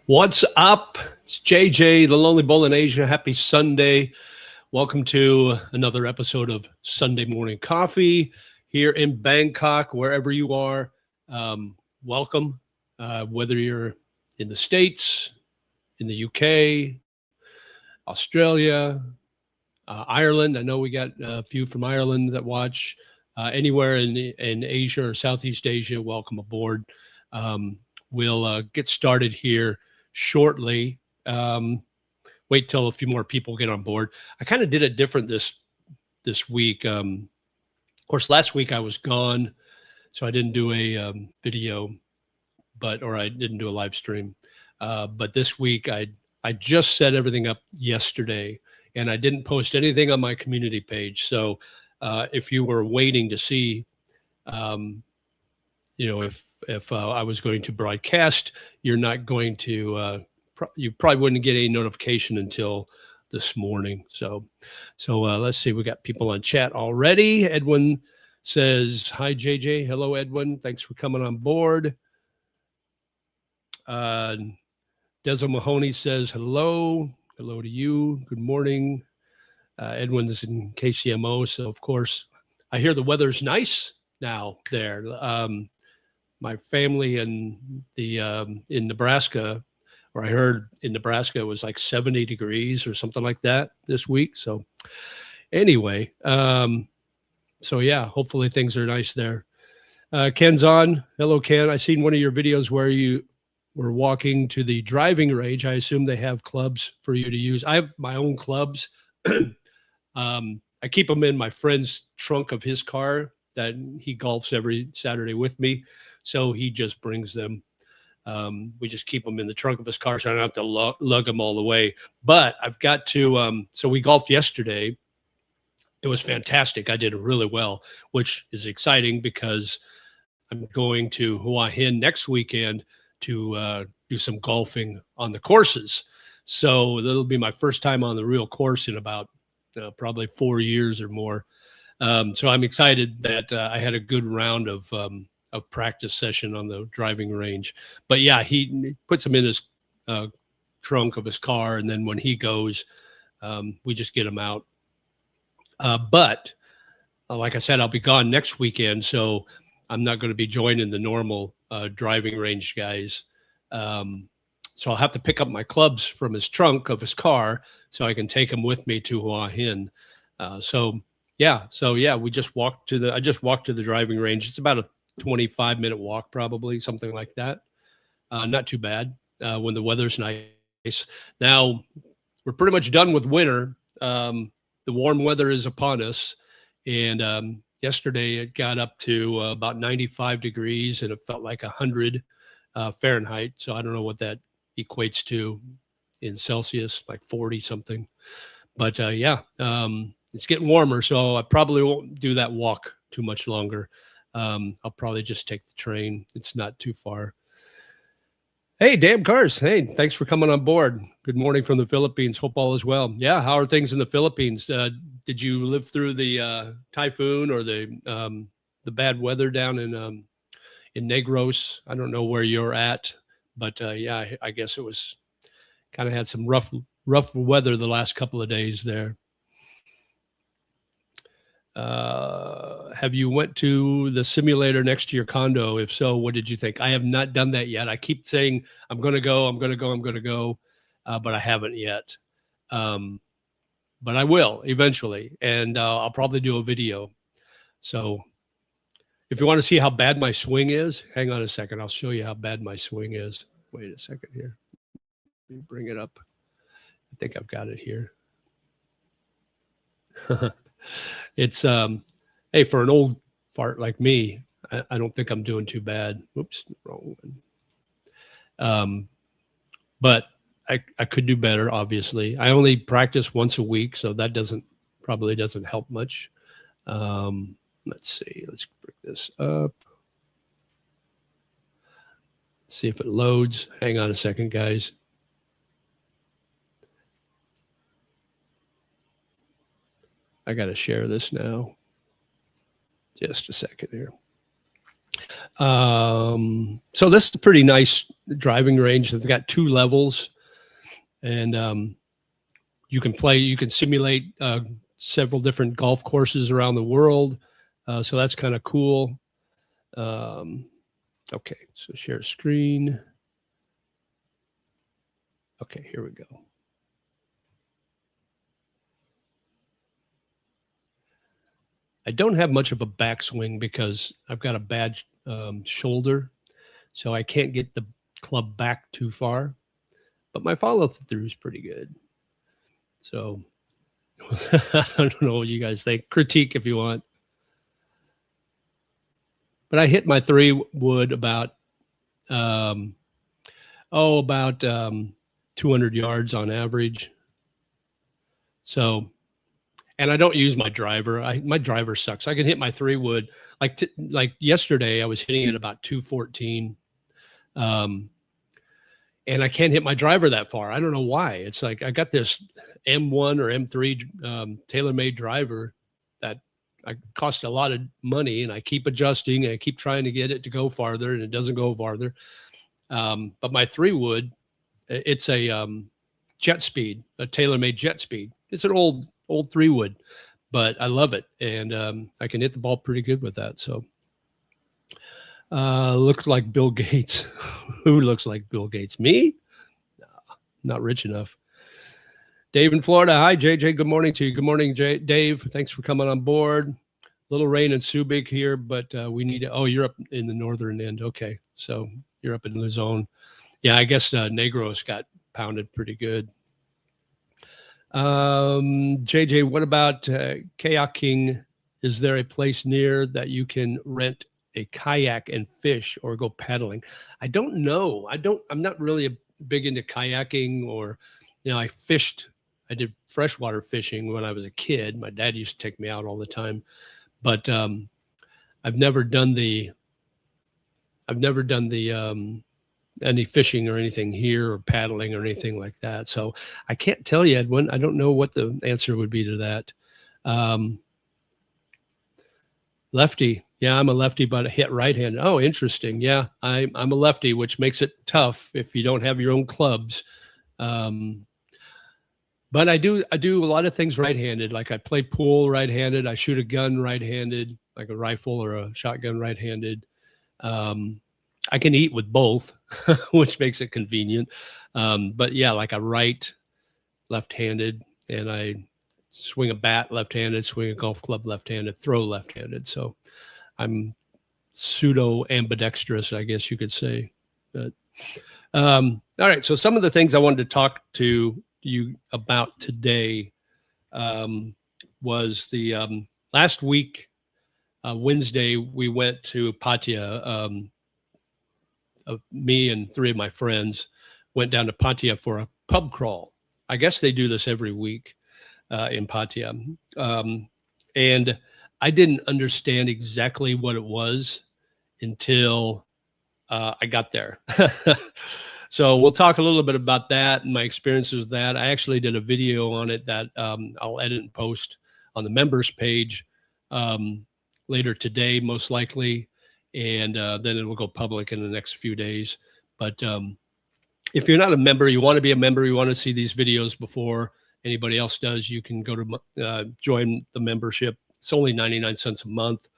What's up? It's JJ, the Lonely Bull in Asia. Happy Sunday. Welcome to another episode of Sunday Morning Coffee here in Bangkok, wherever you are. Welcome, whether you're in the States, in the UK, Australia, Ireland. I know we got a few from Ireland that watch. Anywhere in Asia or Southeast Asia, welcome aboard. We'll get started here shortly. Wait till a few more people get on board. I kind of did it different this week. Of course, last week I was gone, so I didn't do a video, or I didn't do a live stream. But this week I just set everything up yesterday, and I didn't post anything on my community page. So if you were waiting to see, if I was going to broadcast, you're not going to, you probably wouldn't get any notification until this morning. So let's see, we got people on chat already. Edwin says, hi, JJ. Hello, Edwin. Thanks for coming on board. Deso Mahoney says, hello. Hello to you. Good morning. Edwin's in KCMO. So of course I hear the weather's nice now there. My family in Nebraska, or I heard in Nebraska, it was like 70 degrees or something like that this week. So anyway, so yeah, hopefully things are nice there. Ken's on. Hello, Ken. I seen one of your videos where you were walking to the driving range. I assume they have clubs for you to use. I have my own clubs. I keep them in my friend's trunk of his car that he golfs every Saturday with me. So he just brings them. We just keep them in the trunk of his car, so I don't have to lug them all the way. But I've got to, so we golfed yesterday. It was fantastic. I did really well, which is exciting because I'm going to Hua Hin next weekend to do some golfing on the courses. So that'll be my first time on the real course in about probably 4 years or more. So I'm excited that I had a good round of practice session on the driving range. But yeah, he puts them in his trunk of his car, and then when he goes, we just get them out. But like I said, I'll be gone next weekend, so I'm not going to be joining the normal driving range guys. So I'll have to pick up my clubs from his trunk of his car so I can take them with me to Hua Hin. So yeah, I just walked to the driving range. It's about a 25-minute walk, probably, something like that. Not too bad when the weather's nice. Now we're pretty much done with winter. The warm weather is upon us, and yesterday it got up to about 95 degrees, and it felt like 100 Fahrenheit. So I don't know what that equates to in Celsius, like 40 something. But yeah, it's getting warmer, so I probably won't do that walk too much longer. I'll probably just take the train. It's not too far. Hey, damn cars. Hey, thanks for coming on board. Good morning from the Philippines. Hope all is well. Yeah, how are things in the Philippines? Did you live through the typhoon or the bad weather down in Negros? I don't know where you're at, but yeah, I guess it was kind of had some rough weather the last couple of days there. Have you went to the simulator next to your condo? If so, what did you think? I have not done that yet. I keep saying I'm going to go, but I haven't yet. But I will eventually, and I'll probably do a video. So if you want to see how bad my swing is, hang on a second. I'll show you how bad my swing is. Wait a second here. Let me bring it up. I think I've got it here. It's hey, for an old fart like me, I don't think I'm doing too bad. Oops, wrong one. But I could do better, obviously. I only practice once a week, so that probably doesn't help much. Let's see. Let's bring this up. See if it loads. Hang on a second, guys. I got to share this now. Just a second here. So this is a pretty nice driving range. They've got 2 levels, and you can simulate several different golf courses around the world. So that's kind of cool. Okay, so share screen. Okay, here we go. I don't have much of a backswing because I've got a bad shoulder, so I can't get the club back too far, but my follow through is pretty good. So I don't know what you guys think. Critique if you want. But I hit my 3-wood about 200 yards on average. So, and I don't use my driver. My driver sucks. I can hit my 3-wood like yesterday. I was hitting it about 214, and I can't hit my driver that far. I don't know why. It's like I got this M1 or M3 tailor-made driver that cost a lot of money, and I keep adjusting and I keep trying to get it to go farther, and it doesn't go farther. But my 3-wood, it's a jet speed, a tailor-made jet speed. It's an old 3-wood, but I love it, and I can hit the ball pretty good with that. So looks like Bill Gates. Who looks like Bill Gates? Me? No, not rich enough. Dave in Florida. Hi, JJ. Good morning to you. Good morning, Dave. Thanks for coming on board. Little rain in Subic here, but we need to. Oh, you're up in the northern end. Okay, so you're up in the zone. Yeah, I guess Negros got pounded pretty good. JJ, what about kayaking? Is there a place near that you can rent a kayak and fish or go paddling? I don't know. I'm not really big into kayaking, or, I did freshwater fishing when I was a kid. My dad used to take me out all the time, but I've never done any fishing or anything here, or paddling or anything like that. So I can't tell you, Edwin. I don't know what the answer would be to that. Lefty. Yeah, I'm a lefty, but I hit right-handed. Oh, interesting. Yeah, I'm a lefty, which makes it tough if you don't have your own clubs. But I do a lot of things right-handed. Like I play pool right-handed. I shoot a gun right-handed, like a rifle or a shotgun right-handed. I can eat with both, which makes it convenient. But yeah, like I write left-handed, and I swing a bat left-handed, swing a golf club left-handed, throw left-handed. So I'm pseudo ambidextrous, I guess you could say. But all right. So some of the things I wanted to talk to you about today was the last week, Wednesday, we went to Pattaya. Me and 3 of my friends went down to Pattaya for a pub crawl. I guess they do this every week in Pattaya. And I didn't understand exactly what it was until I got there. So we'll talk a little bit about that and my experiences with that. I actually did a video on it that I'll edit and post on the members page later today, most likely. And then it will go public in the next few days. But if you're not a member, you want to be a member, you want to see these videos before anybody else does, you can go to join the membership. It's only 99 cents a month.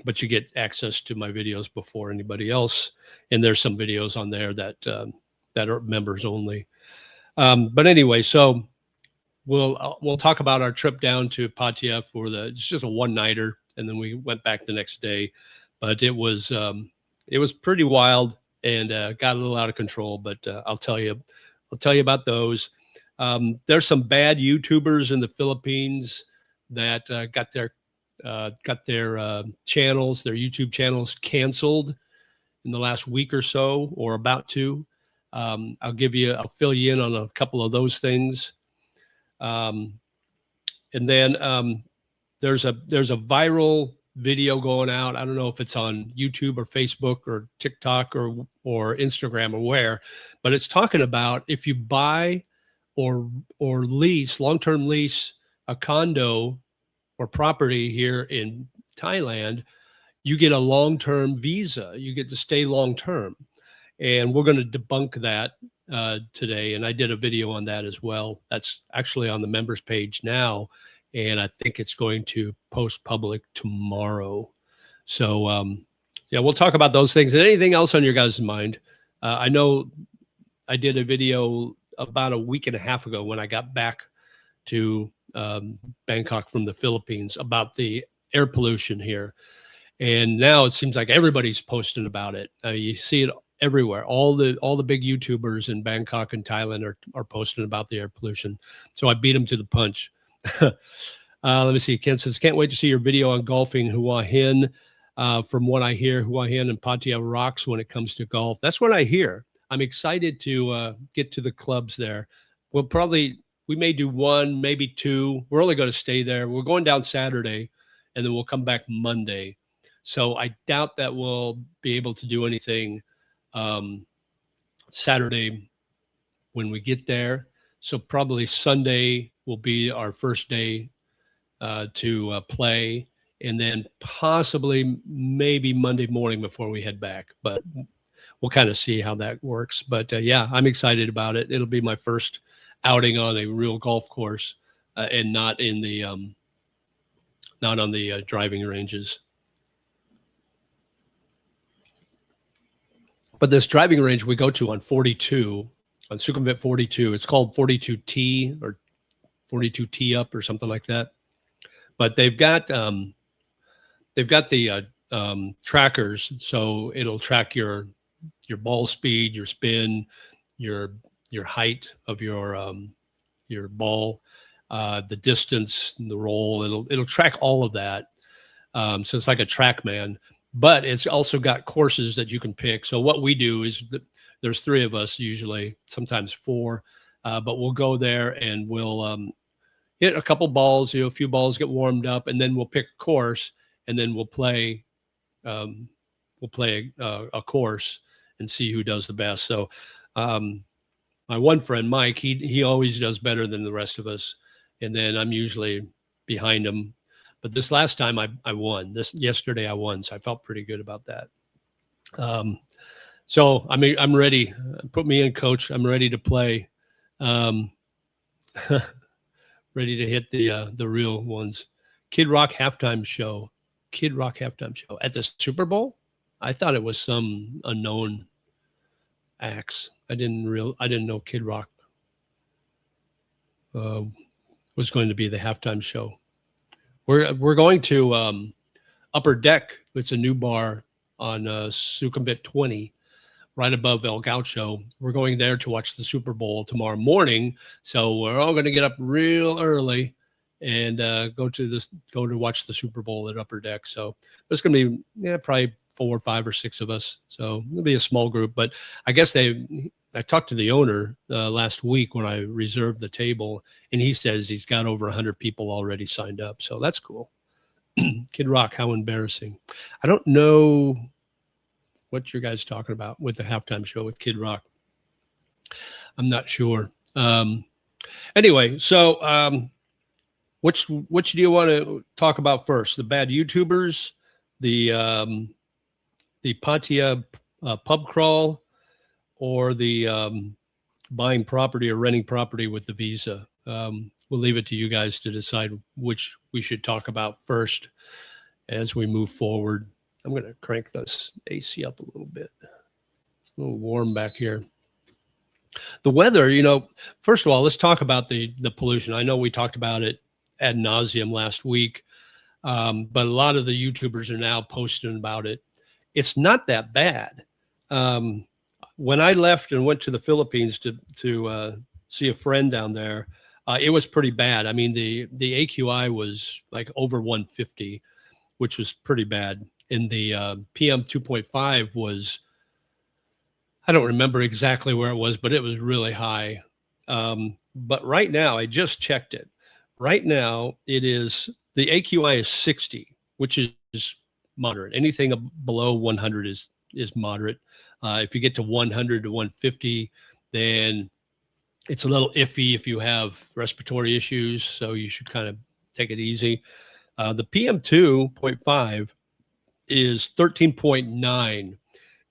But you get access to my videos before anybody else. And there's some videos on there that are members only. But anyway, so we'll talk about our trip down to Pattaya it's just a one-nighter, and then we went back the next day. But it was pretty wild and got a little out of control. But I'll tell you about those. There's some bad YouTubers in the Philippines that got their channels, their YouTube channels canceled in the last week or so, or about to. I'll fill you in on a couple of those things. And then there's a viral video going out. I don't know if it's on YouTube or Facebook or TikTok or Instagram or where, but it's talking about if you buy or lease, long-term lease a condo or property here in Thailand, you get a long-term visa. You get to stay long-term. and we're going to debunk that today. And I did a video on that as well. That's actually on the members page now, and I think it's going to post public tomorrow. So yeah, we'll talk about those things. And anything else on your guys' mind? I know I did a video about a week and a half ago when I got back to Bangkok from the Philippines about the air pollution here. And now it seems like everybody's posting about it. You see it everywhere. All the big YouTubers in Bangkok and Thailand are posting about the air pollution. So I beat them to the punch. Let me see. Ken says, can't wait to see your video on golfing Hua Hin. From what I hear, Hua Hin and Pattaya rocks when it comes to golf. That's what I hear. I'm excited to get to the clubs there. We may do one, maybe two. We're only going to stay there. We're going down Saturday, and then we'll come back Monday. So I doubt that we'll be able to do anything Saturday when we get there. So probably Sunday will be our first day to play, and then possibly maybe Monday morning before we head back. But we'll kind of see how that works. But yeah, I'm excited about it. It'll be my first outing on a real golf course and not in the not on the driving ranges. But this driving range we go to on 42, on Sukhumvit 42, it's called 42T or 42T up or something like that. But they've got the trackers, so it'll track your ball speed, your spin, your height of your ball, the distance, the roll. It'll track all of that. So it's like a TrackMan. But it's also got courses that you can pick. So what we do is there's three of us usually, sometimes four, but we'll go there and we'll hit a couple balls, a few balls, get warmed up, and then we'll pick a course, and then we'll play a course and see who does the best. So my one friend, Mike, he always does better than the rest of us, and then I'm usually behind him. But this last time I won. Yesterday I won, so I felt pretty good about that. So I mean, I'm ready. Put me in, coach. I'm ready to play. Ready to hit the real ones. Kid Rock halftime show. Kid Rock halftime show at the Super Bowl. I thought it was some unknown acts. I didn't know Kid Rock was going to be the halftime show. We're going to Upper Deck. It's a new bar on Sukhumvit 20, right above El Gaucho. We're going there to watch the Super Bowl tomorrow morning. So we're all going to get up real early and go to watch the Super Bowl at Upper Deck. So there's going to be probably 4 or 5 or 6 of us. So it'll be a small group. But I guess I talked to the owner last week when I reserved the table, and he says he's got over 100 people already signed up. So that's cool. Kid Rock, how embarrassing. I don't know what you guys talking about with the halftime show with Kid Rock. I'm not sure. Anyway, so which do you want to talk about first? The bad YouTubers, the Pattaya pub crawl, or the buying property or renting property with the visa? We'll leave it to you guys to decide which we should talk about first as we move forward. I'm going to crank this AC up a little bit. It's a little warm back here. The weather, first of all, let's talk about the pollution. I know we talked about it ad nauseum last week, but a lot of the YouTubers are now posting about it. It's not that bad. When I left and went to the Philippines to see a friend down there, it was pretty bad. I mean, the AQI was like over 150, which was pretty bad. And the PM 2.5 was, I don't remember exactly where it was, but it was really high. But right now, I just checked it. Right now, the AQI is 60, which is moderate. Anything below 100 is moderate. If you get to 100 to 150, then it's a little iffy if you have respiratory issues, so you should kind of take it easy. The PM 2.5 is 13.9,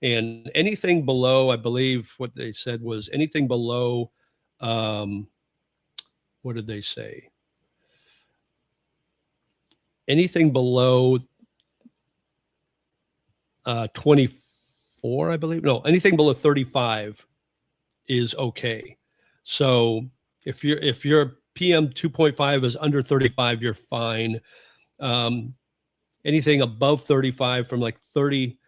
And anything below, I believe what they said was anything below, what did they say? Anything below 24, I believe. No, anything below 35 is okay. So if your PM 2.5 is under 35, you're fine. Anything above 35 from like 30,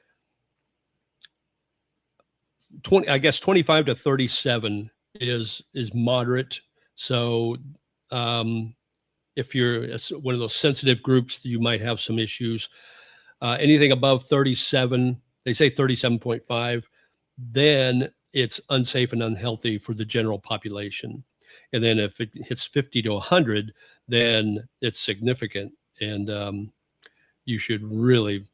20, I guess 25 to 37 is moderate. So if you're one of those sensitive groups, you might have some issues. Anything above 37, they say 37.5, then it's unsafe and unhealthy for the general population. And then if it hits 50 to 100, then it's significant, and you should really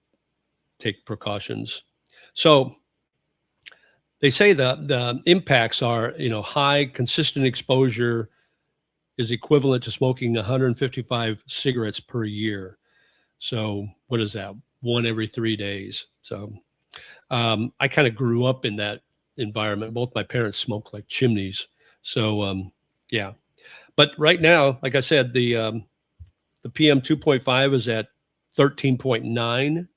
take precautions. So they say the impacts are, high consistent exposure is equivalent to smoking 155 cigarettes per year. So what is that? One every 3 days. So I kind of grew up in that environment. Both my parents smoked like chimneys. So yeah. But right now, like I said, the PM 2.5 is at 13.9,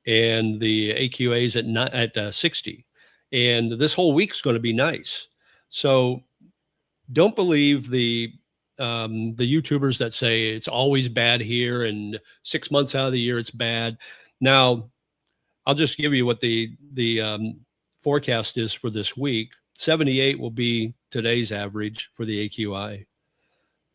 and the AQA is at 60. And this whole week's going to be nice. So don't believe the YouTubers that say it's always bad here and 6 months out of the year it's bad. Now, I'll just give you what the forecast is for this week. 78 will be today's average for the AQI.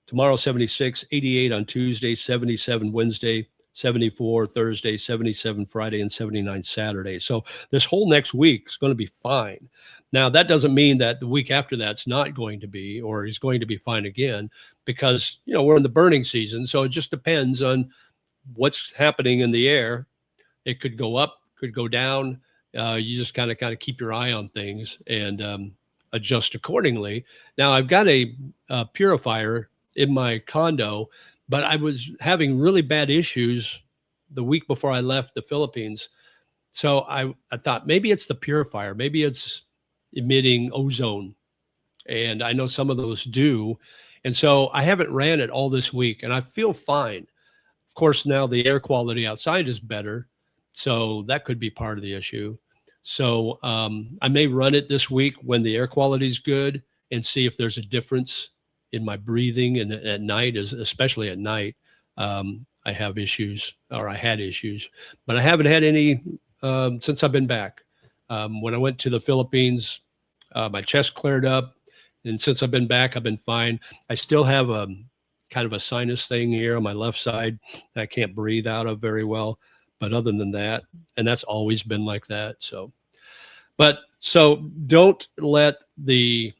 Tomorrow, 76, 88 on Tuesday, 77 Wednesday, 74 Thursday, 77 Friday, and 79 Saturday. So this whole next week is going to be fine. Now, that doesn't mean that the week after that's not going to be, or is going to be fine again, because, we're in the burning season. So it just depends on what's happening in the air. It could go up, could go down. You just kind of keep your eye on things and adjust accordingly. Now, I've got a purifier in my condo, but I was having really bad issues the week before I left the Philippines. So I thought maybe it's the purifier, maybe it's emitting ozone. And I know some of those do. And so I haven't ran it all this week, and I feel fine. Of course, now the air quality outside is better, so that could be part of the issue. So I may run it this week when the air quality is good and see if there's a difference in my breathing. And at night, especially at night, I have issues, or I had issues, but I haven't had any since I've been back. When I went to the Philippines, my chest cleared up, and since I've been back, I've been fine. I still have a kind of a sinus thing here on my left side that I can't breathe out of very well. But other than that, and that's always been like that. So don't let the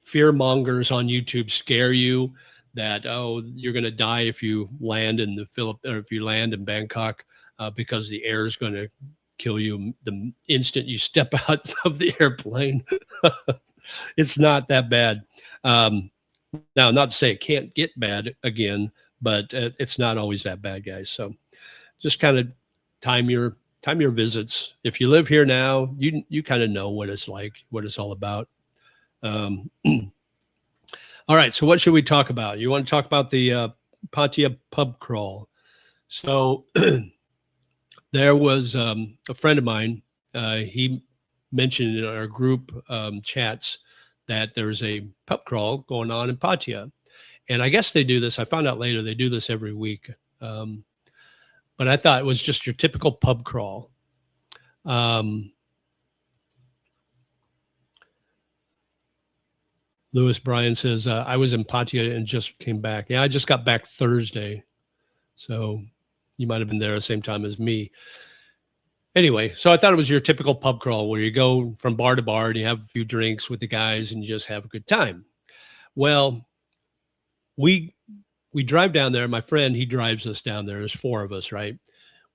fear mongers on YouTube scare you that, oh, you're going to die if you land in or if you land in Bangkok because the air is going to kill you the instant you step out of the airplane. It's not that bad. Now, not to say it can't get bad again, but it's not always that bad, guys. So just kind of time your visits. If you live here now, you kind of know what it's like, what it's all about. All right. So what should we talk about? You want to talk about the Pattaya pub crawl? So there was a friend of mine. He mentioned in our group chats that there's a pub crawl going on in Pattaya. And I guess they do this. I found out later they do this every week. But I thought it was just your typical pub crawl. Lewis Bryan says, I was in Pattaya and just came back. Yeah, I just got back Thursday. So you might have been there at the same time as me. Anyway, so I thought it was your typical pub crawl where you go from bar to bar and you have a few drinks with the guys and you just have a good time. Well, we drive down there. My friend, he drives us down there. There's 4 of us, right?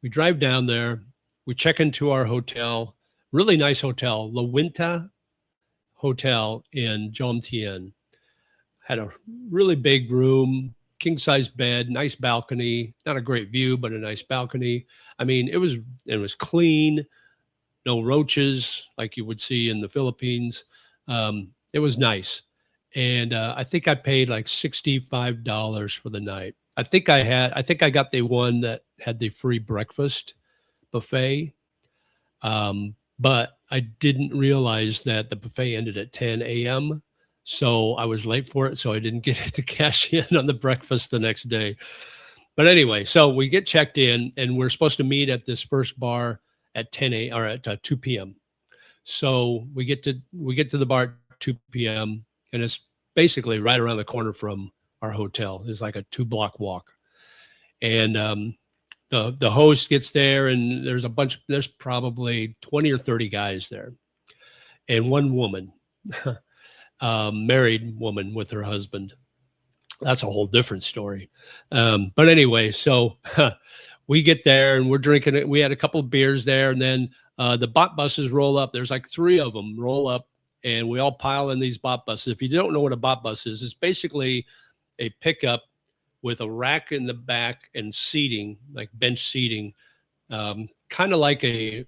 We drive down there. We check into our hotel, really nice hotel, La Winta Hotel in Jomtien. Had a really big room, king size bed, nice balcony, not a great view, but a nice balcony. I mean, it was clean, no roaches like you would see in the Philippines. It was nice. And I think I paid like $65 for the night. I think I got the one that had the free breakfast buffet. But I didn't realize that the buffet ended at 10 a.m. So I was late for it. So I didn't get to cash in on the breakfast the next day. But anyway, so we get checked in and we're supposed to meet at this first bar at 10 a or at 2 p.m. So we get to the bar at 2 p.m. and it's basically right around the corner from our hotel. It's like a 2-block walk. And the host gets there and there's probably 20 or 30 guys there and one woman, married woman with her husband. That's a whole different story. But anyway, so we get there and we're drinking it. We had a couple of beers there and then the bot buses roll up. There's like 3 of them roll up and we all pile in these bot buses. If you don't know what a bot bus is, it's basically a pickup with a rack in the back and seating, like bench seating, kind of like a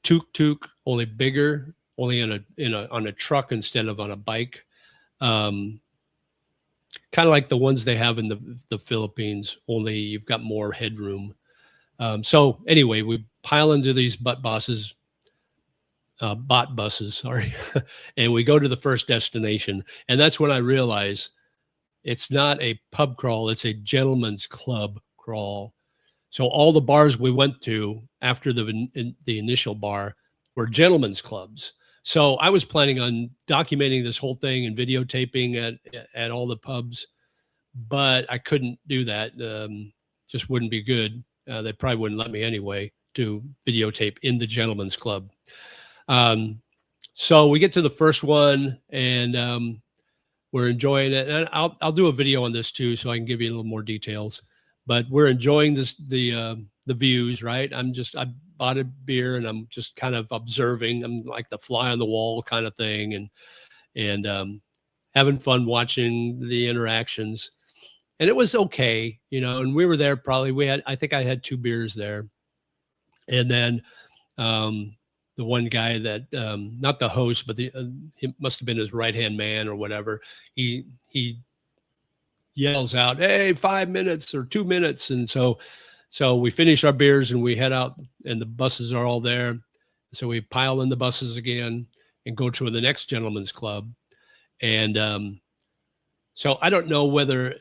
tuk-tuk, only bigger, only on a truck instead of on a bike. Kind of like the ones they have in the Philippines, only you've got more headroom. So anyway, we pile into these bot buses, sorry, and we go to the first destination. And that's when I realize it's not a pub crawl, it's a gentleman's club crawl. So all the bars we went to after the initial bar were gentlemen's clubs. So I was planning on documenting this whole thing and videotaping at all the pubs, but I couldn't do that. Just wouldn't be good. They probably wouldn't let me anyway to videotape in the gentlemen's club. So we get to the first one and we're enjoying it. And I'll do a video on this too, so I can give you a little more details. But we're enjoying the views, right? I bought a beer and I'm just kind of observing. I'm like the fly on the wall kind of thing, and having fun watching the interactions. And it was okay, you know. And we were there I think I had 2 beers there, and then the one guy that not the host, but he must have been his right-hand man or whatever. He yells out, "Hey, 5 minutes or 2 minutes." And so we finish our beers and we head out and the buses are all there. So we pile in the buses again and go to the next gentleman's club. And so I don't know whether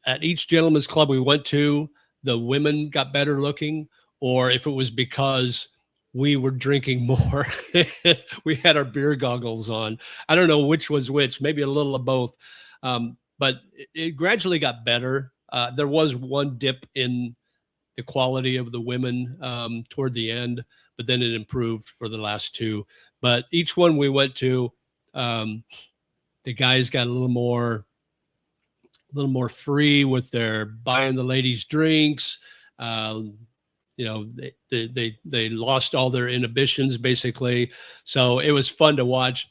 at each gentleman's club we went to, the women got better looking, or if it was because we were drinking more. We had our beer goggles on. I don't know which was which, maybe a little of both. But it gradually got better. There was one dip in the quality of the women toward the end, but then it improved for the last 2. But each one we went to, the guys got a little more free with their buying the ladies drinks. You know, they lost all their inhibitions basically. So it was fun to watch.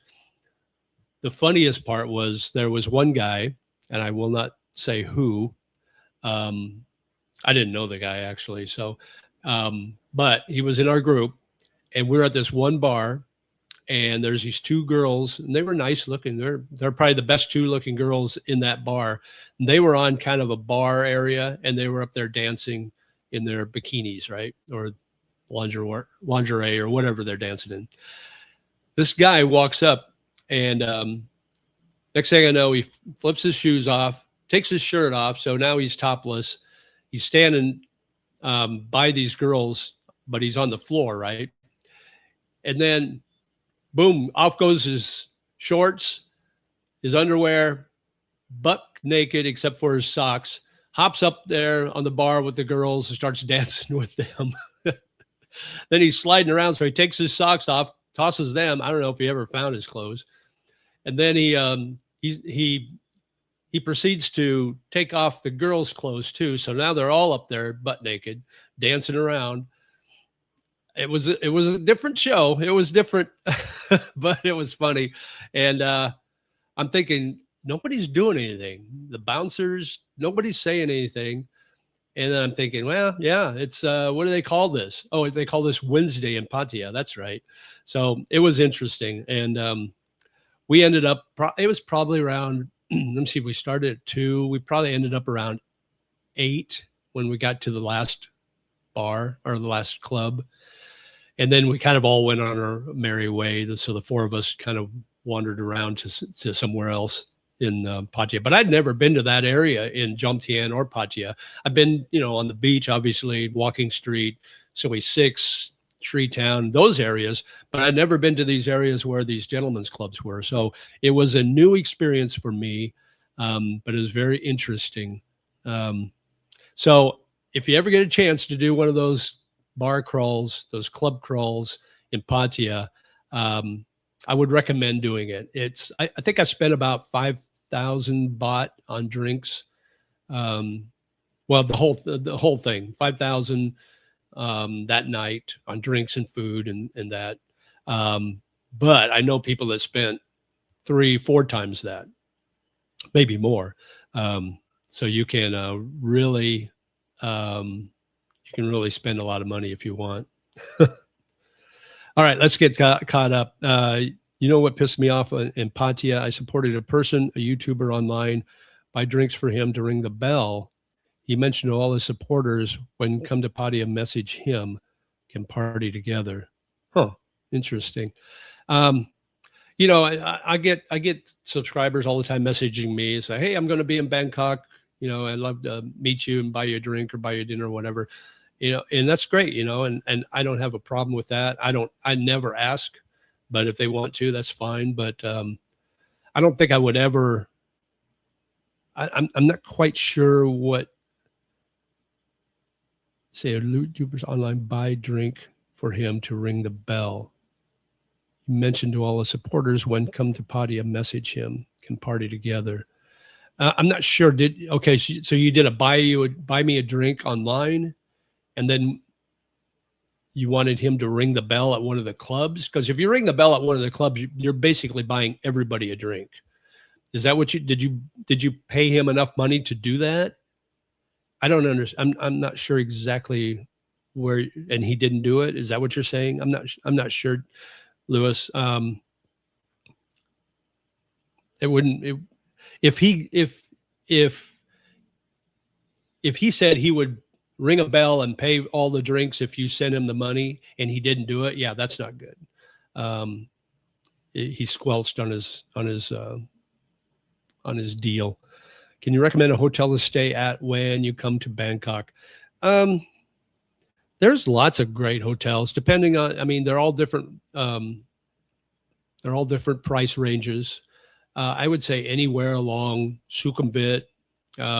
The funniest part was there was one guy, and I will not say who. I didn't know the guy actually. So, but he was in our group and we were at this one bar and there's these 2 girls and they were nice looking. They're probably the best 2 looking girls in that bar. And they were on kind of a bar area and they were up there dancing in their bikinis, right? Or lingerie or whatever they're dancing in. This guy walks up and, next thing I know, he flips his shoes off, takes his shirt off. So now he's topless. He's standing by these girls, but he's on the floor, right? And then, boom, off goes his shorts, his underwear, butt naked except for his socks, hops up there on the bar with the girls and starts dancing with them. Then he's sliding around. So he takes his socks off, tosses them. I don't know if he ever found his clothes. And then he proceeds to take off the girls' clothes too. So now they're all up there butt naked, dancing around. It was a different show. It was different, but it was funny. And I'm thinking nobody's doing anything. The bouncers, nobody's saying anything. And then I'm thinking, well, yeah, it's what do they call this? Oh, they call this Wednesday in Pattaya. That's right. So it was interesting. And we ended up, it was probably around, let me see, we started at 2. We probably ended up around 8 when we got to the last bar or the last club. And then we kind of all went on our merry way. So the 4 of us kind of wandered around to somewhere else in Pattaya. But I'd never been to that area in Jomtien or Pattaya. I've been, on the beach, obviously, Walking Street, Soi 6, Tree Town, those areas. But I'd never been to these areas where these gentlemen's clubs were. So it was a new experience for me, but it was very interesting. So if you ever get a chance to do one of those bar crawls, those club crawls in Pattaya, I would recommend doing it. I think I spent about 5,000 baht on drinks. Well, the whole thing, 5,000 that night on drinks and food and that. But I know people that spent 3-4 times that, maybe more. So you can really spend a lot of money if you want. All right, let's get caught up. You know what pissed me off in Pattaya? I supported a person, a YouTuber online, buy drinks for him to ring the bell. He mentioned to all his supporters, when come to Pattaya, message him, can party together. Huh, interesting. I get subscribers all the time messaging me, say, hey, I'm going to be in Bangkok. I'd love to meet you and buy you a drink or buy you dinner or whatever. And that's great, and I don't have a problem with that. I never ask, but if they want to, that's fine. But I don't think I would ever, I'm not quite sure what, say a YouTuber's online buy drink for him to ring the bell. You mentioned to all the supporters, when come to Pattaya, message him, can party together. I'm not sure. So you did buy me a drink online, and then you wanted him to ring the bell at one of the clubs? Because if you ring the bell at one of the clubs, you're basically buying everybody a drink. Is that what did you pay him enough money to do that? I don't understand. I'm not sure exactly where, and he didn't do it. Is that what you're saying? I'm not sure, Lewis. If he said he would ring a bell and pay all the drinks if you send him the money, and he didn't do it, yeah, that's not good. He squelched on his deal. Can you recommend a hotel to stay at when you come to Bangkok? There's lots of great hotels, depending on, they're all different. They're all different price ranges. I would say anywhere along Sukhumvit,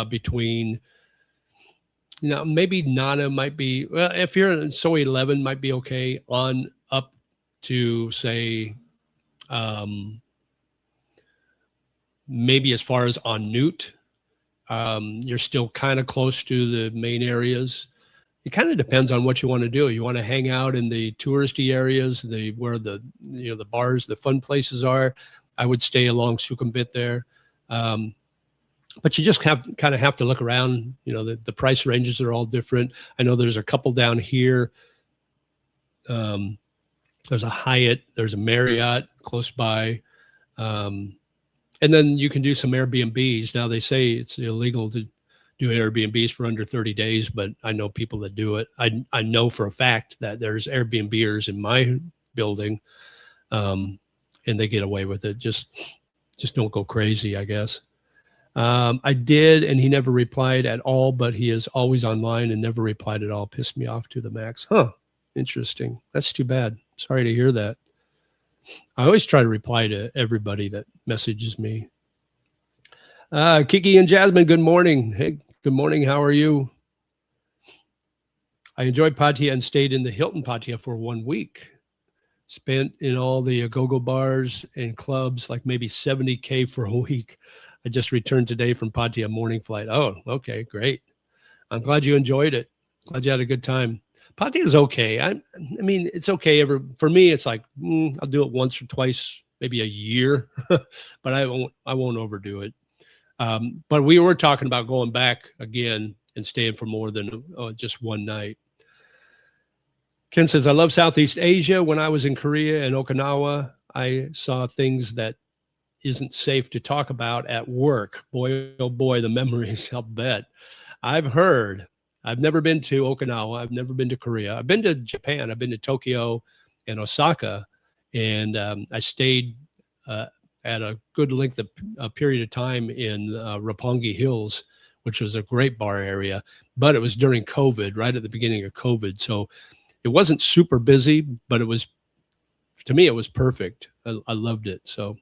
between, maybe Nana might be, well, if you're in Soi 11 might be okay, on up to, say, maybe as far as on Newt. You're still kind of close to the main areas. It kind of depends on what you want to do. You want to hang out in the touristy areas, where the bars, the fun places are. I would stay along Sukhumvit there. But you just have to look around. The price ranges are all different. I know there's a couple down here. There's a Hyatt, there's a Marriott close by. And then you can do some Airbnbs. Now they say it's illegal to do Airbnbs for under 30 days, but I know people that do it. I know for a fact that there's Airbnbers in my building, and they get away with it. Just don't go crazy, I guess. I did, and he never replied at all, but he is always online and never replied at all. Pissed me off to the max. Huh. Interesting. That's too bad. Sorry to hear that. I always try to reply to everybody that messages me. Kiki and Jasmine, good morning. Hey, good morning. How are you? I enjoyed Pattaya and stayed in the Hilton Pattaya for 1 week. Spent in all the go-go bars and clubs, like maybe 70K for a week. I just returned today from Pattaya morning flight. Oh, okay, great. I'm glad you enjoyed it. Glad you had a good time. Pattaya is okay. I mean, it's okay. For me, it's like I'll do it once or twice, maybe a year, but I won't overdo it. But we were talking about going back again and staying for more than just one night. Ken says, I love Southeast Asia. When I was in Korea and Okinawa, I saw things that isn't safe to talk about at work. Boy, oh boy, the memories, I'll bet. I've heard, I've never been to Okinawa. I've never been to Korea. I've been to Japan. I've been to Tokyo and Osaka. And I stayed at a good length of period of time in Roppongi Hills, which was a great bar area. But it was during COVID, right at the beginning of COVID. So it wasn't super busy, but it was, to me, it was perfect. I loved it. So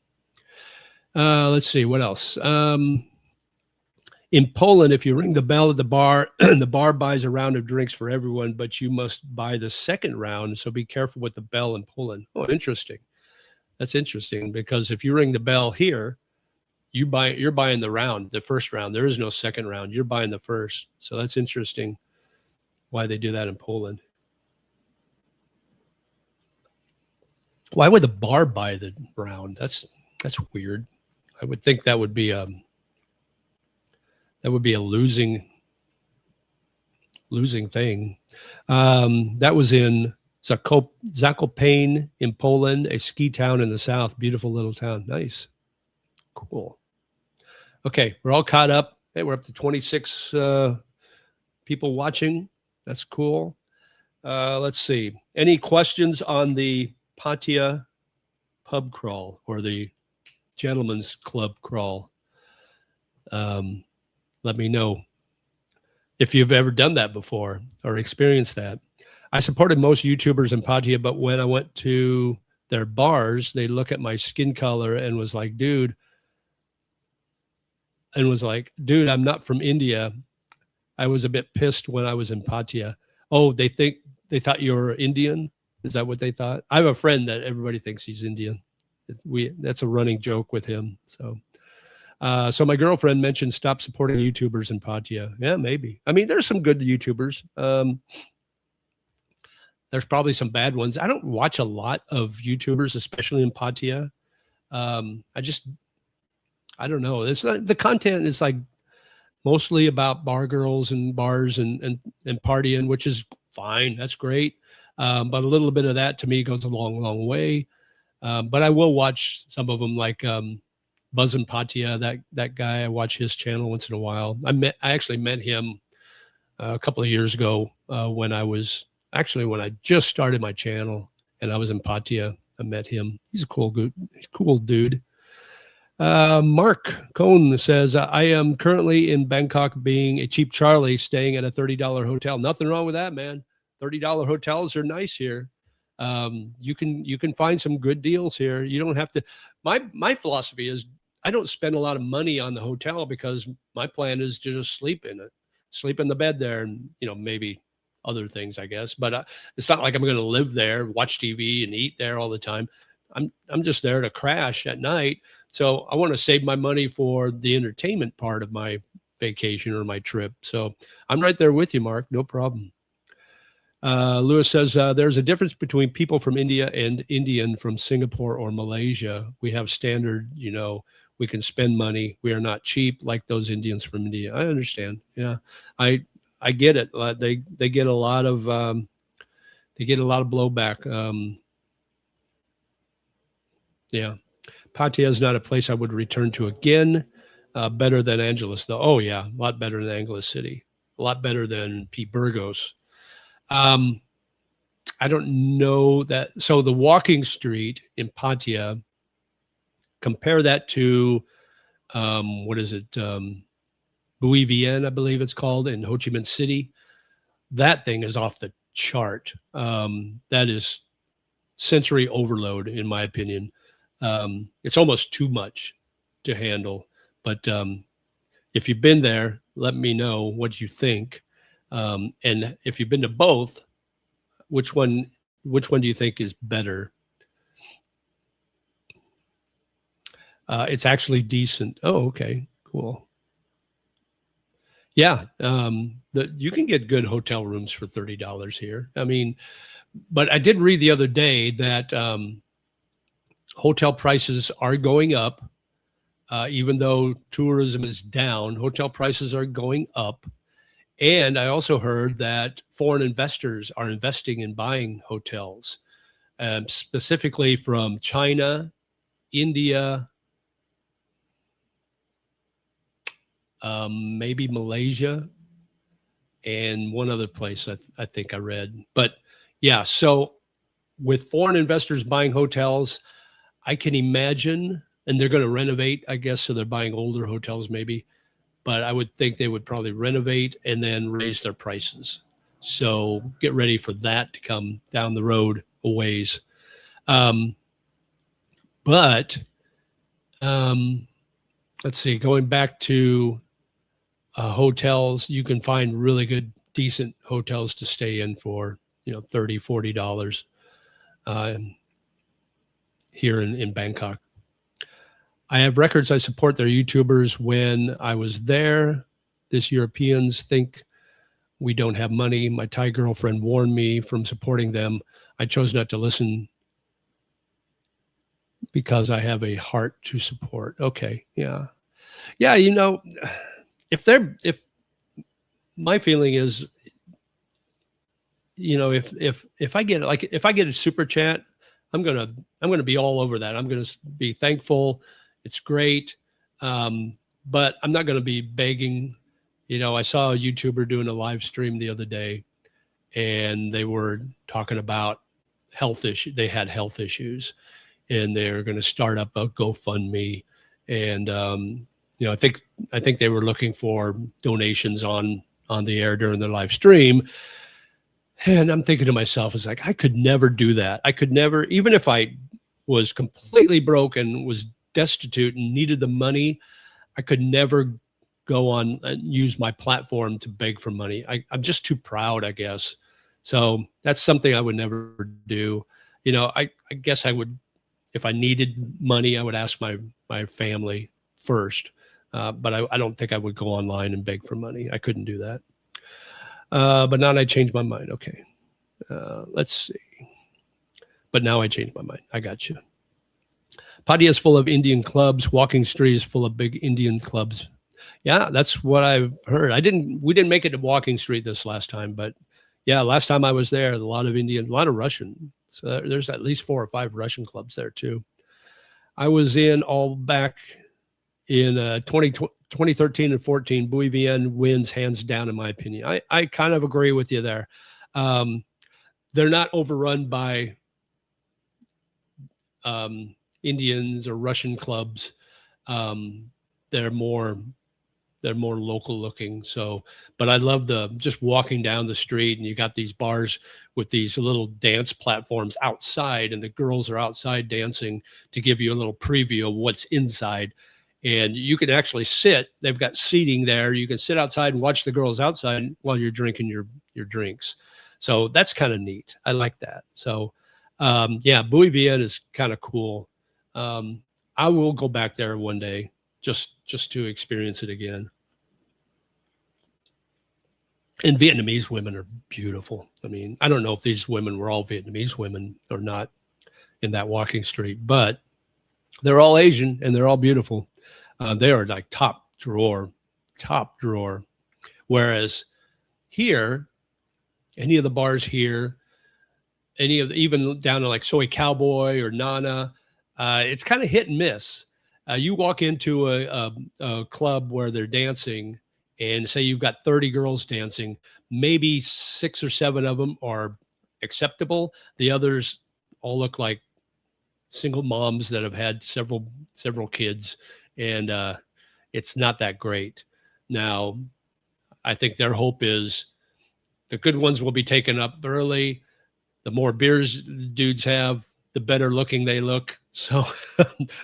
let's see, what else? In Poland, if you ring the bell at the bar, the bar buys a round of drinks for everyone, but you must buy the second round. So be careful with the bell in Poland. Oh, interesting. That's interesting, because if you ring the bell here, you're buying the round, the first round. There is no second round. You're buying the first. So that's interesting why they do that in Poland. Why would the bar buy the round? That's weird. I would think that would be a losing thing. That was in Zakopane in Poland, a ski town in the south. Beautiful little town. Nice. Cool. Okay, we're all caught up. Hey, we're up to 26 people watching. That's cool. Let's see. Any questions on the Pattaya pub crawl or the gentleman's club crawl? Let me know if you've ever done that before or experienced that. I supported most YouTubers in Pattaya, but when I went to their bars, they look at my skin color and was like, dude, I'm not from India. I was a bit pissed when I was in Pattaya. Oh, they thought you were Indian? Is that what they thought? I have a friend that everybody thinks he's Indian. That's a running joke with him. So my girlfriend mentioned stop supporting YouTubers in Pattaya. Yeah, maybe. I mean, there's some good YouTubers. There's probably some bad ones. I don't watch a lot of YouTubers, especially in Pattaya. I don't know. It's not, the content is like mostly about bar girls and bars and partying, which is fine. That's great. But a little bit of that to me goes a long, long way. But I will watch some of them, like Buzz and Pattaya, that guy. I watch his channel once in a while. I actually met him a couple of years ago when I just started my channel and I was in Pattaya. I met him. He's a cool dude. Mark Cohn says, I am currently in Bangkok being a cheap Charlie, staying at a $30 hotel. Nothing wrong with that, man. $30 hotels are nice here. You can find some good deals here. You don't have to. My philosophy is I don't spend a lot of money on the hotel because my plan is to just sleep in the bed there, and maybe other things, I guess. But it's not like I'm going to live there, watch TV, and eat there all the time. I'm just there to crash at night. So I want to save my money for the entertainment part of my vacation or my trip. So I'm right there with you, Mark. No problem. Lewis says, there's a difference between people from India and Indian from Singapore or Malaysia. We have standard, we can spend money. We are not cheap like those Indians from India. I understand. Yeah, I get it. They get a lot of blowback. Yeah. Pattaya is not a place I would return to again. Better than Angeles, though. Oh, yeah. A lot better than Angeles City. A lot better than Pete Burgos. I don't know that. So the walking street in Pattaya, compare that to, what is it? Bui Vien, I believe it's called, in Ho Chi Minh City. That thing is off the chart. That is sensory overload, in my opinion. It's almost too much to handle. But if you've been there, let me know what you think. And if you've been to both, which one do you think is better? It's actually decent. Oh, okay, cool. Yeah, you can get good hotel rooms for $30 here. I mean, but I did read the other day that hotel prices are going up, even though tourism is down. Hotel prices are going up, and I also heard that foreign investors are investing in buying hotels, specifically from China, India, maybe Malaysia, and one other place I think I read. But yeah, so with foreign investors buying hotels, I can imagine, and they're going to renovate, I guess, so they're buying older hotels maybe, but I would think they would probably renovate and then raise their prices. So get ready for that to come down the road a ways. Um, but let's see, going back to hotels, you can find really good, decent hotels to stay in for, $30, $40 here in Bangkok. I have records. I support their YouTubers. When I was there, this Europeans think we don't have money. My Thai girlfriend warned me from supporting them. I chose not to listen because I have a heart to support. Okay. Yeah. Yeah. If my feeling is, if I get if I get a super chat, I'm gonna be all over that. I'm gonna be thankful. It's great, but I'm not gonna be begging. I saw a YouTuber doing a live stream the other day, and they were talking about health issue. They had health issues, and they're going to start up a GoFundMe, and I think they were looking for donations on the air during the live stream. And I'm thinking to myself, it's like, I could never do that. I could never, even if I was completely broke and was destitute and needed the money, I could never go on and use my platform to beg for money. I'm just too proud, I guess. So that's something I would never do. I guess I would, if I needed money, I would ask my family first. But I don't think I would go online and beg for money. I couldn't do that. But now I changed my mind. Okay. Let's see. But now I changed my mind. I got you. Pattaya is full of Indian clubs. Walking Street is full of big Indian clubs. Yeah, that's what I've heard. We didn't make it to Walking Street this last time, but yeah, last time I was there, a lot of Indian, a lot of Russian. So there's at least 4 or 5 Russian clubs there too. I was in all back in 2013 and 14. Bui Vien wins hands down, in my opinion. I kind of agree with you there. They're not overrun by Indians or Russian clubs. They're more local looking. So, but I love just walking down the street, and you got these bars with these little dance platforms outside, and the girls are outside dancing to give you a little preview of what's inside. And you can actually sit. They've got seating there. You can sit outside and watch the girls outside while you're drinking your drinks. So that's kind of neat. I like that. So, yeah, Bui Vien is kind of cool. I will go back there one day just to experience it again. And Vietnamese women are beautiful. I mean, I don't know if these women were all Vietnamese women or not in that Walking Street, but they're all Asian and they're all beautiful. They are like top drawer. Whereas here, any of the bars here, even down to like Soy Cowboy or Nana, it's kind of hit and miss. You walk into a club where they're dancing, and say you've got 30 girls dancing, maybe 6 or 7 of them are acceptable. The others all look like single moms that have had several kids, and it's not that great. Now, I think their hope is the good ones will be taken up early. The more beers the dudes have, the better looking they look. So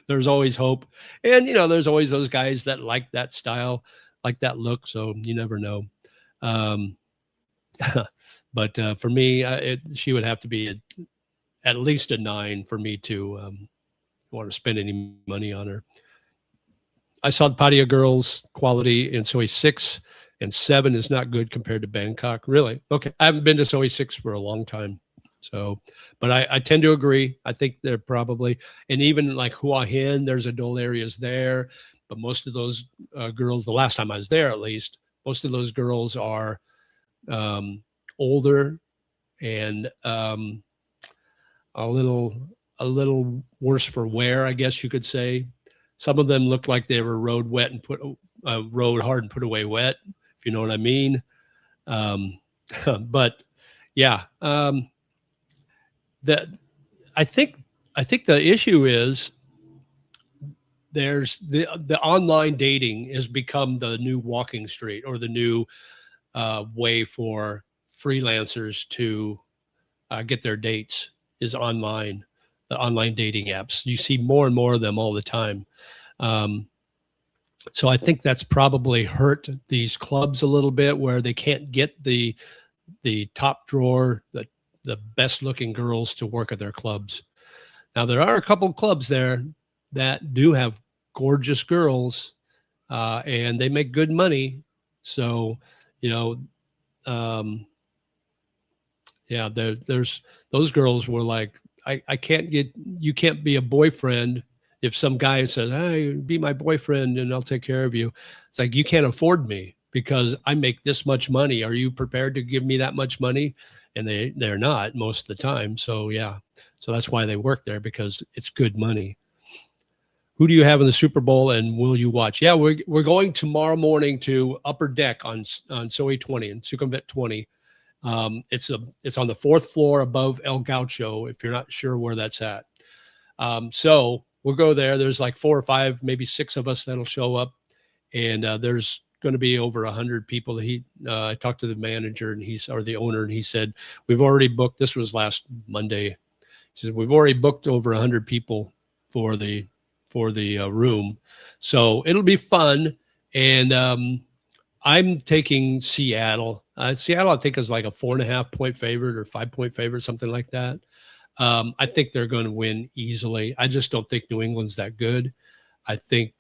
there's always hope. And, there's always those guys that like that style, like that look. So you never know. But for me, she would have to be at least a 9 for me to want to spend any money on her. I saw the Pattaya girls quality in Soy 6 and 7 is not good compared to Bangkok. Really? Okay. I haven't been to Soi 6 for a long time. So, but I tend to agree. I think they're probably, and even like Hua Hin, there's adult areas there, but most of those girls, the last time I was there at least, most of those girls are older and a little worse for wear, I guess you could say. Some of them look like they were rode wet and rode hard and put away wet, if you know what I mean. But yeah, that I think the issue is there's the online dating has become the new walking street, or the new way for freelancers to get their dates is online. The online dating apps, you see more and more of them all the time. So I think that's probably hurt these clubs a little bit, where they can't get the top drawer, the best looking girls to work at their clubs. Now there are a couple clubs there that do have gorgeous girls, and they make good money. So, you know, yeah, there's those girls were like, I can't get, you can't be a boyfriend if some guy says, hey, be my boyfriend and I'll take care of you. It's like, you can't afford me because I make this much money. Are you prepared to give me that much money? And they're not most of the time. So yeah, so that's why they work there, because it's good money. Who do you have in the Super Bowl, and will you watch? Yeah, we're going tomorrow morning to Upper Deck on Soi 20 and Sukhumvit 20. It's on the 4th floor above El Gaucho, if you're not sure where that's at. So we'll go there. There's like 4 or 5, maybe 6 of us that'll show up, and there's going to be over 100 people. I talked to the manager or the owner, and he said, we've already booked. This was last Monday. He said, we've already booked over 100 people for the room. So it'll be fun. And I'm taking Seattle. Seattle, I think, is like a 4.5 point favorite or 5 point favorite, something like that. I think they're going to win easily. I just don't think New England's that good. I think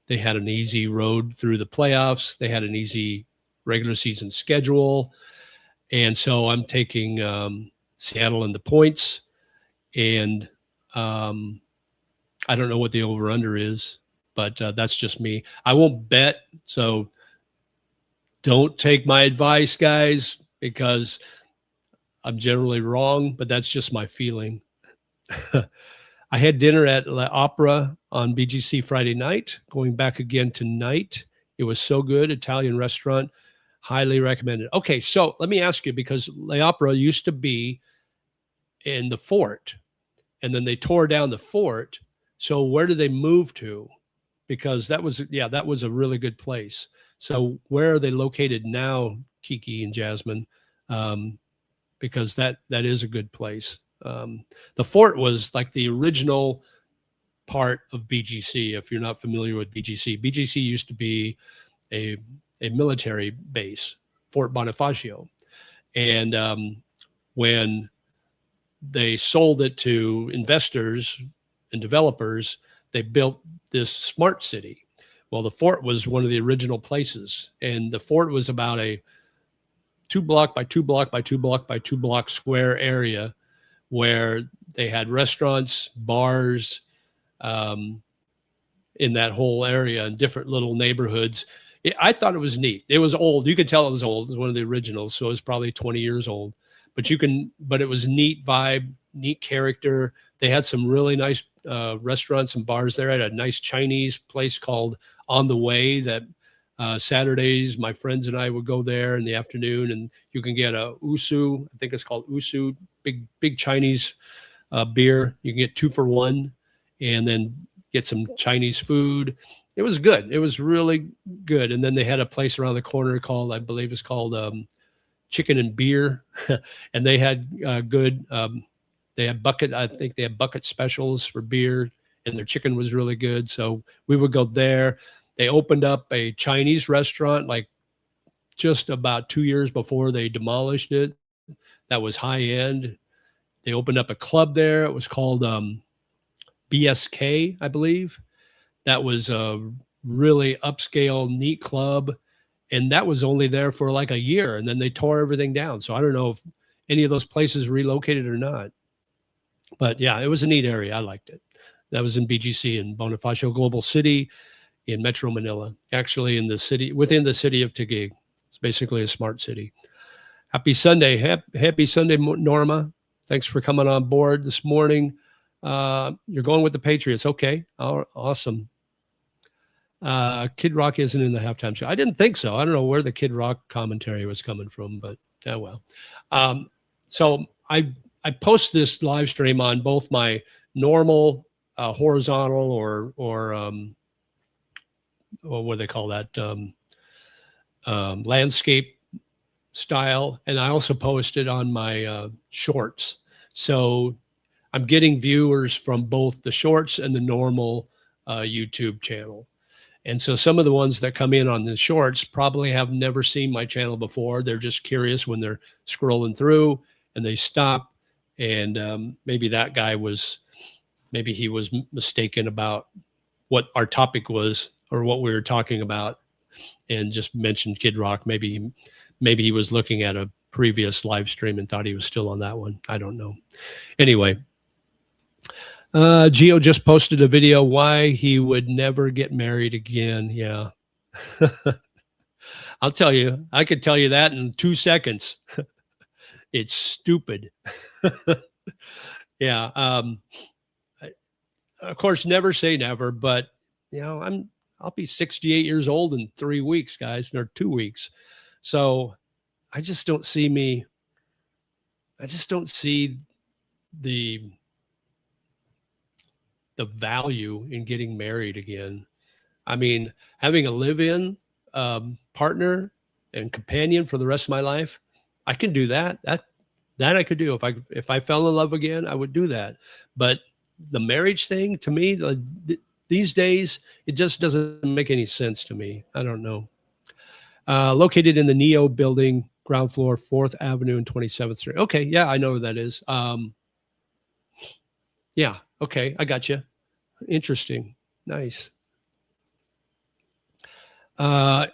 they had an easy road through the playoffs. They had an easy regular season schedule. And so I'm taking Seattle in the points. And I don't know what the over-under is, but that's just me. I won't bet, so don't take my advice, guys, because I'm generally wrong, but that's just my feeling. I had dinner at La Opera on BGC Friday night, going back again tonight. It was so good. Italian restaurant, highly recommended. Okay, so let me ask you, because La Opera used to be in the fort, and then they tore down the fort. So where did they move to? Because that was a really good place. So where are they located now, Kiki and Jasmine? Because that is a good place. The fort was like the original part of BGC. If you're not familiar with BGC used to be a military base, Fort Bonifacio. And when they sold it to investors and developers, they built this smart city. Well, the fort was one of the original places, and the fort was about a 2 block by 2 block by 2 block by 2 block square area where they had restaurants, bars, in that whole area, in different little neighborhoods. I thought it was neat. It was old. You could tell it was old. It was one of the originals, so it was probably 20 years old. But it was neat vibe, neat character. They had some really nice restaurants and bars there. I had a nice Chinese place called On the Way that Saturdays, my friends and I would go there in the afternoon, and you can get a usu. I think it's called usu, big Chinese beer. You can get 2 for 1, and then get some Chinese food. It was good. It was really good. And then they had a place around the corner called, I believe it's called Chicken and Beer. And they had good, they had I think they had bucket specials for beer, and their chicken was really good. So we would go there. They opened up a Chinese restaurant like just about 2 years before they demolished it. That was high end. They opened up a club there. It was called BSK, I believe. That was a really upscale, neat club. And that was only there for like a year, and then they tore everything down. So I don't know if any of those places relocated or not. But yeah, it was a neat area. I liked it. That was in BGC in Bonifacio Global City in Metro Manila, actually in the city, within the city of Taguig. It's basically a smart city. Happy Sunday. Happy Sunday, Norma. Thanks for coming on board this morning. You're going with the Patriots. Okay. Awesome. Kid Rock isn't in the halftime show. I didn't think so. I don't know where the Kid Rock commentary was coming from, but oh well. So I post this live stream on both my normal horizontal or what do they call that, landscape style, and I also post it on my shorts. So I'm getting viewers from both the shorts and the normal YouTube channel. And so some of the ones that come in on the shorts probably have never seen my channel before. They're just curious when they're scrolling through and they stop. And maybe that guy was, maybe he was mistaken about what our topic was or what we were talking about and just mentioned Kid Rock. Maybe he was looking at a previous live stream and thought he was still on that one. I don't know. Anyway, Gio just posted a video why he would never get married again. Yeah. I'll tell you, I could tell you that in 2 seconds. It's stupid. Yeah. Of course, never say never, but you know, I'll be 68 years old in 3 weeks, guys, or 2 weeks. So I just don't see the value in getting married again. I mean, having a live-in partner and companion for the rest of my life, I can do that. That I could do. If I fell in love again, I would do that. But the marriage thing, to me, these days, it just doesn't make any sense to me. I don't know. Located in the Neo building, ground floor, 4th Avenue and 27th Street. Okay, yeah, I know where that is. Yeah, okay, I got you. Interesting. Nice. I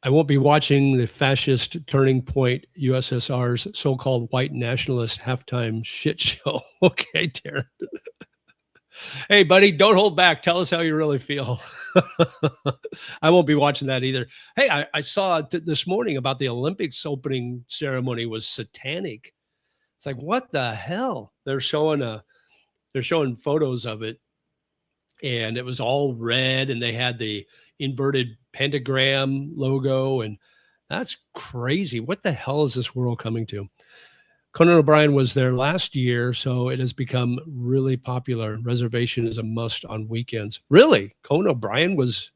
won't be watching the fascist Turning Point USSR's so-called white nationalist halftime shit show. Okay, Darren. Hey, buddy, don't hold back. Tell us how you really feel. I won't be watching that either. Hey, I saw this morning about the Olympics opening ceremony was satanic. It's like, what the hell? They're showing photos of it, and it was all red, and they had the inverted pentagram logo, and that's crazy. What the hell is this world coming to? Conan O'Brien was there last year, so it has become really popular. Reservation is a must on weekends. Really? Conan O'Brien was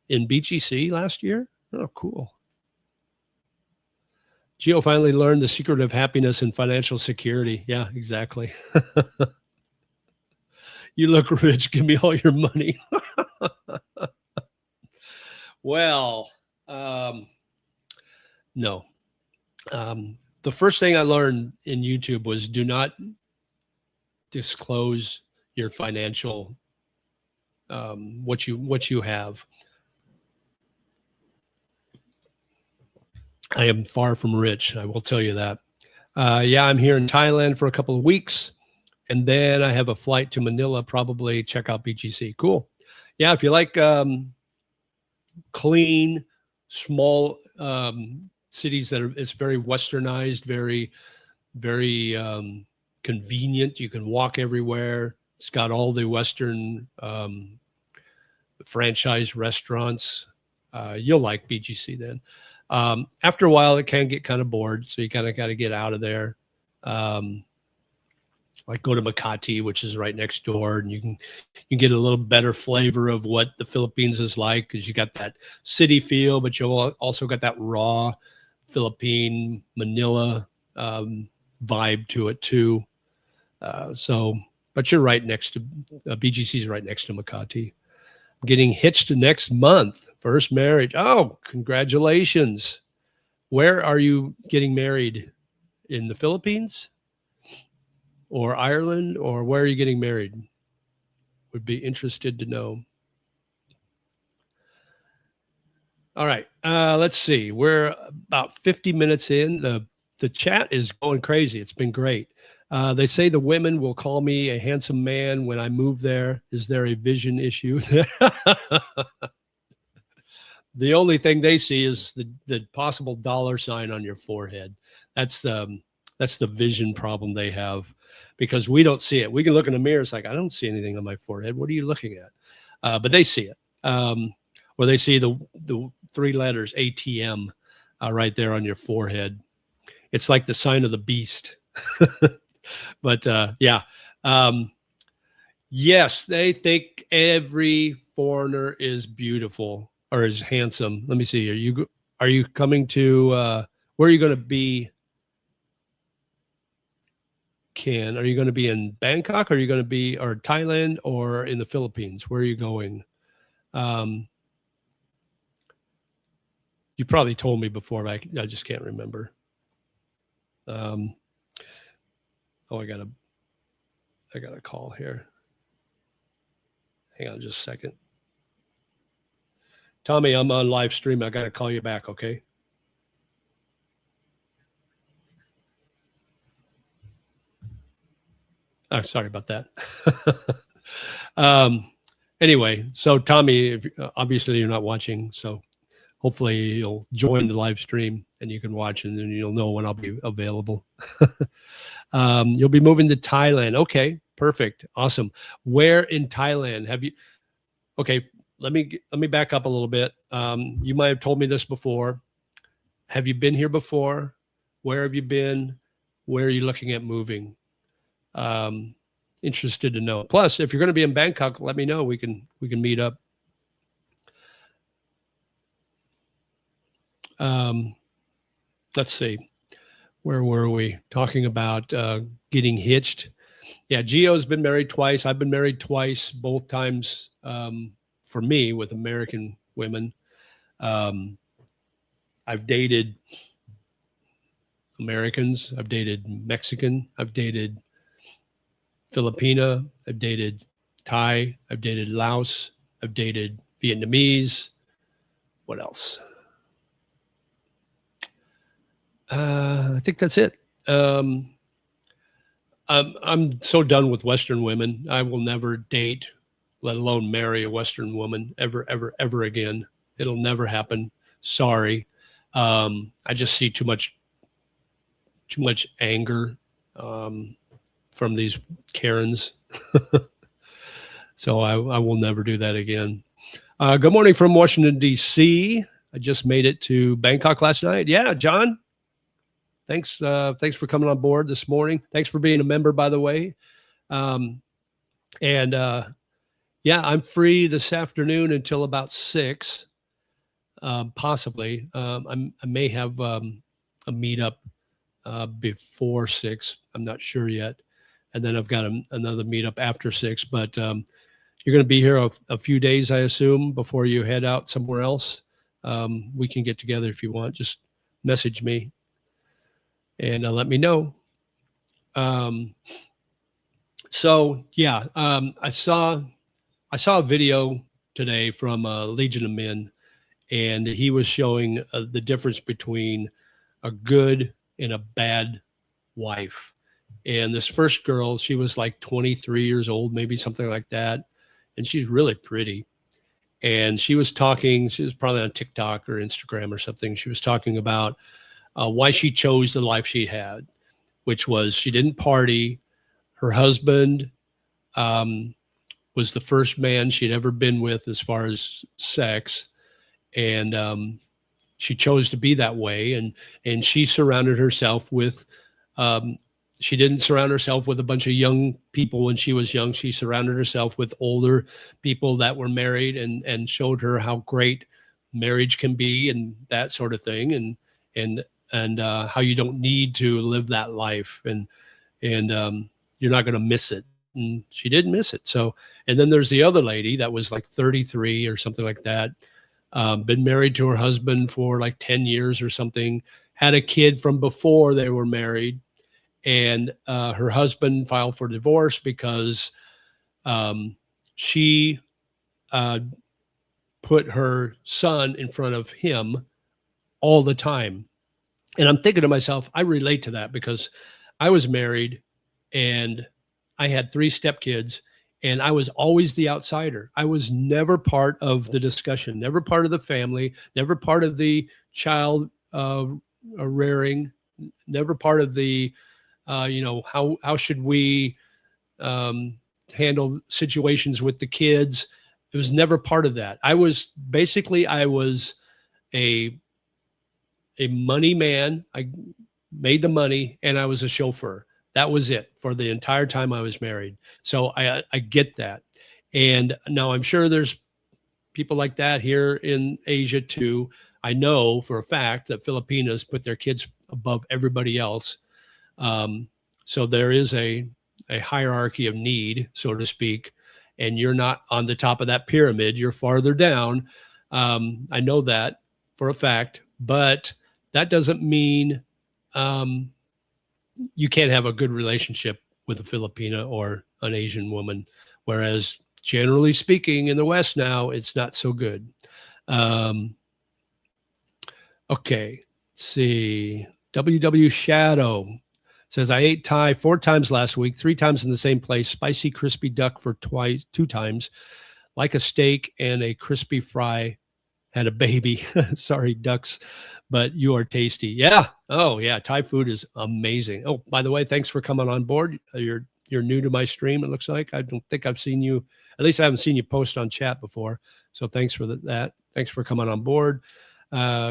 in BGC last year? Oh, cool. Gio finally learned the secret of happiness and financial security. Yeah, exactly. You look rich. Give me all your money. Well, no. The first thing I learned in YouTube was do not disclose your financial, what you have. I am far from rich. I will tell you that. Yeah, I'm here in Thailand for a couple of weeks, and then I have a flight to Manila. Probably check out BGC. Cool. Yeah, if you like clean, small cities it's very westernized, very, very convenient. You can walk everywhere. It's got all the Western franchise restaurants. You'll like BGC then. After a while, it can get kind of bored, so you kind of got to get out of there. Like go to Makati, which is right next door, and you can get a little better flavor of what the Philippines is like because you got that city feel, but you also got that raw Philippine Manila vibe to it too. But you're right next to BGC's right next to Makati. Getting hitched next month. First marriage. Oh, congratulations. Where are you getting married? In the Philippines or Ireland, or where are you getting married? Would be interested to know. All right. Let's see. We're about 50 minutes in. The chat is going crazy. It's been great. They say the women will call me a handsome man when I move there. Is there a vision issue? The only thing they see is the possible dollar sign on your forehead. That's the vision problem they have, because we don't see it. We can look in the mirror. It's like, I don't see anything on my forehead. What are you looking at? But they see it. Or they see the three letters ATM right there on your forehead. It's like the sign of the beast. But yeah. Yes, they think every foreigner is beautiful or is handsome. Let me see. Are you coming to where are you going to be, Ken? Are you going to be in Bangkok? Or are you going to be or Thailand or in the Philippines? Where are you going? You probably told me before, but I just can't remember. Oh, I got a call here. Hang on just a second. Tommy, I'm on live stream. I got to call you back, okay? Oh, sorry about that. Anyway, so Tommy, obviously you're not watching, so hopefully you'll join the live stream and you can watch, and then you'll know when I'll be available. You'll be moving to Thailand. Okay, perfect. Awesome. Where in Thailand have you? Okay, let me back up a little bit. You might have told me this before. Have you been here before? Where have you been? Where are you looking at moving? Interested to know. Plus, if you're going to be in Bangkok, let me know. We can meet up. Let's see. Where were we talking about getting hitched? Yeah, Gio's been married twice. I've been married twice, both times for me with American women. I've dated Americans. I've dated Mexican. I've dated Filipina. I've dated Thai. I've dated Laos. I've dated Vietnamese. What else? I think that's it. I'm so done with Western women. I will never date, let alone marry a Western woman ever, ever, ever again. It'll never happen. Sorry. I just see too much anger from these Karens. So I will never do that again. Good morning from Washington, D.C. I just made it to Bangkok last night. Yeah, John. Thanks for coming on board this morning. Thanks for being a member, by the way. Yeah, I'm free this afternoon until about 6, possibly. I may have a meetup before 6. I'm not sure yet. And then I've got another meetup after 6. But you're going to be here a few days, I assume, before you head out somewhere else. We can get together if you want. Just message me and let me know. So yeah, I saw a video today from Legion of Men, and he was showing the difference between a good and a bad wife. And this first girl, she was like 23 years old, maybe something like that, and she's really pretty. And she was talking. She was probably on TikTok or Instagram or something. She was talking about why she chose the life she had, which was she didn't party. Her husband was the first man she'd ever been with as far as sex. And she chose to be that way. And she surrounded herself with, she didn't surround herself with a bunch of young people when she was young. She surrounded herself with older people that were married and showed her how great marriage can be and that sort of thing. And how you don't need to live that life. And you're not going to miss it. And she didn't miss it. So, and then there's the other lady that was like 33 or something like that. Been married to her husband for like 10 years or something, had a kid from before they were married. And her husband filed for divorce because she put her son in front of him all the time. And I'm thinking to myself, I relate to that because I was married and I had 3 stepkids and I was always the outsider. I was never part of the discussion, never part of the family, never part of the child rearing, never part of the, how should we handle situations with the kids. It was never part of that. I was a money man. I made the money and I was a chauffeur. That was it for the entire time I was married. So I get that. And now I'm sure there's people like that here in Asia too. I know for a fact that Filipinos put their kids above everybody else. So there is a hierarchy of need, so to speak, and you're not on the top of that pyramid. You're farther down. I know that for a fact, but that doesn't mean you can't have a good relationship with a Filipina or an Asian woman. Whereas generally speaking in the West now, it's not so good. Okay, let's see. WW Shadow says, I ate Thai 4 times last week, 3 times in the same place, spicy crispy duck for 2 times, like a steak and a crispy fry. Had a baby. Sorry, ducks, but you are tasty. Yeah. Oh, yeah. Thai food is amazing. Oh, by the way, thanks for coming on board. You're new to my stream, it looks like. I don't think I've seen you. At least I haven't seen you post on chat before. So thanks for that. Thanks for coming on board.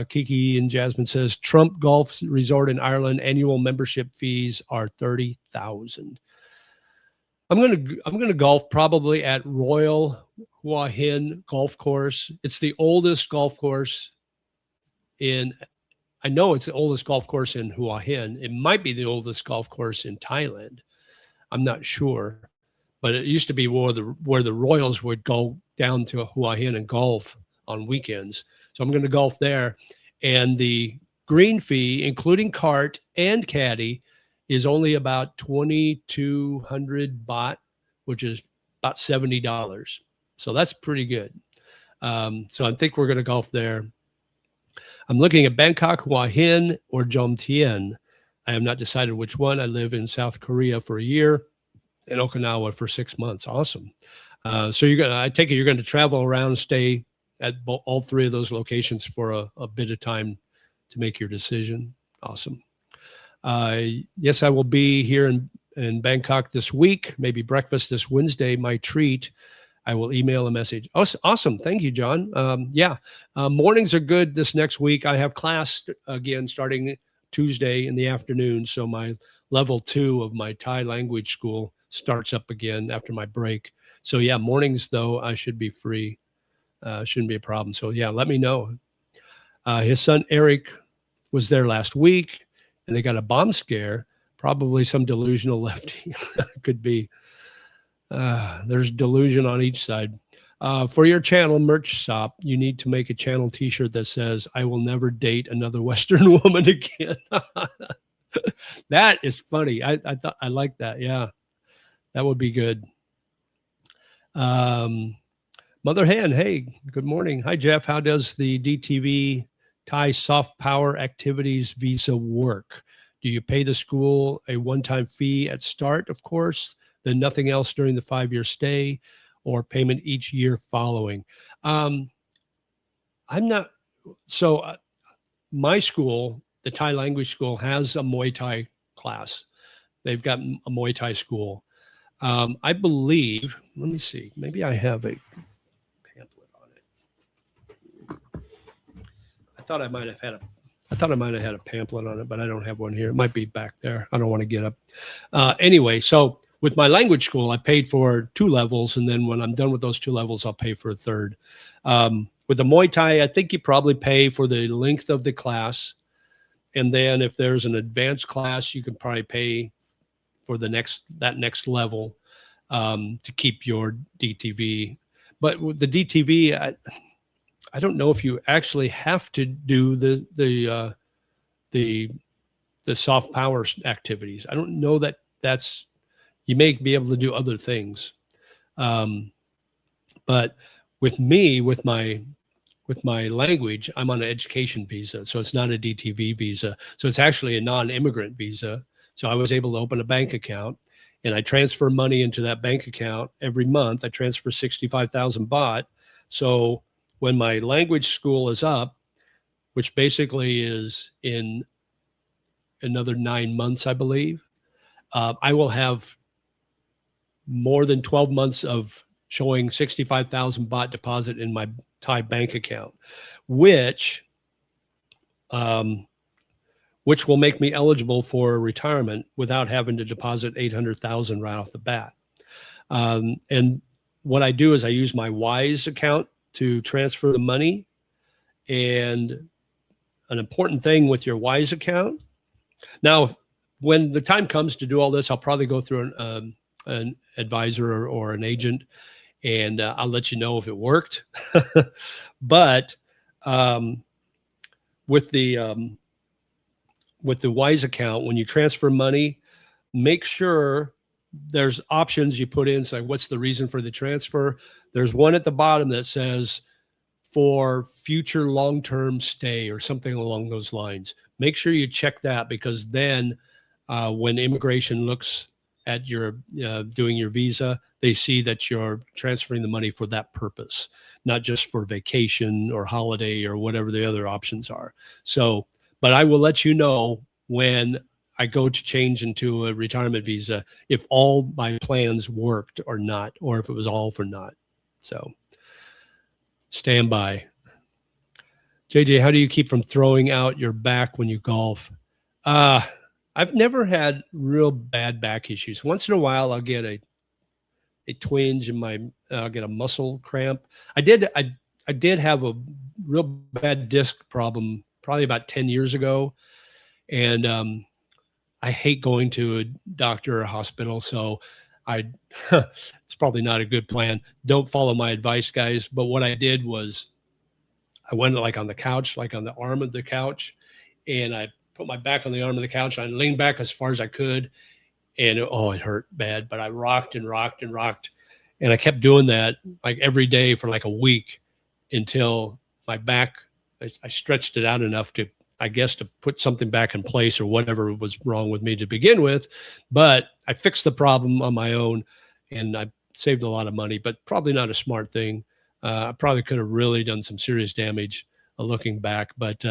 Kiki and Jasmine says, Trump Golf Resort in Ireland, annual membership fees are $30,000. I'm gonna golf probably at Royal Hua Hin Golf Course. It's the oldest golf course I know it's the oldest golf course in Hua Hin. It might be the oldest golf course in Thailand. I'm not sure, but it used to be where the Royals would go down to Hua Hin and golf on weekends. So I'm going to golf there, and the green fee, including cart and caddy, is only about 2,200 baht, which is about $70. So that's pretty good. So I think we're going to golf there. I'm looking at Bangkok, Hua Hin, or Jomtien. I have not decided which one. I live in South Korea for a year and Okinawa for 6 months. Awesome. So I take it you're going to travel around and stay at all 3 of those locations for a bit of time to make your decision. Awesome. Yes, I will be here in Bangkok this week, maybe breakfast this Wednesday. My treat. I will email a message. Awesome. Thank you, John. Mornings are good this next week. I have class again starting Tuesday in the afternoon. So my level 2 of my Thai language school starts up again after my break. So yeah, mornings though, I should be free. Shouldn't be a problem. So yeah, let me know. His son, Eric, was there last week and they got a bomb scare. Probably some delusional lefty. Could be. There's delusion on each side. For your channel merch shop, you need to make a channel t-shirt that says, I will never date another Western woman again. That is funny. I thought I like that. Yeah, that would be good. Mother Hen, hey, good morning. Hi, Jeff. How does the DTV Thai soft power activities visa work? Do you pay the school a one-time fee at start, of course, then nothing else during the 5-year stay, or payment each year following? I'm not, so my school, the Thai language school, has a Muay Thai class. They've got a Muay Thai school. I believe, let me see, maybe I have a pamphlet on it. I thought I might have had a pamphlet on it, but I don't have one here. It might be back there. I don't want to get up. Anyway, so with my language school, I paid for 2 levels, and then when I'm done with those 2 levels, I'll pay for a 3rd. With the Muay Thai, I think you probably pay for the length of the class, and then if there's an advanced class, you can probably pay for that next level to keep your DTV. But with the DTV, I don't know if you actually have to do the soft power activities. I don't know that's. You may be able to do other things. But with me, with my with my language, I'm on an education visa. So it's not a DTV visa. So it's actually a non-immigrant visa. So I was able to open a bank account, and I transfer money into that bank account every month. I transfer 65,000 baht. So when my language school is up, which basically is in another 9 months, I believe, I will have more than 12 months of showing 65,000 baht deposit in my Thai bank account, which will make me eligible for retirement without having to deposit 800,000 right off the bat. And what I do is I use my Wise account to transfer the money. And an important thing with your Wise account. Now, when the time comes to do all this, I'll probably go through an advisor or an agent, and I'll let you know if it worked. But with the Wise account, when you transfer money, make sure there's options you put in. So what's the reason for the transfer? There's one at the bottom that says for future long-term stay or something along those lines. Make sure you check that, because then when immigration looks at your doing your visa, they see that you're transferring the money for that purpose, not just for vacation or holiday or whatever the other options are. So, but I will let you know when I go to change into a retirement visa if all my plans worked or not, or if it was all for naught. So stand by. JJ, how do you keep from throwing out your back when you golf? I've never had real bad back issues. Once in a while, I'll get a twinge in my, I'll get a muscle cramp. I did have a real bad disc problem probably about 10 years ago. And I hate going to a doctor or a hospital. So it's probably not a good plan. Don't follow my advice, guys. But what I did was I went like on the couch, like on the arm of the couch, and I put my back on the arm of the couch. I leaned back as far as I could, and it hurt bad. But I rocked and rocked and rocked, and I kept doing that like every day for like a week until my back, I stretched it out enough to, I guess, to put something back in place or whatever was wrong with me to begin with. But I fixed the problem on my own, and I saved a lot of money, but probably not a smart thing. I probably could have really done some serious damage looking back, but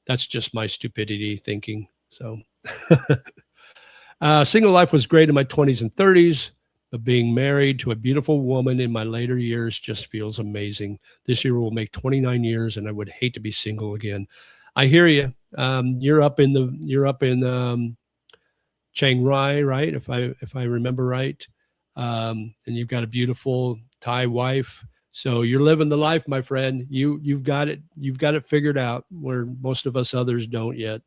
that's just my stupidity thinking. So single life was great in my 20s and 30s, but being married to a beautiful woman in my later years just feels amazing. This year will make 29 years, and I would hate to be single again. I hear you. You're up in Chiang Rai, right? If I remember right. And you've got a beautiful Thai wife. So you're living the life, my friend. You've got it figured out, where most of us others don't yet.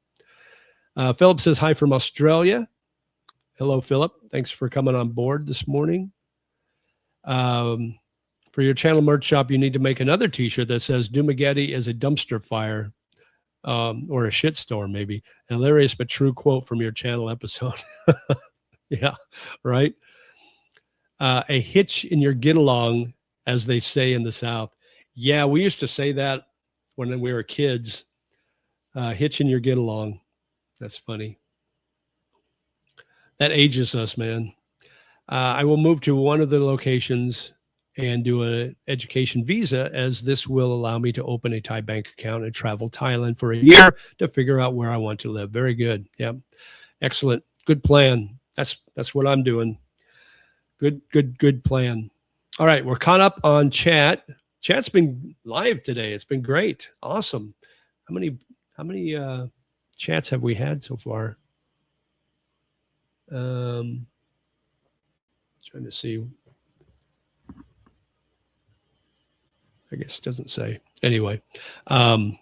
Philip says hi from Australia. Hello, Philip. Thanks for coming on board this morning. For your channel merch shop, you need to make another T-shirt that says Dumageddon is a dumpster fire, or a shitstorm, maybe. An hilarious but true quote from your channel episode. Yeah, right. A hitch in your get along, as they say in the South. Yeah, we used to say that when we were kids. Hitch in your get along. That's funny. That ages us, man. I will move to one of the locations and do an education visa, as this will allow me to open a Thai bank account and travel Thailand for a year to figure out where I want to live. Very good. Yeah. Excellent. Good plan. That's what I'm doing. Good plan. All right. We're caught up on chat. Chat's been live today. It's been great. Awesome. How many chats have we had so far? Trying to see. I guess it doesn't say. Anyway, a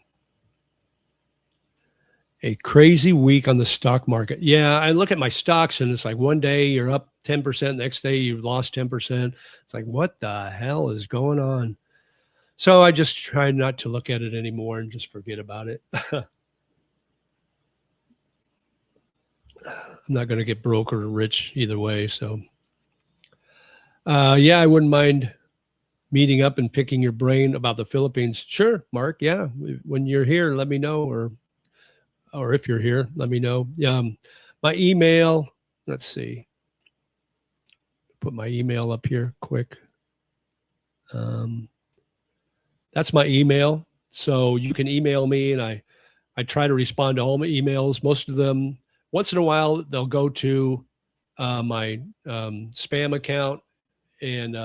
crazy week on the stock market. Yeah, I look at my stocks and it's like one day you're up 10%, next day you've lost 10%. It's like, what the hell is going on? So I just try not to look at it anymore and just forget about it. I'm not going to get broke or rich either way. So, yeah, I wouldn't mind meeting up and picking your brain about the Philippines. Sure, Mark. Yeah. When you're here, let me know, or if you're here, let me know. My email, let's see. Put my email up here quick. That's my email. So you can email me, and I try to respond to all my emails. Most of them, once in a while, they'll go to my spam account, and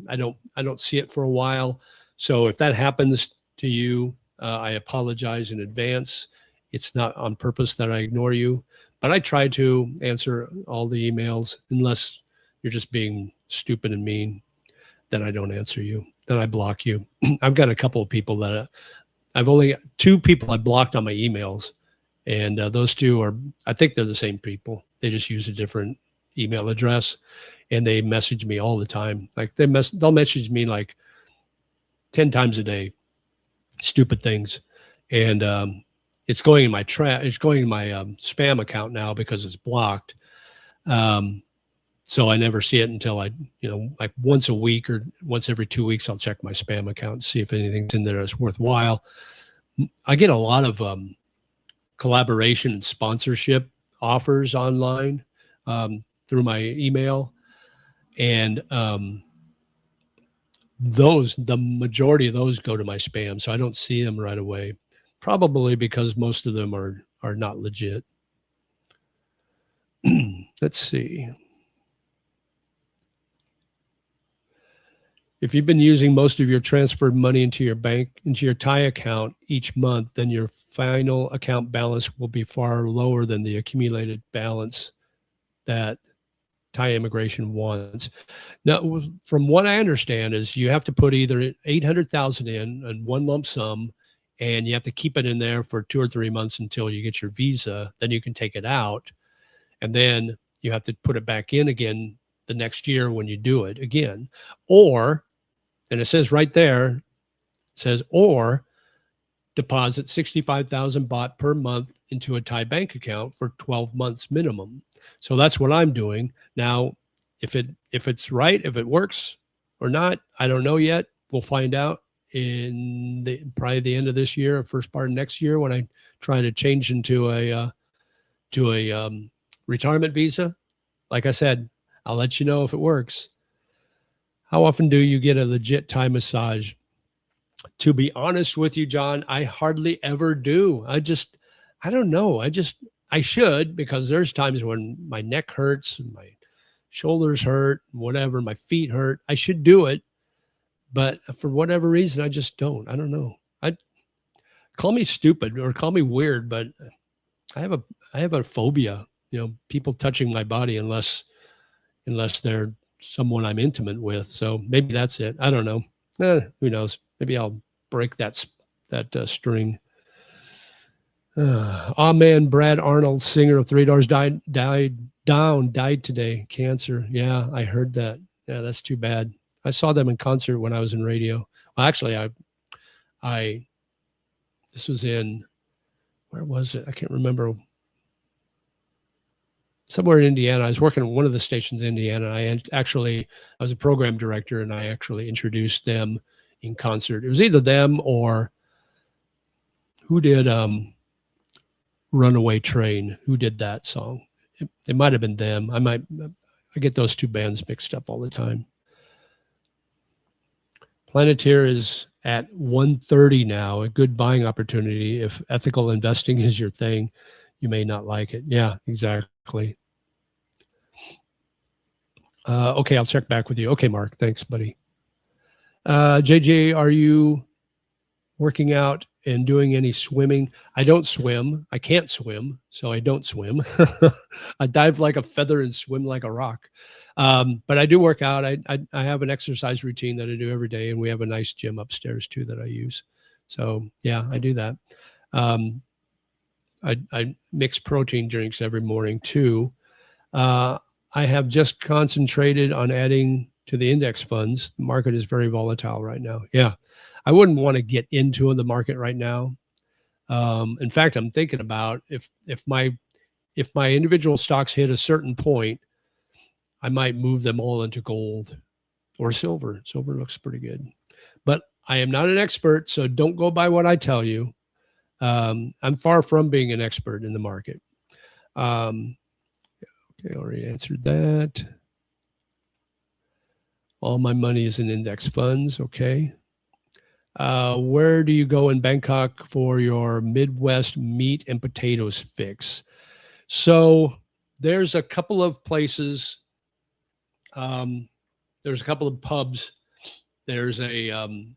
I don't see it for a while. So if that happens to you, I apologize in advance. It's not on purpose that I ignore you, but I try to answer all the emails unless you're just being stupid and mean. Then I don't answer you. Then I block you. I've got a couple of people that I've only got 2 people I blocked on my emails, and those 2 are, I think they're the same people. They just use a different email address, and they message me all the time. Like they'll message me like 10 times a day, stupid things, and it's going in my It's going in my spam account now because it's blocked. So I never see it until I, like once a week or once every 2 weeks, I'll check my spam account and see if anything's in there that's worthwhile. I get a lot of collaboration and sponsorship offers online through my email. And the majority of those go to my spam. So I don't see them right away, probably because most of them are not legit. Let's see. If you've been using most of your transferred money into your Thai account each month, then your final account balance will be far lower than the accumulated balance that Thai immigration wants. Now, from what I understand is you have to put either 800,000 in one lump sum, and you have to keep it in there for 2 or 3 months until you get your visa. Then you can take it out, and then you have to put it back in again the next year when you do it again. Or, and it says right there, it says, or deposit 65,000 baht per month into a Thai bank account for 12 months minimum. So that's what I'm doing. Now, if it's right, if it works or not, I don't know yet. We'll find out in probably the end of this year or first part of next year when I try to change into a retirement visa. Like I said, I'll let you know if it works. How often do you get a legit Thai massage? To be honest with you, John, I hardly ever do. I don't know. I should, because there's times when my neck hurts and my shoulders hurt, whatever, my feet hurt. I should do it. But for whatever reason, I just don't. I don't know. Call me stupid or call me weird, but I have a phobia, people touching my body unless they're someone I'm intimate with. So maybe that's it. I don't know. Who knows? Maybe I'll break that string. Man, Brad Arnold, singer of Three Doors, died today. Cancer. Yeah, I heard that. Yeah, that's too bad. I saw them in concert when I was in radio. Well, actually, this was in, where was it? I can't remember. Somewhere in Indiana. I was working at one of the stations in Indiana. I was a program director, and I actually introduced them in concert. It was either them or who did Runaway Train? Who did that song? It might have been them. I get those 2 bands mixed up all the time. Planeteer is at 130 now, a good buying opportunity. If ethical investing is your thing, you may not like it. Yeah, exactly. Okay, I'll check back with you. Okay, Mark. Thanks, buddy. JJ, are you working out and doing any swimming? I don't swim. I can't swim, so I don't swim. I dive like a feather and swim like a rock. But I do work out. I have an exercise routine that I do every day, and we have a nice gym upstairs too that I use. So yeah, I do that. I mix protein drinks every morning too. I have just concentrated on adding to the index funds. The market is very volatile right now. Yeah, I wouldn't want to get into the market right now. In fact, I'm thinking about if my individual stocks hit a certain point, I might move them all into gold or silver. Silver looks pretty good. I am not an expert, so don't go by what I tell you. I'm far from being an expert in the market. Okay, I already answered that. All my money is in index funds. Okay. Where do you go in Bangkok for your Midwest meat and potatoes fix? So there's a couple of places. There's a couple of pubs. There's an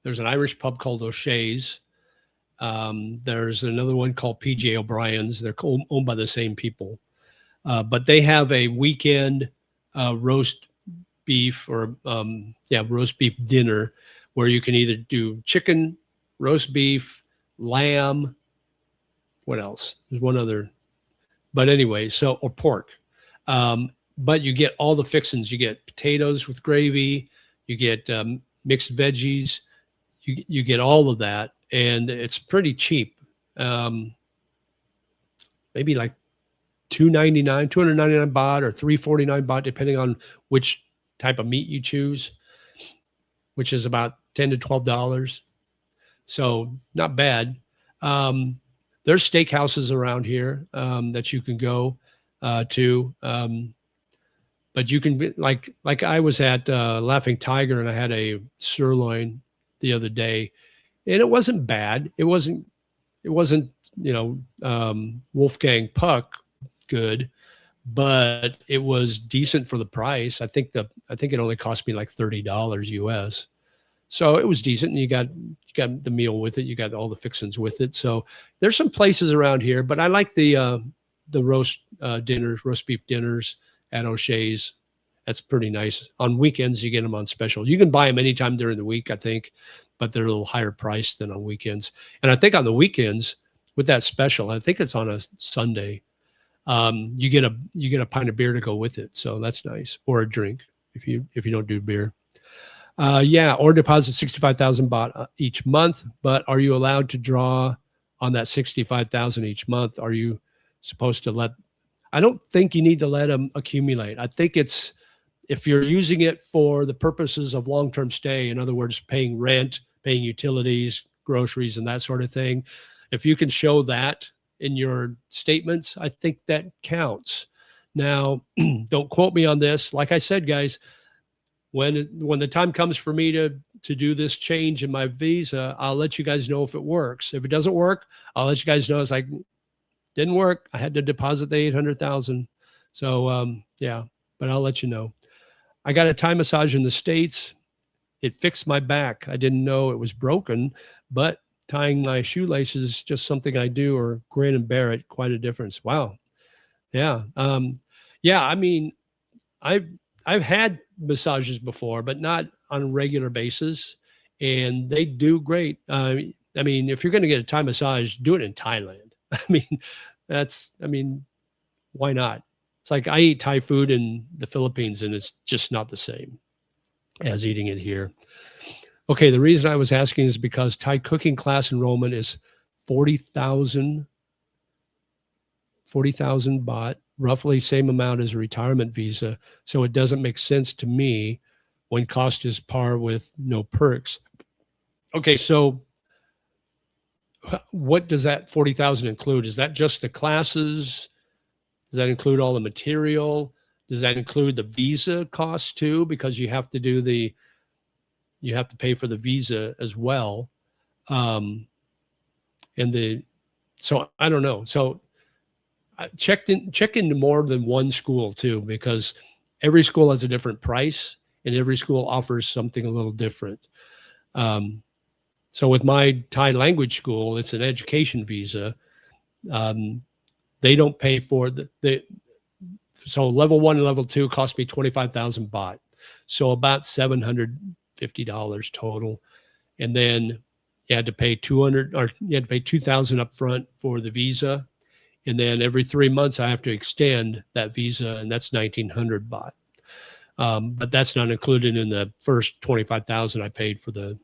Irish pub called O'Shea's. There's another one called PJ O'Brien's. They're owned by the same people, but they have a weekend roast beef or roast beef dinner where you can either do chicken, roast beef, lamb. What else? There's one other, but anyway, or pork. But you get all the fixings. You get potatoes with gravy. You get mixed veggies. You get all of that, and it's pretty cheap. Maybe like $299 baht or 349 baht, depending on which type of meat you choose, which is about $10 to $12. So not bad. There's steakhouses around here that you can go to. But you can be like I was at Laughing Tiger and I had a sirloin the other day, and it wasn't bad. It wasn't Wolfgang Puck good, but it was decent for the price. I think it only cost me like $30 US. So it was decent, and you got the meal with it. You got all the fixings with it. So there's some places around here, but I like the roast beef dinners at O'Shea's. That's pretty nice. On weekends, you get them on special. You can buy them anytime during the week, I think, but they're a little higher priced than on weekends. And I think on the weekends with that special, I think it's on a Sunday. You get a pint of beer to go with it, so that's nice, or a drink if you don't do beer. Or deposit 65,000 baht each month. But are you allowed to draw on that 65,000 each month? Are you supposed to let? I don't think you need to let them accumulate. I think it's if you're using it for the purposes of long-term stay, in other words, paying rent, paying utilities, groceries, and that sort of thing. If you can show that in your statements, I think that counts. Now, don't quote me on this. Like I said, guys, when the time comes for me to do this change in my visa, I'll let you guys know if it works. If it doesn't work, I'll let you guys know. It's like, didn't work. I had to deposit the 800,000. So but I'll let you know. I got a Thai massage in the States. It fixed my back. I didn't know it was broken, but tying my shoelaces is just something I do, or grin and bear it. Quite a difference. Wow. Yeah. I mean, I've had massages before, but not on a regular basis, and they do great. I mean, if you're going to get a Thai massage, do it in Thailand. Why not? It's like I eat Thai food in the Philippines, and it's just not the same as eating it here. Okay, the reason I was asking is because Thai cooking class enrollment is 40,000 baht, roughly same amount as a retirement visa. So it doesn't make sense to me when cost is par with no perks. Okay, so what does that 40,000 include? Is that just the classes? Does that include all the material? Does that include the visa costs too? Because you have to pay for the visa as well. So I don't know. So check into more than one school too, because every school has a different price and every school offers something a little different. So with my Thai language school, it's an education visa. They don't pay for so level 1 and level 2 cost me 25,000 baht. So about $750 total. And then you had to pay 2,000 up front for the visa. And then every 3 months I have to extend that visa, and that's 1,900 baht. But that's not included in the first 25,000 I paid for the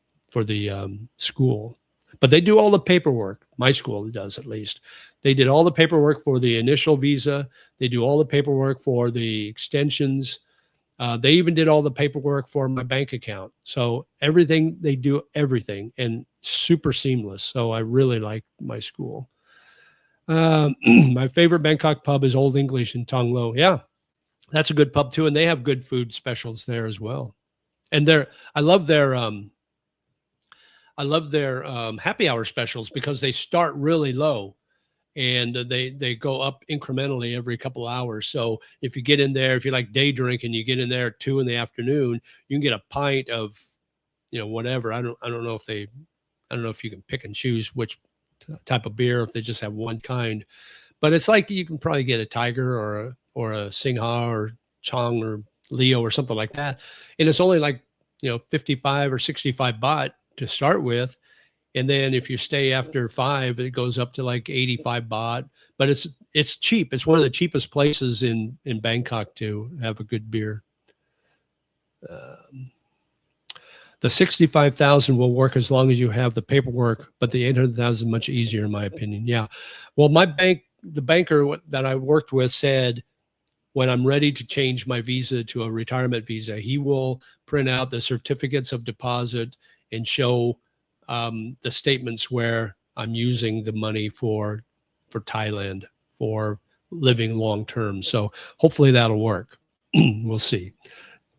school. But they do all the paperwork. My school does, at least. They did all the paperwork for the initial visa. They do all the paperwork for the extensions. They even did all the paperwork for my bank account. So everything, they do everything, and super seamless. So I really like my school. My favorite Bangkok pub is Old English in Tong Lo. Yeah, that's a good pub too. And they have good food specials there as well. And I love their happy hour specials because they start really low and they go up incrementally every couple hours. So if you get in there, if you like day drinking, you get in there at 2 in the afternoon, you can get a pint of, whatever. I don't know if you can pick and choose which type of beer, if they just have one kind, but it's like you can probably get a Tiger or a Singha or Chong or Leo or something like that. And it's only like, 55 or 65 baht to start with. And then if you stay after 5, it goes up to like 85 baht. But it's cheap. It's one of the cheapest places in Bangkok to have a good beer. The 65,000 will work as long as you have the paperwork, but the 800,000 is much easier, in my opinion. Yeah. Well, the banker that I worked with said, when I'm ready to change my visa to a retirement visa, he will print out the certificates of deposit and show the statements where I'm using the money for Thailand for living long term. So hopefully that'll work. We'll see.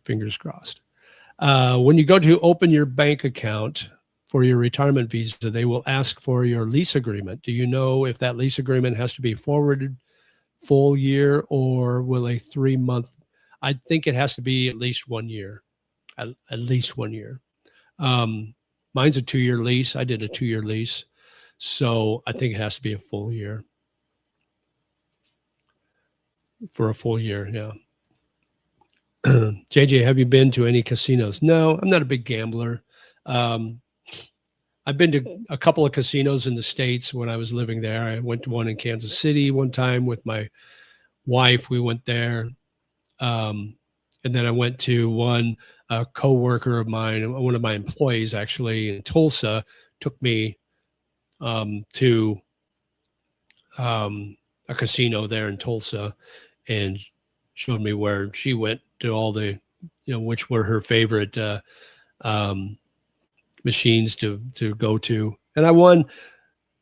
Fingers crossed. When you go to open your bank account for your retirement visa, they will ask for your lease agreement. Do you know if that lease agreement has to be forwarded full year, or will a 3-month? I think it has to be at least 1 year, at least 1 year. Mine's a 2-year lease. I did a 2-year lease. So I think it has to be a full year. For a full year, yeah. JJ, have you been to any casinos? No, I'm not a big gambler. I've been to a couple of casinos in the States when I was living there. I went to one in Kansas City one time with my wife. We went there. And then I went to one, a coworker of mine, one of my employees actually in Tulsa, took me to a casino there in Tulsa and showed me where she went to all the, which were her favorite machines to go to. And I won,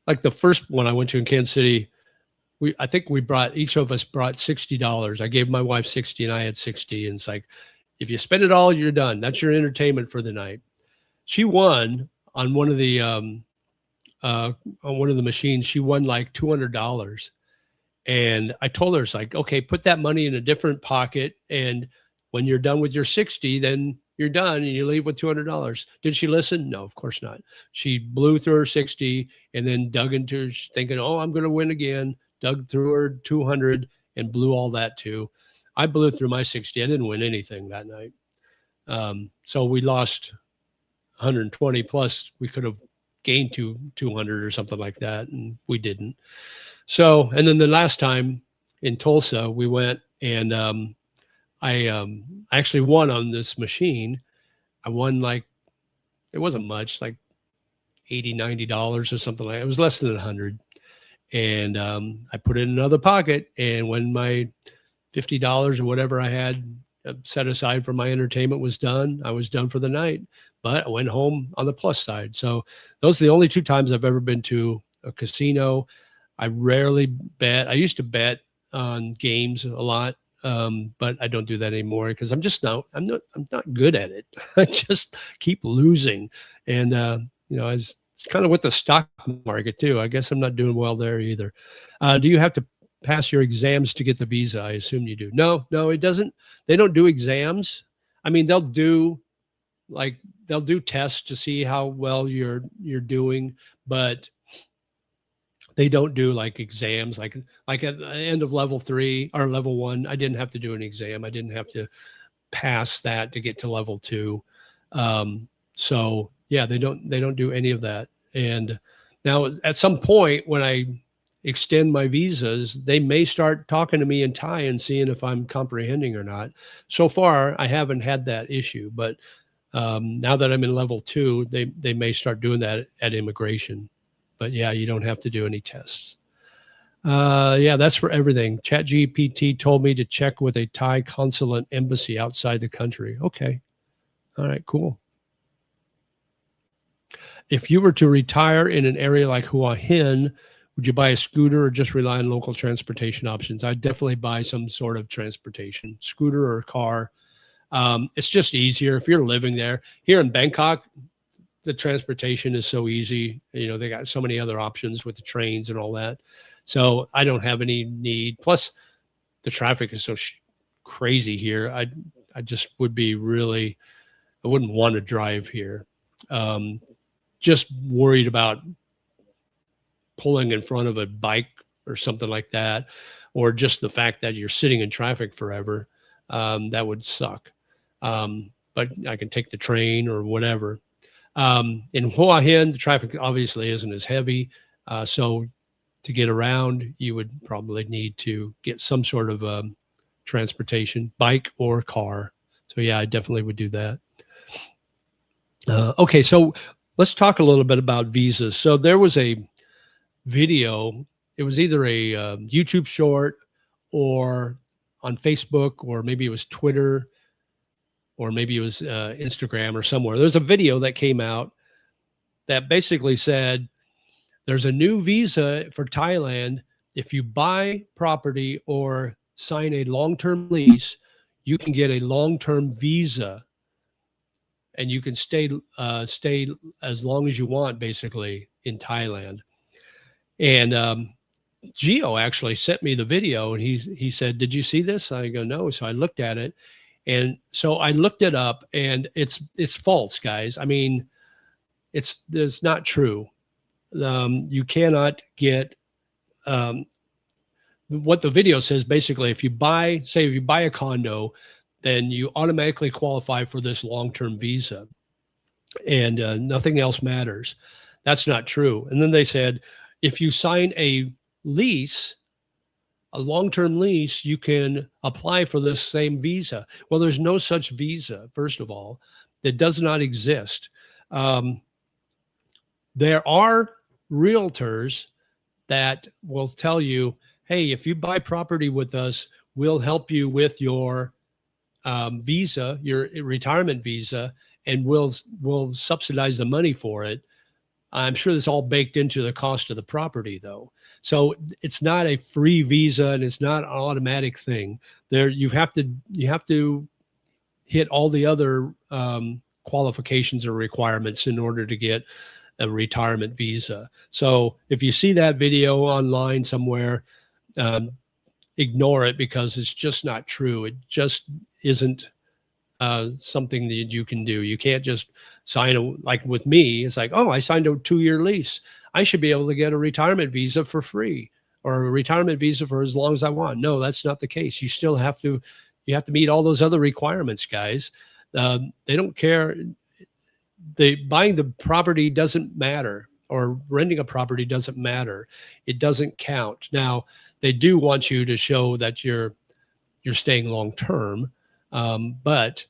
like the first one I went to in Kansas City. I think each of us brought $60. I gave my wife 60 and I had 60. And it's like, if you spend it all, you're done. That's your entertainment for the night. She won on one of the machines. She won like $200. And I told her, it's like, okay, put that money in a different pocket. And when you're done with your 60, then you're done and you leave with $200. Did she listen? No, of course not. She blew through her 60 and then dug into, thinking, oh, I'm going to win again. Dug through her 200 and blew all that too. I blew through my 60. I didn't win anything that night. So we lost 120 plus. We could have gained 200 or something like that, and we didn't. So, and then the last time in Tulsa, we went and I actually won on this machine. I won like, it wasn't much, like $80, $90 or something like that. It was less than 100. And I put it in another pocket. And when my $50 or whatever I had set aside for my entertainment was done, I was done for the night. But I went home on the plus side. So those are the only 2 times I've ever been to a casino. I rarely bet. I used to bet on games a lot, but I don't do that anymore because I'm not good at it. I just keep losing, and it's kind of with the stock market too. I guess I'm not doing well there either. Do you have to pass your exams to get the visa? I assume you do. No, it doesn't. They don't do exams. I mean, they'll do tests to see how well you're doing, but they don't do like exams, like at the end of level 3 or level 1. I didn't have to do an exam. I didn't have to pass that to get to level 2. So yeah, they don't do any of that. And now at some point when I extend my visas, they may start talking to me in Thai and seeing if I'm comprehending or not. So far, I haven't had that issue, but now that I'm in level 2, they may start doing that at immigration. But yeah, you don't have to do any tests. Yeah, that's for everything. ChatGPT told me to check with a Thai consulate embassy outside the country. Okay. All right, cool. If you were to retire in an area like Hua Hin, would you buy a scooter or just rely on local transportation options? I'd definitely buy some sort of transportation, scooter or car. It's just easier if you're living there. Here in Bangkok, the transportation is so easy. You know, they got so many other options with the trains and all that. So I don't have any need. Plus, the traffic is so crazy here. I just would be really, I wouldn't want to drive here. Just worried about pulling in front of a bike or something like that, or just the fact that you're sitting in traffic forever. That would suck. But I can take the train or whatever. In Hua Hin, the traffic obviously isn't as heavy. So to get around, you would probably need to get some sort of transportation, bike or car. So yeah, I definitely would do that. Okay, so let's talk a little bit about visas. So there was a video. It was either a YouTube short or on Facebook, or maybe it was Twitter, or maybe it was Instagram or somewhere. There's a video that came out that basically said there's a new visa for Thailand. If you buy property or sign a long-term lease, you can get a long-term visa and you can stay as long as you want, basically, in Thailand. And Gio actually sent me the video, and he said, "Did you see this?" I go, "No." So I looked at it, and so I looked it up, and it's false, guys. I mean, it's not true. You cannot get what the video says. Basically, if you buy a condo, then you automatically qualify for this long-term visa, and nothing else matters. That's not true. And then they said, if you sign a lease, a long-term lease, you can apply for this same visa. Well, there's no such visa, first of all. That does not exist. There are realtors that will tell you, hey, if you buy property with us, we'll help you with your visa, your retirement visa, and we'll subsidize the money for it. I'm sure that's all baked into the cost of the property, though. So it's not a free visa, and it's not an automatic thing. There, you have to hit all the other qualifications or requirements in order to get a retirement visa. So if you see that video online somewhere, ignore it, because it's just not true. It just isn't something that you can do. You can't just sign like with me. It's like, oh, I signed a 2-year lease. I should be able to get a retirement visa for free, or a retirement visa for as long as I want. No, that's not the case. You still have to meet all those other requirements, guys. They don't care. Buying the property doesn't matter, or renting a property doesn't matter. It doesn't count. Now, they do want you to show that you're staying long term, but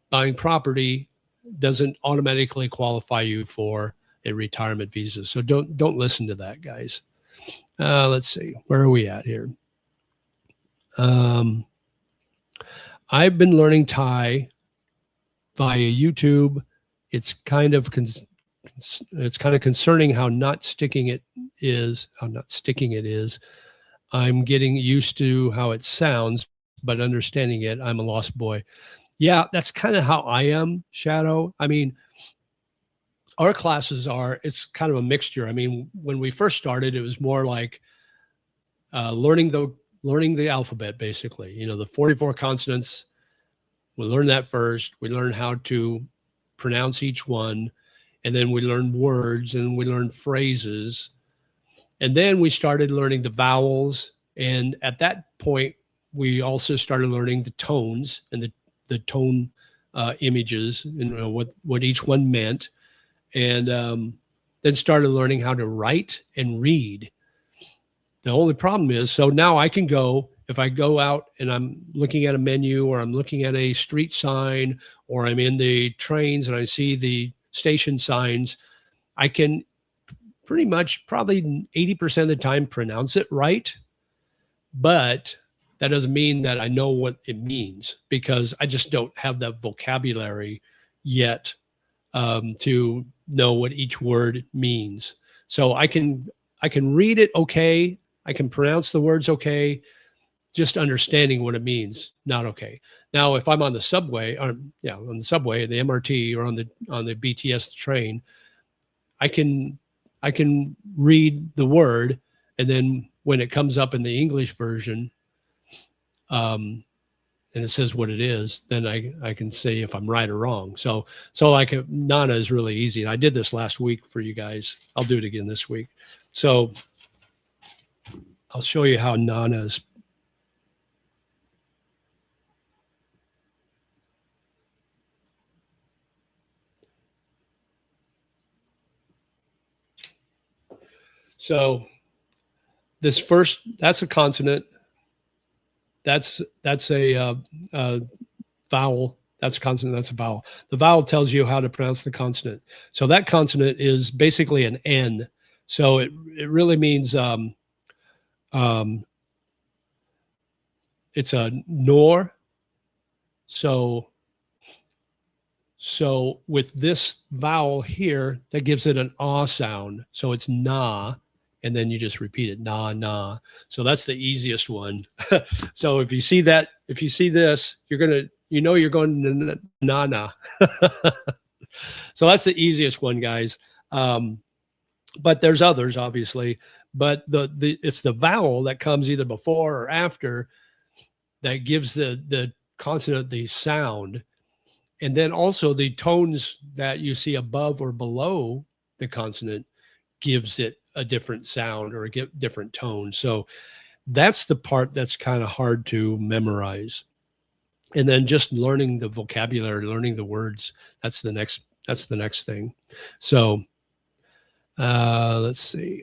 buying property doesn't automatically qualify you for a retirement visa. So don't listen to that, guys. Let's see, where are we at here? I've been learning Thai via YouTube. It's kind of concerning how not sticking it is. I'm getting used to how it sounds, but understanding it, I'm a lost boy. Yeah, that's kind of how I am, Shadow. I mean, our classes it's kind of a mixture. I mean, when we first started, it was more like learning the alphabet, basically. You know, the 44 consonants. We learned that first. We learned how to pronounce each one, and then we learned words, and we learned phrases, and then we started learning the vowels. And at that point, we also started learning the tones and the tone images, and what each one meant, and then started learning how to write and read. The only problem is, so now I can go, if I go out and I'm looking at a menu, or I'm looking at a street sign, or I'm in the trains and I see the station signs, I can pretty much, probably 80% of the time, pronounce it right. but that doesn't mean that I know what it means, because I just don't have that vocabulary yet to know what each word means. So I can read it okay, I can pronounce the words okay, just understanding what it means, not okay. Now, if I'm on the subway, or on the subway, the MRT, or on the BTS train, I can read the word, and then when it comes up in the English version, and it says what it is, then I can say if I'm right or wrong. So like Nana is really easy. And I did this last week for you guys. I'll do it again this week. So I'll show you how Nana is. So this first, that's a consonant. That's a vowel. That's a consonant. That's a vowel. The vowel tells you how to pronounce the consonant. So that consonant is basically an N. So it really means it's a nor. So with this vowel here, that gives it an ah sound. So it's na, and then you just repeat it, na, na. So that's the easiest one. So if you see that, if you see this, you're going to na, na. So that's the easiest one, guys. But there's others, obviously. But it's the vowel that comes either before or after that gives the consonant the sound. And then also the tones that you see above or below the consonant gives it a different sound or a different tone. So that's the part that's kind of hard to memorize. And then just learning the vocabulary, learning the words, that's the next thing. So let's see.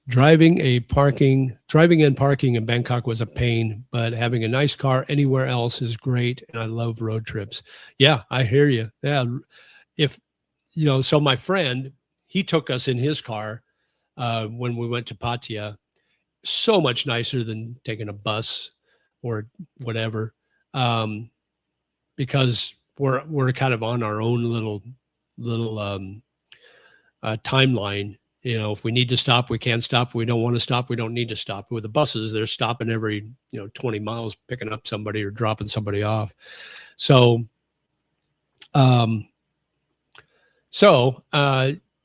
Driving and parking in Bangkok was a pain, but having a nice car anywhere else is great. And I love road trips. Yeah, I hear you. Yeah. So my friend, he took us in his car when we went to Pattaya. So much nicer than taking a bus or whatever, because we're kind of on our own little timeline. If we need to stop, we can stop. If we don't want to stop, we don't need to stop. With the buses, they're stopping every 20 miles, picking up somebody or dropping somebody off. So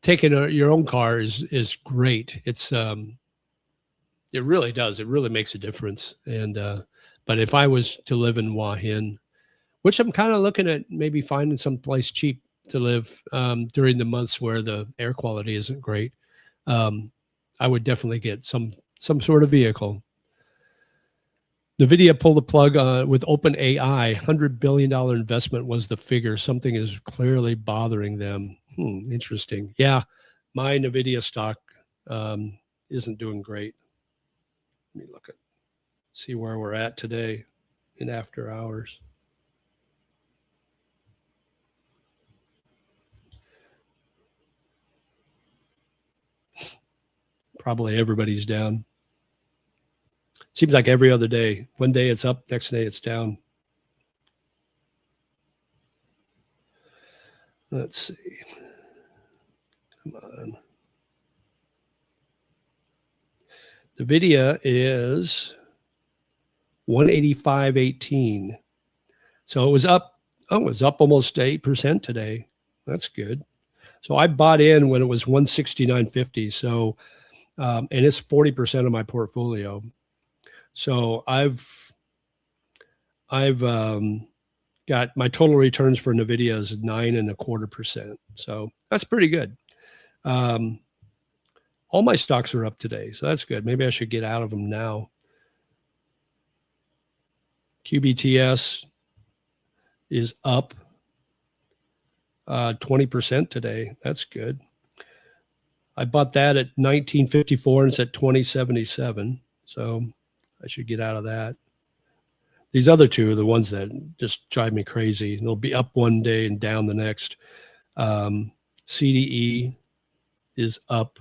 taking your own car is great. It's it really does. It really makes a difference. And but if I was to live in Hua Hin, which I'm kind of looking at maybe finding some place cheap to live during the months where the air quality isn't great, I would definitely get some sort of vehicle. NVIDIA pulled the plug with OpenAI. $100 billion investment was the figure. Something is clearly bothering them. Interesting. Yeah, my NVIDIA stock isn't doing great. Let me see where we're at today in after hours. Probably everybody's down. Seems like every other day. One day it's up, next day it's down. Let's see. Come on. NVIDIA is 185.18. So it was up. Oh, it was up almost 8% today. That's good. So I bought in when it was 169.50. So, and it's 40% of my portfolio. So I've got my total returns for NVIDIA is 9.25%. So that's pretty good. All my stocks are up today, so that's good. Maybe I should get out of them now. QBTS is up 20% today. That's good. I bought that at 1954 and it's at 2077. So I should get out of that. These other two are the ones that just drive me crazy. They'll be up one day and down the next. CDE is up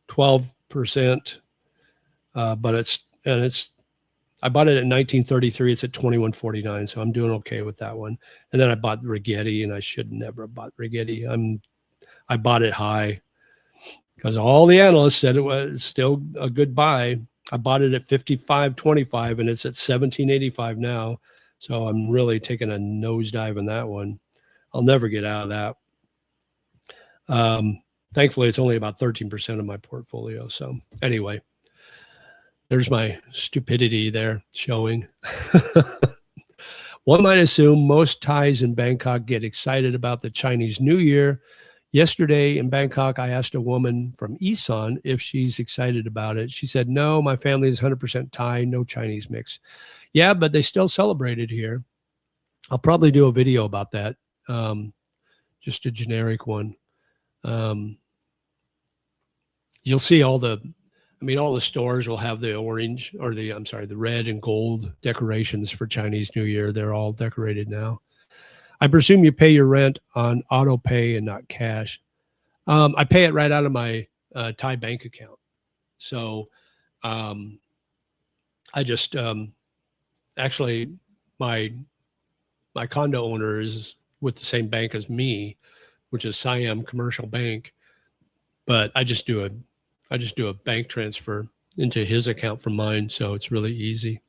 12%, but I bought it at 1933. It's at 21.49, so I'm doing okay with that one. And then I bought Rigetti, and I should never have bought Rigetti. I bought it high because all the analysts said it was still a good buy. I bought it at 55.25, and it's at 17.85 now. So I'm really taking a nosedive in that one. I'll never get out of that. Thankfully, it's only about 13% of my portfolio. So anyway, there's my stupidity there showing. One might assume most Thais in Bangkok get excited about the Chinese New Year. Yesterday in Bangkok, I asked a woman from Isan if she's excited about it. She said, no, my family is 100% Thai, no Chinese mix. Yeah, but they still celebrate it here. I'll probably do a video about that, just a generic one. You'll see all the stores will have the orange or the red and gold decorations for Chinese New Year. They're all decorated now. I presume you pay your rent on auto pay and not cash. I pay it right out of my Thai bank account. So I just actually my condo owner is with the same bank as me, which is Siam Commercial Bank. But I just do a bank transfer into his account from mine, so it's really easy.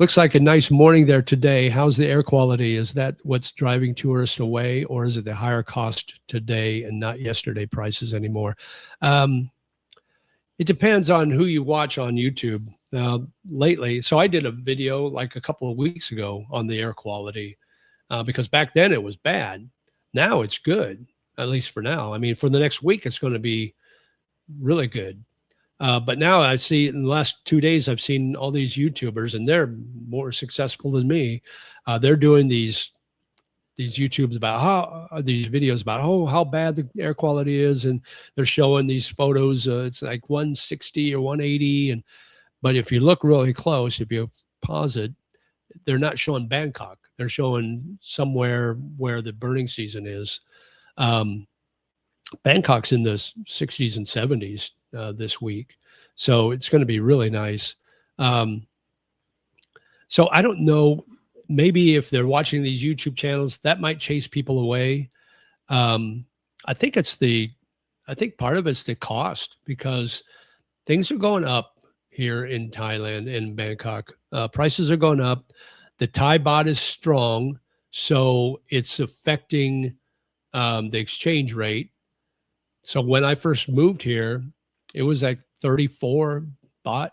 Looks like a nice morning there today. How's the air quality? Is that what's driving tourists away, or is it the higher cost today and not yesterday prices anymore? It depends on who you watch on YouTube. Lately, so I did a video like a couple of weeks ago on the air quality because back then it was bad. Now it's good, at least for now. I mean, for the next week, it's going to be really good. But now I see in the last 2 days, I've seen all these YouTubers, and they're more successful than me. They're doing these YouTubes about these videos about how bad the air quality is, and they're showing these photos. It's like 160 or 180, but if you look really close, if you pause it, they're not showing Bangkok. They're showing somewhere where the burning season is. Bangkok's in the 60s and 70s this week. So it's going to be really nice. So I don't know, maybe if they're watching these YouTube channels, that might chase people away. I think part of it's the cost, because things are going up here in Thailand and Bangkok. Prices are going up. The Thai baht is strong, so it's affecting the exchange rate. So when I first moved here, it was like 34 baht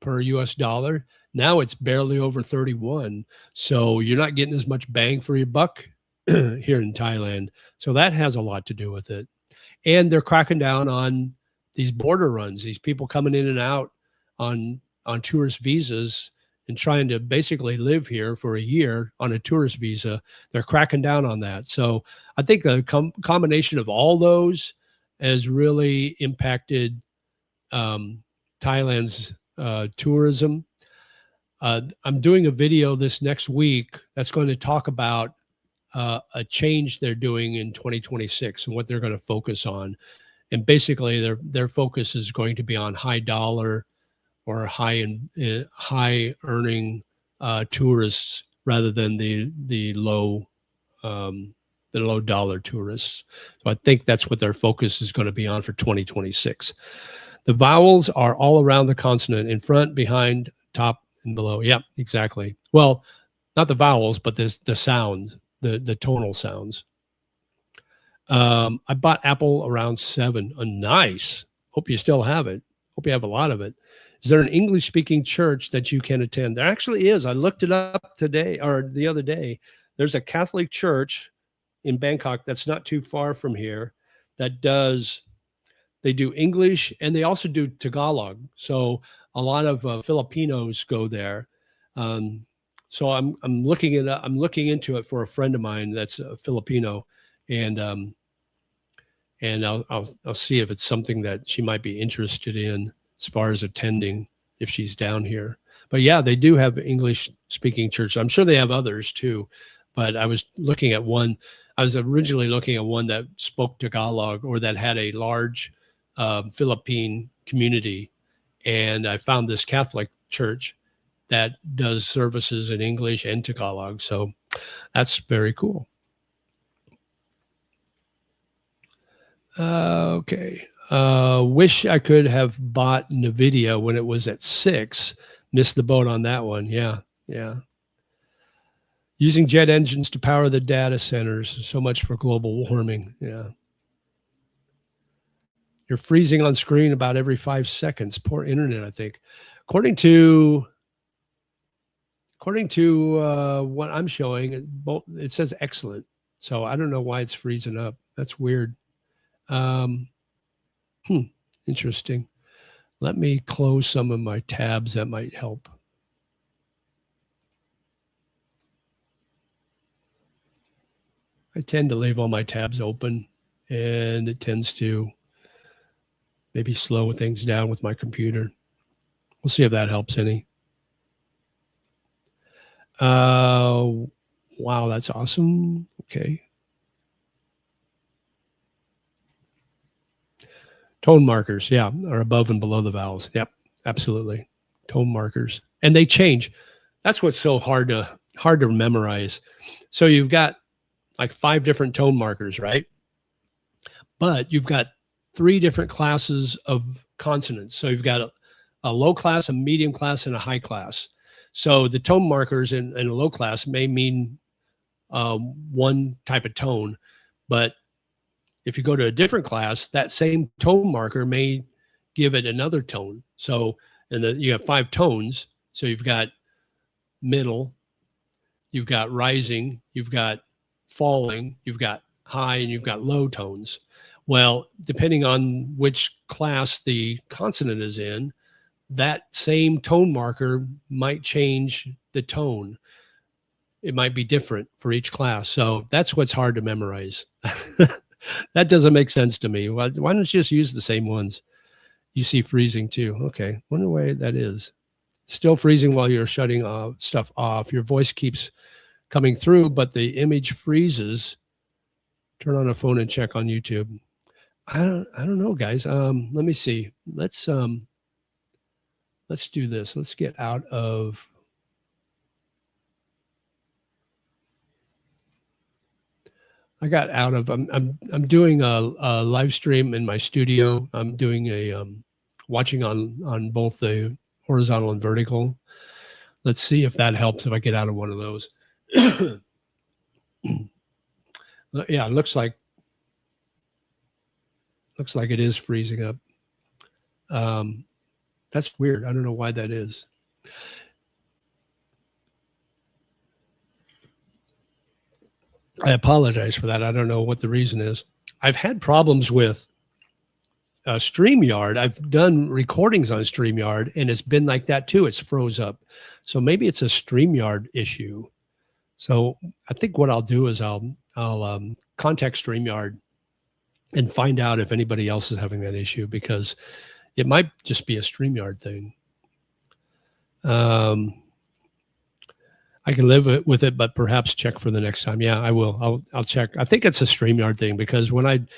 per US dollar. Now it's barely over 31. So you're not getting as much bang for your buck here in Thailand. So that has a lot to do with it. And they're cracking down on these border runs, these people coming in and out on tourist visas and trying to basically live here for a year on a tourist visa. They're cracking down on that. So I think the combination of all those has really impacted Thailand's tourism. I'm doing a video this next week that's going to talk about a change they're doing in 2026 and what they're going to focus on. And basically their focus is going to be on high dollar or high earning tourists rather than the low dollar tourists. So I think that's what their focus is going to be on for 2026. The vowels are all around the consonant, in front, behind, top, and below. Yeah, exactly. Well, not the vowels, but the sounds, the tonal sounds. I bought Apple around 7. Nice. Hope you still have it. Hope you have a lot of it. Is there an English-speaking church that you can attend? There actually is. I looked it up today or the other day. There's a Catholic church in Bangkok that's not too far from here that they do English, and they also do Tagalog. So a lot of Filipinos go there. So I'm looking into it for a friend of mine that's a Filipino, and I'll see if it's something that she might be interested in as far as attending if she's down here. But yeah, they do have English speaking church. I'm sure they have others too, but I was looking at one. I was originally looking at one that spoke Tagalog or that had a large Philippine community, and I found this Catholic church that does services in English and Tagalog. So that's very cool. Okay. Wish I could have bought NVIDIA when it was at 6. Missed the boat on that one. Yeah. Yeah. Using jet engines to power the data centers. So much for global warming. Yeah. You're freezing on screen about every 5 seconds. Poor internet, I think. According to what I'm showing, it says excellent. So I don't know why it's freezing up. That's weird. Interesting. Let me close some of my tabs. That might help. I tend to leave all my tabs open, and it tends to maybe slow things down with my computer. We'll see if that helps any. Wow, that's awesome. Okay. Tone markers, yeah, are above and below the vowels. Yep, absolutely. Tone markers. And they change. That's what's so hard to memorize. So you've got like 5 different tone markers, right? But you've got 3 different classes of consonants. So you've got a low class, a medium class, and a high class. So the tone markers in a low class may mean one type of tone, but if you go to a different class, that same tone marker may give it another tone. So, and then you have 5 tones. So you've got middle, you've got rising, you've got falling, you've got high, and you've got low tones. Well, depending on which class the consonant is in, that same tone marker might change the tone. It might be different for each class. So that's what's hard to memorize. That doesn't make sense to me. Why don't you just use the same ones? You see freezing too. Okay. Wonder why that is. Still freezing while you're shutting stuff off. Your voice keeps coming through, but the image freezes. Turn on a phone and check on YouTube. I don't know, guys. Let me see. Let's do this. Let's get out of. I got out of. I'm doing a live stream in my studio. I'm doing a watching on both the horizontal and vertical. Let's see if that helps if I get out of one of those. Yeah, it looks like it is freezing up. That's weird. I don't know why that is. I apologize for that. I don't know what the reason is. I've had problems with StreamYard. I've done recordings on StreamYard, and it's been like that too. It's froze up. So maybe it's a StreamYard issue. So I think what I'll do is I'll contact StreamYard and find out if anybody else is having that issue, because it might just be a StreamYard thing. I can live with it, but perhaps check for the next time. Yeah, I will. I'll check. I think it's a StreamYard thing, because when I've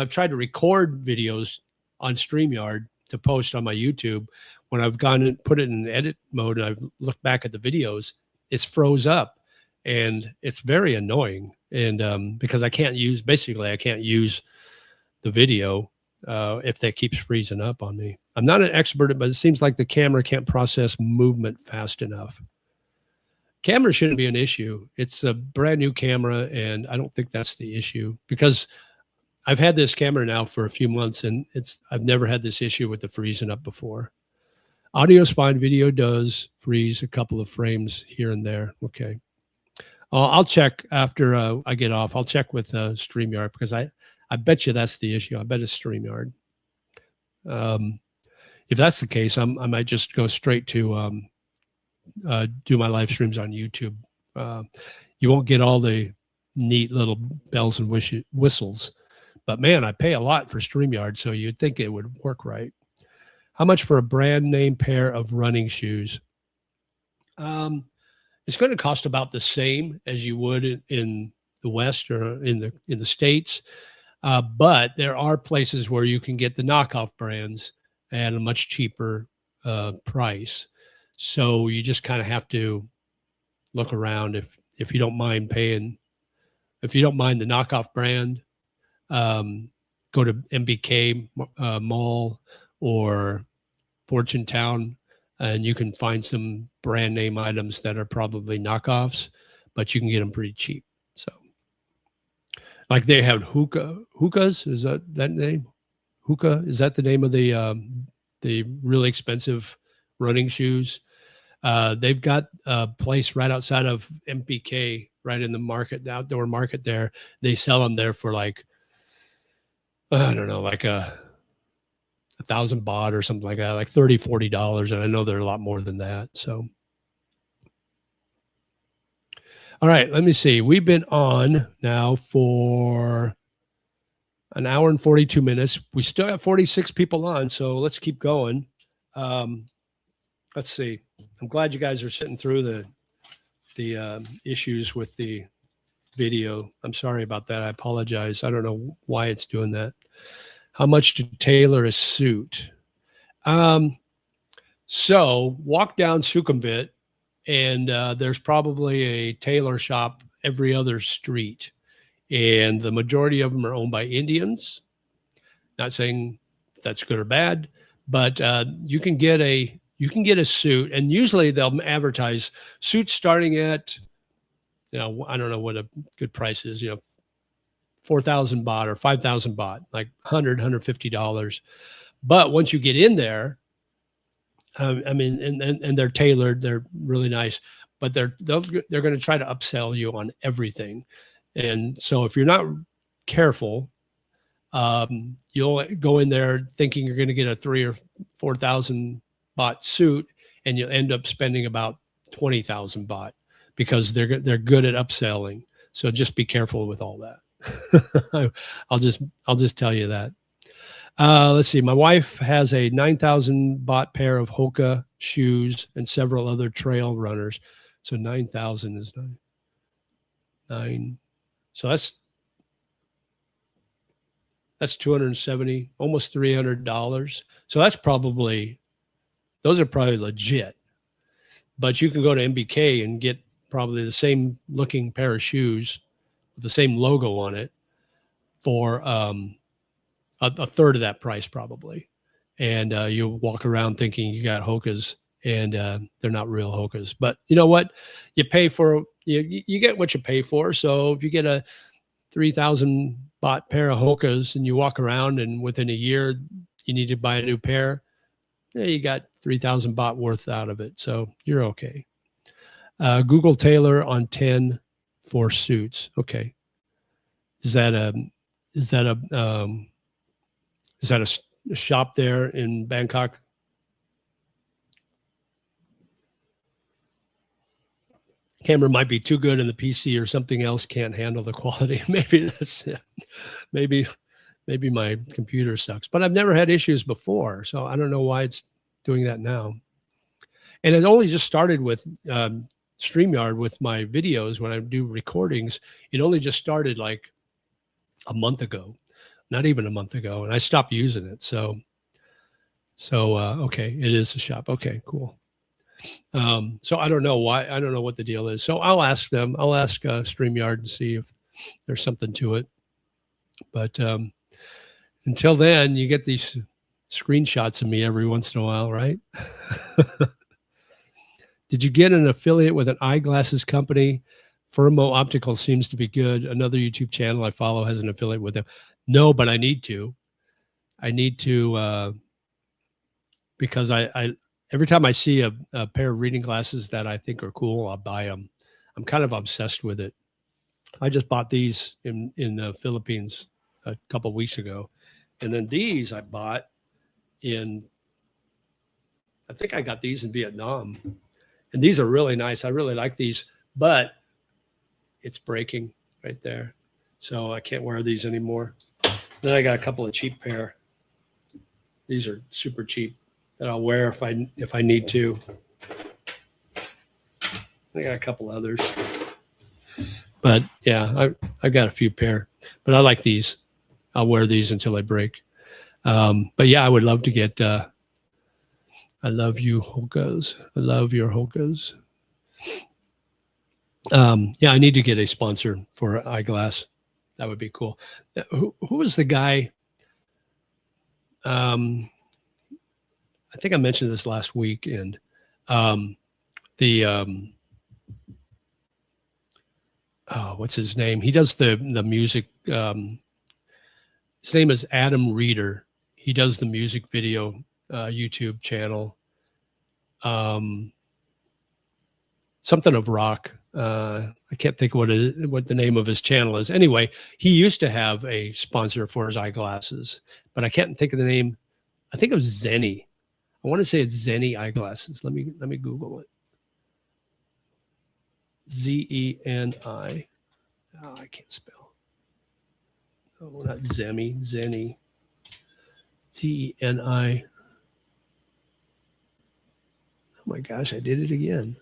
tried to record videos on StreamYard to post on my YouTube, when I've gone and put it in edit mode and I've looked back at the videos, it's froze up, and it's very annoying. And because I can't use the video if that keeps freezing up on me. I'm not an expert, but it seems like the camera can't process movement fast enough. Camera shouldn't be an issue. It's a brand new camera, and I don't think that's the issue, because I've had this camera now for a few months, and I've never had this issue with the freezing up before. Audio's fine. Video does freeze a couple of frames here and there. Okay. I'll check after I get off. I'll check with StreamYard, because I bet you that's the issue. I bet it's StreamYard. If that's the case, I might just go straight to do my live streams on YouTube. You won't get all the neat little bells and whistles, but man, I pay a lot for StreamYard, so you'd think it would work right. How much for a brand name pair of running shoes? It's it's going to cost about the same as you would in the West or in the States. But there are places where you can get the knockoff brands at a much cheaper price. So you just kind of have to look around if you don't mind paying, if you don't mind the knockoff brand, go to MBK Mall or Fortune Town, and you can find some brand name items that are probably knockoffs, but you can get them pretty cheap. So, like they have hookahs. Is that name? Hookah, is that the name of the really expensive running shoes? They've got a place right outside of MPK, right in the market, the outdoor market there. They sell them there for like, I don't know, like 1,000 baht or something like that, like $30-$40. And I know they're a lot more than that. So, all right, let me see. We've been on now for an hour and 42 minutes. We still have 46 people on, so let's keep going. Let's see. I'm glad you guys are sitting through the issues with the video. I'm sorry about that. I apologize. I don't know why it's doing that. How much to tailor a suit? So walk down Sukhumvit, and there's probably a tailor shop every other street. And the majority of them are owned by Indians. Not saying that's good or bad, but you can get a suit, and usually they'll advertise suits starting at, I don't know what a good price is, 4,000 baht or 5,000 baht, like $150. But once you get in there, I mean, and they're tailored, they're really nice, but they're going to try to upsell you on everything. And so if you're not careful, you'll go in there thinking you're going to get a 3,000 or 4,000 baht suit, and you'll end up spending about 20,000 baht because they're good at upselling. So just be careful with all that. I'll just tell you that. Let's see. My wife has a 9,000 baht pair of Hoka shoes and several other trail runners. So 9,000 is nine. So that's 270, almost $300. So those are probably legit. But you can go to MBK and get probably the same looking pair of shoes with the same logo on it for a third of that price probably. And you walk around thinking you got Hokas, and they're not real Hokas. But you know what? You pay for, you get what you pay for. So if you get a 3,000 baht pair of Hokas and you walk around and within a year you need to buy a new pair, you got 3,000 baht worth out of it. So you're okay. Google tailor on 10 for suits. Okay. Is that a shop there in Bangkok? Camera might be too good and the PC or something else can't handle the quality. Maybe that's it. Maybe my computer sucks, but I've never had issues before. So I don't know why it's doing that now. And it only just started with StreamYard with my videos. When I do recordings, it only just started like a month ago, not even a month ago. And I stopped using it. So okay, it is a shop. Okay, cool. So I don't know why. I don't know what the deal is. So I'll ask them. I'll ask StreamYard and see if there's something to it. But until then, you get these screenshots of me every once in a while, right? Did you get an affiliate with an eyeglasses company? Firmo Optical seems to be good. Another YouTube channel I follow has an affiliate with them. No, but I need to. Because I every time I see a pair of reading glasses that I think are cool, I'll buy them. I'm kind of obsessed with it. I just bought these in the Philippines a couple of weeks ago. And then these I bought I think I got these in Vietnam. And these are really nice. I really like these, but it's breaking right there. So I can't wear these anymore. Then I got a couple of cheap pair. These are super cheap that I'll wear if I need to. I got a couple others, but yeah, I've got a few pair, but I like these. I'll wear these until I break. But yeah, I would love to get, I love you Hokas. I love your Hokas. Yeah, I need to get a sponsor for eyeglass. That would be cool. Who was the guy? I think I mentioned this last week, and the oh, what's his name? He does the music. His name is Adam Reeder. He does the music video YouTube channel. Something of rock. I can't think of what the name of his channel is. Anyway, he used to have a sponsor for his eyeglasses, but I can't think of the name. I think it was Zenny. I want to say it's Zenny eyeglasses. Let me Google it. Zeni. Oh, I can't spell. Oh, not Zemi. Zenny. Zeni. Oh my gosh, I did it again.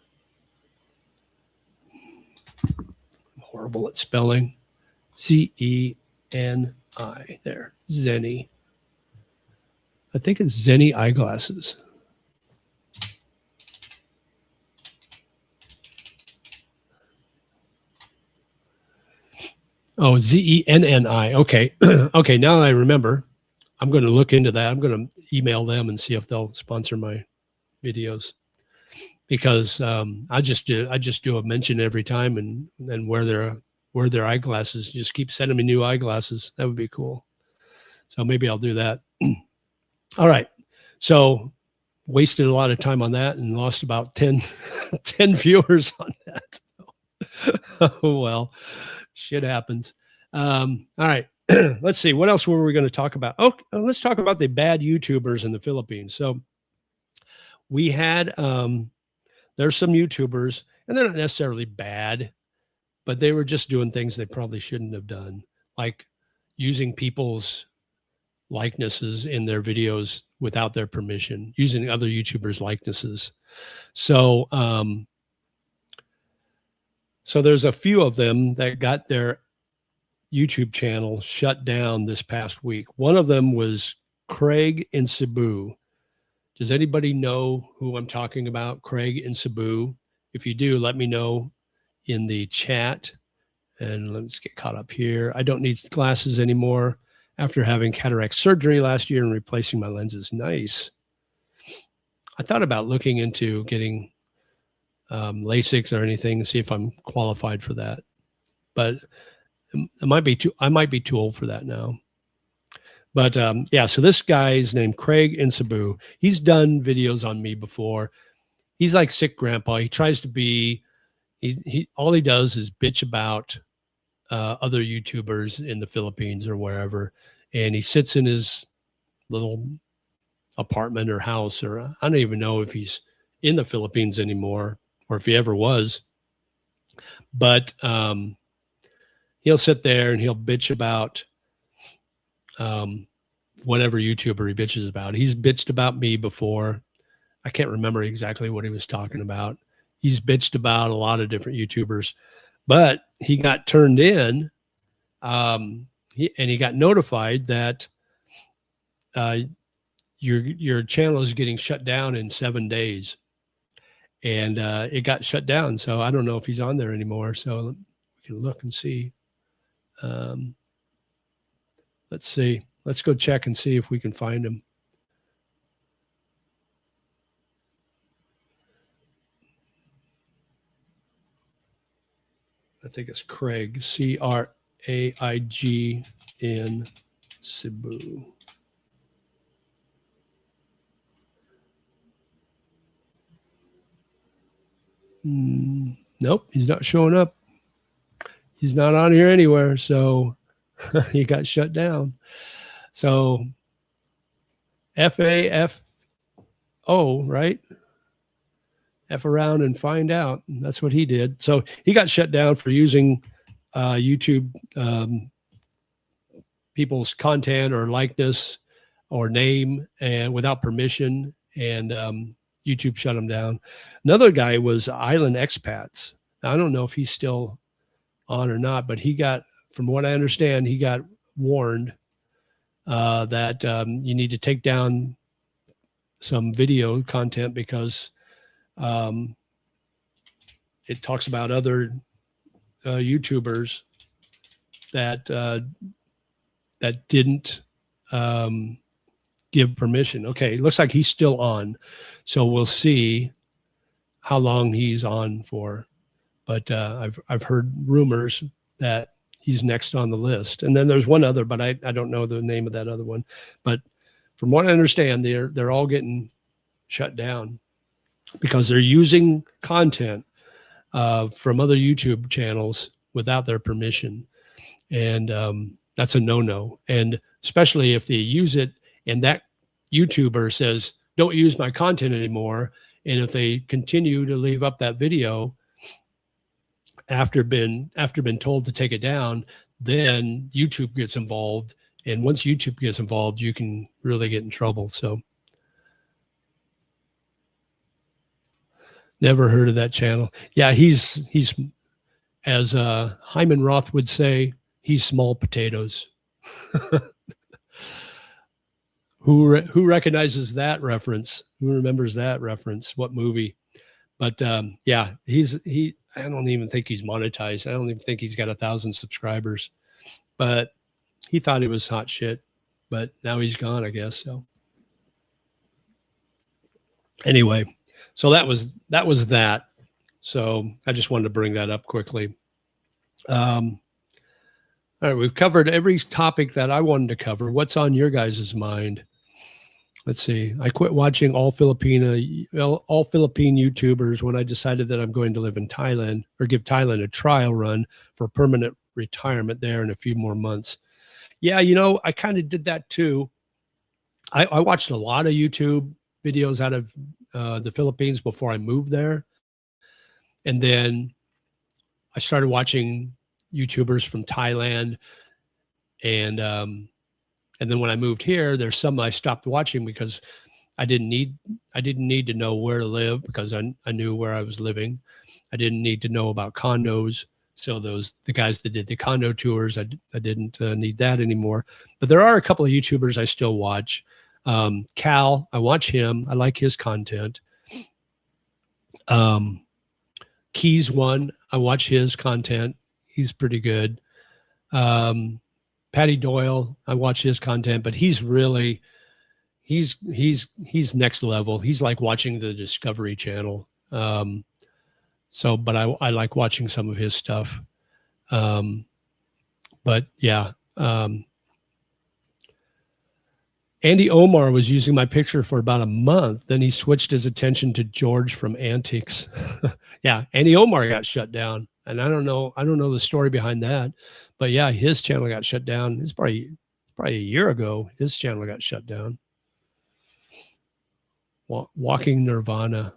I'm horrible at spelling. Zeni. There. Zenny. I think it's Zenny eyeglasses. Oh, Zenni. Okay. Okay, now I remember. I'm going to look into that. I'm going to email them and see if they'll sponsor my videos, because I just do a mention every time and wear their eyeglasses. Just keep sending me new eyeglasses. That would be cool. So maybe I'll do that. All right. So wasted a lot of time on that and lost about 10 viewers on that. Oh, well, shit happens. All right. Let's see. What else were we going to talk about? Oh, let's talk about the bad YouTubers in the Philippines. So we had, there's some YouTubers, and they're not necessarily bad, but they were just doing things they probably shouldn't have done, like using people's likenesses in their videos without their permission, using other YouTubers' likenesses. So, so there's a few of them that got their YouTube channel shut down this past week. One of them was Craig in Cebu. Does anybody know who I'm talking about? Craig in Cebu. If you do, let me know in the chat. And let's get caught up here. I don't need glasses anymore after having cataract surgery last year and replacing my lenses. Nice. I thought about looking into getting LASIK or anything, see if I'm qualified for that. But I might be too old for that now. But yeah, so this guy's named Craig in Cebu. He's done videos on me before. He's like sick grandpa. He tries to be, all he does is bitch about other YouTubers in the Philippines or wherever. And he sits in his little apartment or house, or I don't even know if he's in the Philippines anymore or if he ever was. But he'll sit there and he'll bitch about whatever YouTuber he bitches about. He's bitched about me before. I can't remember exactly what he was talking about. He's bitched about a lot of different YouTubers, but he got turned in, and he got notified that your channel is getting shut down in 7 days, and it got shut down. So I don't know if he's on there anymore. So we can look and see. Let's see. Let's go check and see if we can find him. I think it's Craig, Craig in Cebu. Nope, he's not showing up. He's not on here anywhere, so he got shut down. So FAFO, right? F around and find out. That's what he did. So he got shut down for using YouTube people's content or likeness or name and without permission, and YouTube shut him down. Another guy was Island Expats. Now, I don't know if he's still on or not, but he got, from what I understand, he got warned that you need to take down some video content because it talks about other YouTubers that that didn't give permission. Okay, it looks like he's still on, so we'll see how long he's on for. But I've heard rumors that he's next on the list, and then there's one other, but I don't know the name of that other one. But from what I understand, they're all getting shut down because they're using content from other YouTube channels without their permission, and that's a no-no. And especially if they use it and that YouTuber says, don't use my content anymore. And if they continue to leave up that video after been told to take it down, then YouTube gets involved. And once YouTube gets involved, you can really get in trouble. So never heard of that channel. Yeah, he's as Hyman Roth would say, he's small potatoes. Who recognizes that reference? Who remembers that reference? What movie? But yeah, I don't even think he's monetized. I don't even think he's got 1,000 subscribers. But he thought he was hot shit. But now he's gone, I guess. So anyway, so that was that. So I just wanted to bring that up quickly. All right, we've covered every topic that I wanted to cover. What's on your guys' mind? Let's see. I quit watching all Philippine YouTubers when I decided that I'm going to live in Thailand, or give Thailand a trial run for permanent retirement there in a few more months. Yeah, I kind of did that too. I watched a lot of YouTube videos out of the Philippines before I moved there. And then I started watching YouTubers from Thailand, and then when I moved here, there's some I stopped watching because I didn't need to know where to live because I knew where I was living. I didn't need to know about condos. So the guys that did the condo tours, I didn't need that anymore. But there are a couple of YouTubers I still watch. Cal, I watch him. I like his content. Keys One, I watch his content. He's pretty good. Patty Doyle, I watch his content, but he's next level. He's like watching the Discovery Channel. But I like watching some of his stuff. But yeah, Andy Omar was using my picture for about a month. Then he switched his attention to George from Antics. Yeah, Andy Omar got shut down. And I don't know the story behind that, but yeah, his channel got shut down. It's probably a year ago. His channel got shut down. Walking Nirvana.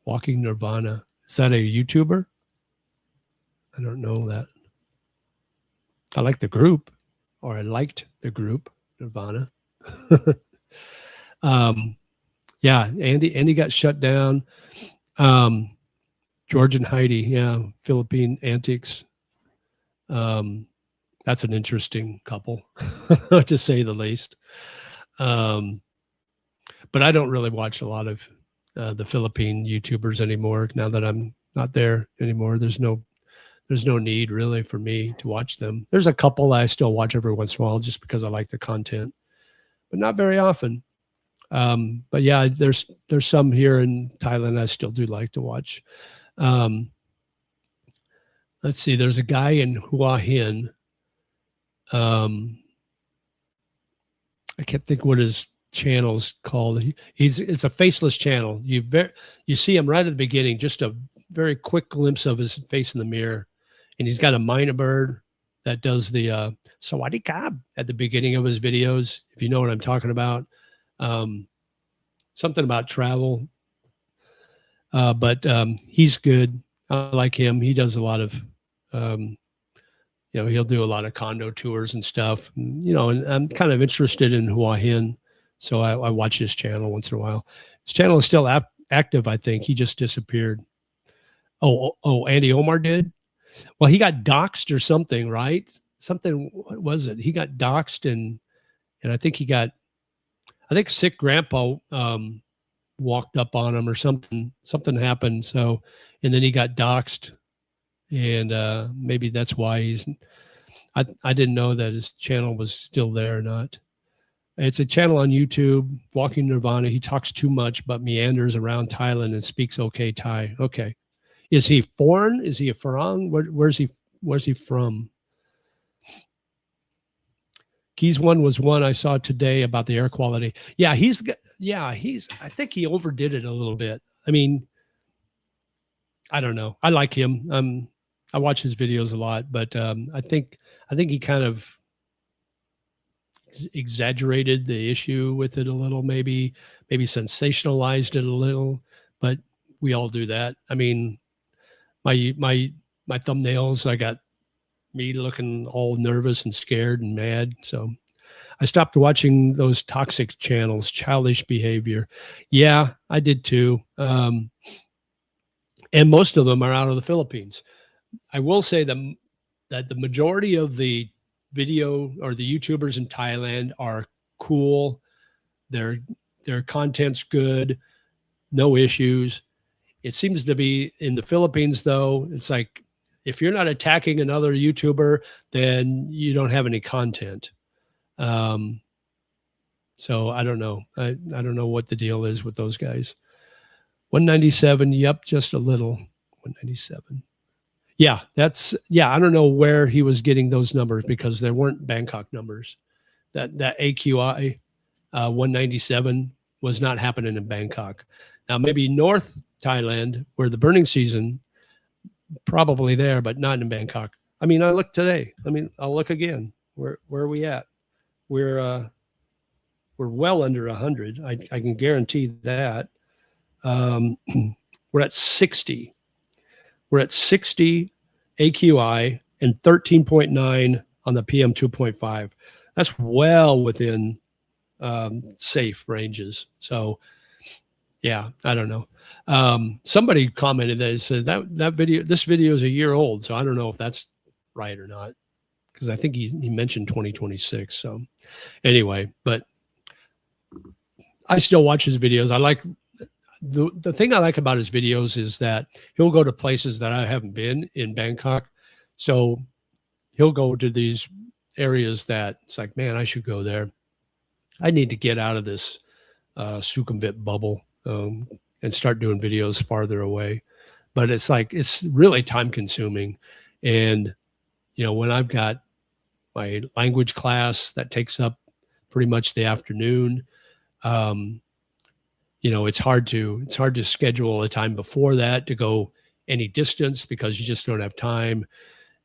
Is that a YouTuber? I don't know that. I like the group, or I liked the group Nirvana. Yeah, Andy got shut down. George and Heidi, yeah, Philippine Antics. That's an interesting couple, to say the least. But I don't really watch a lot of the Philippine YouTubers anymore. Now that I'm not there anymore, there's no need really for me to watch them. There's a couple I still watch every once in a while just because I like the content, but not very often. But yeah, there's some here in Thailand I still do like to watch. Let's see, there's a guy in Hua Hin. I can't think what his channel's called. It's a faceless channel. You see him right at the beginning, just a very quick glimpse of his face in the mirror. And he's got a mynah bird that does the Sawadee Ka at the beginning of his videos, if you know what I'm talking about. Something about travel. But he's good. I like him. He does a lot of, he'll do a lot of condo tours and stuff. And I'm kind of interested in Hua Hin, so I watch his channel once in a while. His channel is still active, I think. He just disappeared. Oh, Andy Omar did? Well, he got doxxed or something, right? Something, what was it? He got doxxed and I think sick grandpa walked up on him or something. Something happened. So, and then he got doxxed, and maybe that's why I didn't know that his channel was still there or not. It's a channel on YouTube, Walking Nirvana. He talks too much, but meanders around Thailand and speaks okay Thai. Okay. Is he foreign? Is he a Farang? Where's he from? Keys one was one I saw today about the air quality. Yeah, I think he overdid it a little bit. I mean, I don't know. I like him. I watch his videos a lot, but I think he kind of exaggerated the issue with it a little, maybe sensationalized it a little, but we all do that. I mean, my thumbnails, I got me looking all nervous and scared and mad. So I stopped watching those toxic channels, childish behavior. Yeah, I did too. And most of them are out of the Philippines. I will say that the majority of the video or the YouTubers in Thailand are cool. Their content's good, no issues. It seems to be in the Philippines, though, it's like if you're not attacking another YouTuber, then you don't have any content. So I don't know. I don't know what the deal is with those guys. 197. Yep, just a little. 197. Yeah, I don't know where he was getting those numbers because there weren't Bangkok numbers. That AQI 197 was not happening in Bangkok. Now maybe North Thailand, where the burning season, probably there, but not in Bangkok. I mean, I looked today. I mean, I'll look again. Where are we at? We're well under 100. I can guarantee that. We're at 60. We're at 60 AQI and 13.9 on the PM 2.5. That's well within safe ranges. So, yeah, I don't know. Somebody commented that it says this video is a year old. So I don't know if that's right or not, because I think he mentioned 2026. So anyway, but I still watch his videos. I like the thing I like about his videos is that he'll go to places that I haven't been in Bangkok. So he'll go to these areas that it's like, man, I should go there. I need to get out of this Sukhumvit bubble and start doing videos farther away. But it's like, it's really time consuming. And, you know, when I've got my language class that takes up pretty much the afternoon, you know, it's hard to schedule a time before that to go any distance because you just don't have time.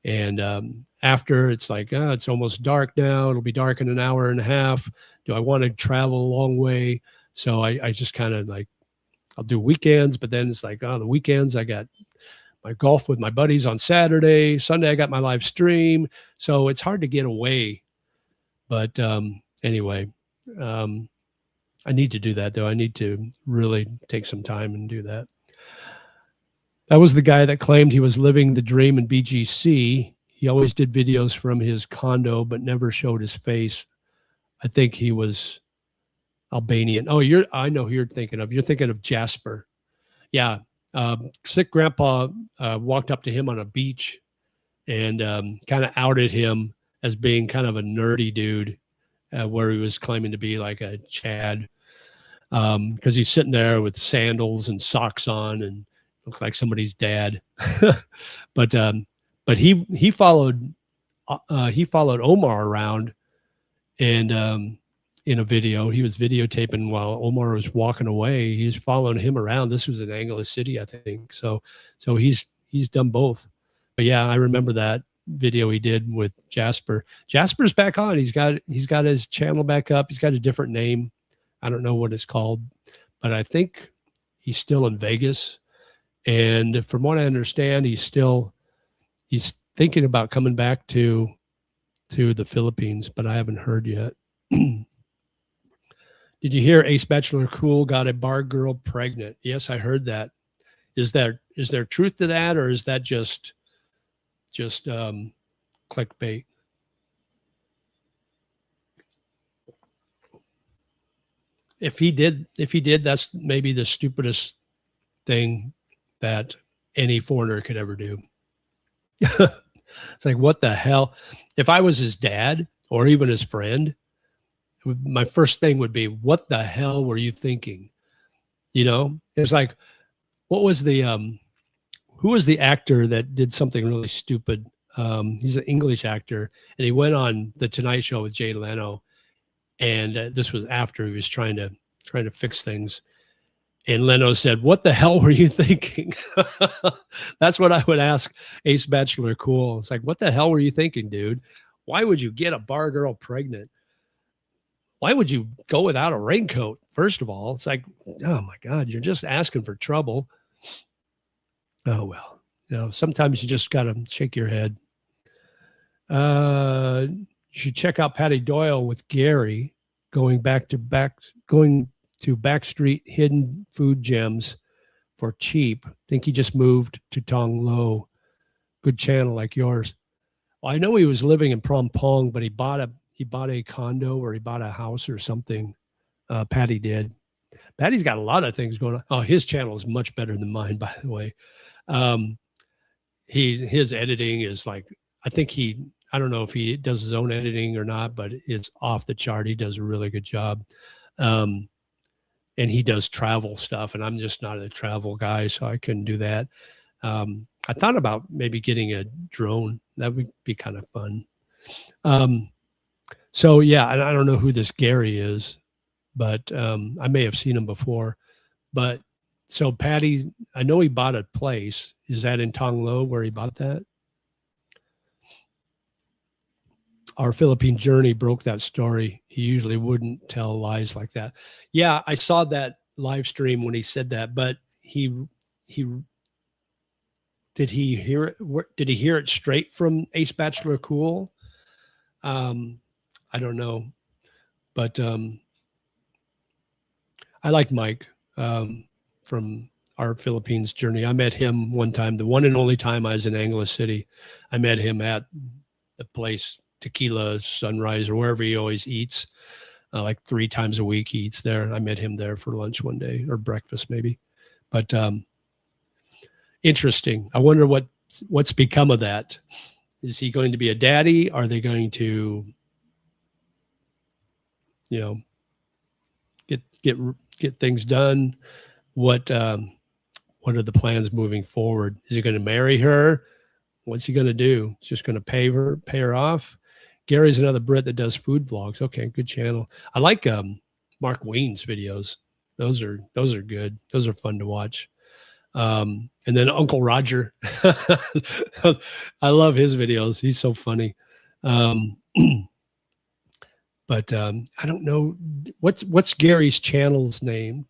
And after, it's like, it's almost dark now. It'll be dark in an hour and a half. Do I want to travel a long way? So I just kind of like, I'll do weekends, but then it's like, the weekends I got my golf with my buddies on Saturday. Sunday I got my live stream. So it's hard to get away. But anyway, I need to do that, though. I need to really take some time and do that. That was the guy that claimed he was living the dream in BGC. He always did videos from his condo, but never showed his face. I think he was Albanian. Oh, I know who you're thinking of. You're thinking of Jasper. Yeah. Sick grandpa walked up to him on a beach and kind of outed him as being kind of a nerdy dude, where he was claiming to be like a Chad, because he's sitting there with sandals and socks on and looks like somebody's dad. but he followed Omar around, and in a video, he was videotaping while Omar was walking away. He was following him around. This was in Angeles City, I think. So he's done both. But yeah, I remember that video he did with Jasper. Jasper's back on. He's got his channel back up. He's got a different name. I don't know what it's called, but I think he's still in Vegas. And from what I understand, he's thinking about coming back to the Philippines, but I haven't heard yet. Did you hear Ace Bachelor Cool got a bar girl pregnant? Yes, I heard that. Is there truth to that, or is that just clickbait? If he did, that's maybe the stupidest thing that any foreigner could ever do. It's like, what the hell? If I was his dad or even his friend, my first thing would be, what the hell were you thinking? You know, it was like, what was the who was the actor that did something really stupid? He's an English actor, and he went on the Tonight Show with Jay Leno, and this was after he was trying to fix things. And Leno said, "What the hell were you thinking?" That's what I would ask Ace Bachelor Cool. It's like, what the hell were you thinking, dude? Why would you get a bar girl pregnant? Why would you go without a raincoat? First of all, it's like, oh my God, you're just asking for trouble. Oh, well, sometimes you just got to shake your head. You should check out Patty Doyle with Gary going to Backstreet Hidden Food Gems for cheap. Think he just moved to Tong Lo. Good channel like yours. Well, I know he was living in Prom Pong, but he bought a condo or he bought a house or something. Patty did. Patty's got a lot of things going on. Oh, his channel is much better than mine, by the way. His editing is like, I don't know if he does his own editing or not, but it's off the chart. He does a really good job. And he does travel stuff, and I'm just not a travel guy, so I couldn't do that. I thought about maybe getting a drone. That would be kind of fun. So yeah, I don't know who this Gary is, but I may have seen him before. But so Patty, I know he bought a place. Is that in Tong Lo where he bought that? Our Philippine journey broke that story. He usually wouldn't tell lies like that. Yeah, I saw that live stream when he said that, but did he hear it? Did he hear it straight from Ace Bachelor Cool? I don't know, but I like Mike from Our Philippines journey. I met him one time, the one and only time I was in Angeles City. I met him at the place, Tequila Sunrise, or wherever he always eats. Like 3 times a week he eats there. I met him there for lunch one day, or breakfast maybe. But interesting. I wonder what's become of that. Is he going to be a daddy? Are they going to, get things done? What are the plans moving forward? Is he going to marry her? What's he going to do? He's just going to pay her off? Gary's another Brit that does food vlogs. Okay, good channel. I like Mark Wien's videos. Those are good. Those are fun to watch. And then Uncle Roger. I love his videos. He's so funny. But I don't know what's Gary's channel name.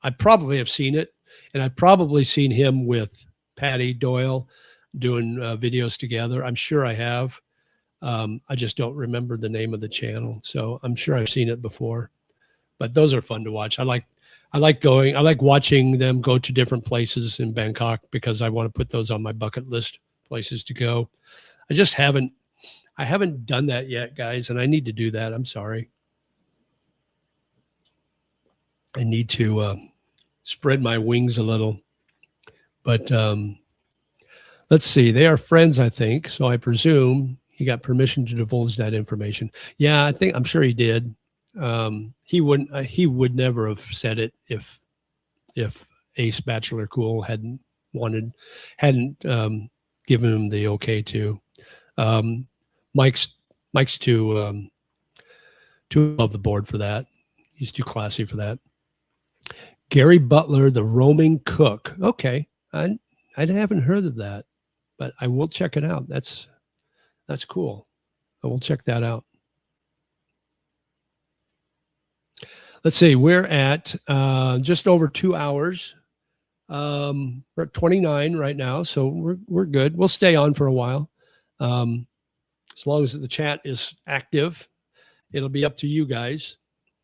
I probably have seen it, and I've probably seen him with Patty Doyle doing videos together. I'm sure I have. I just don't remember the name of the channel, so I'm sure I've seen it before. But those are fun to watch. I like watching them go to different places in Bangkok because I want to put those on my bucket list, places to go. I haven't done that yet, guys, and I need to do that. I'm sorry. I need to spread my wings a little. But let's see. They are friends, I think. So I presume he got permission to divulge that information. Yeah, I'm sure he did. He would never have said it if Ace Bachelor Cool hadn't given him the okay to. Mike's too above the board for that. He's too classy for that. Gary Butler, the roaming cook. Okay, I haven't heard of that, but I will check it out. That's cool. I will check that out. Let's see. We're at just over 2 hours. We're at 29 right now, so we're good. We'll stay on for a while, as long as the chat is active it'll be up to you guys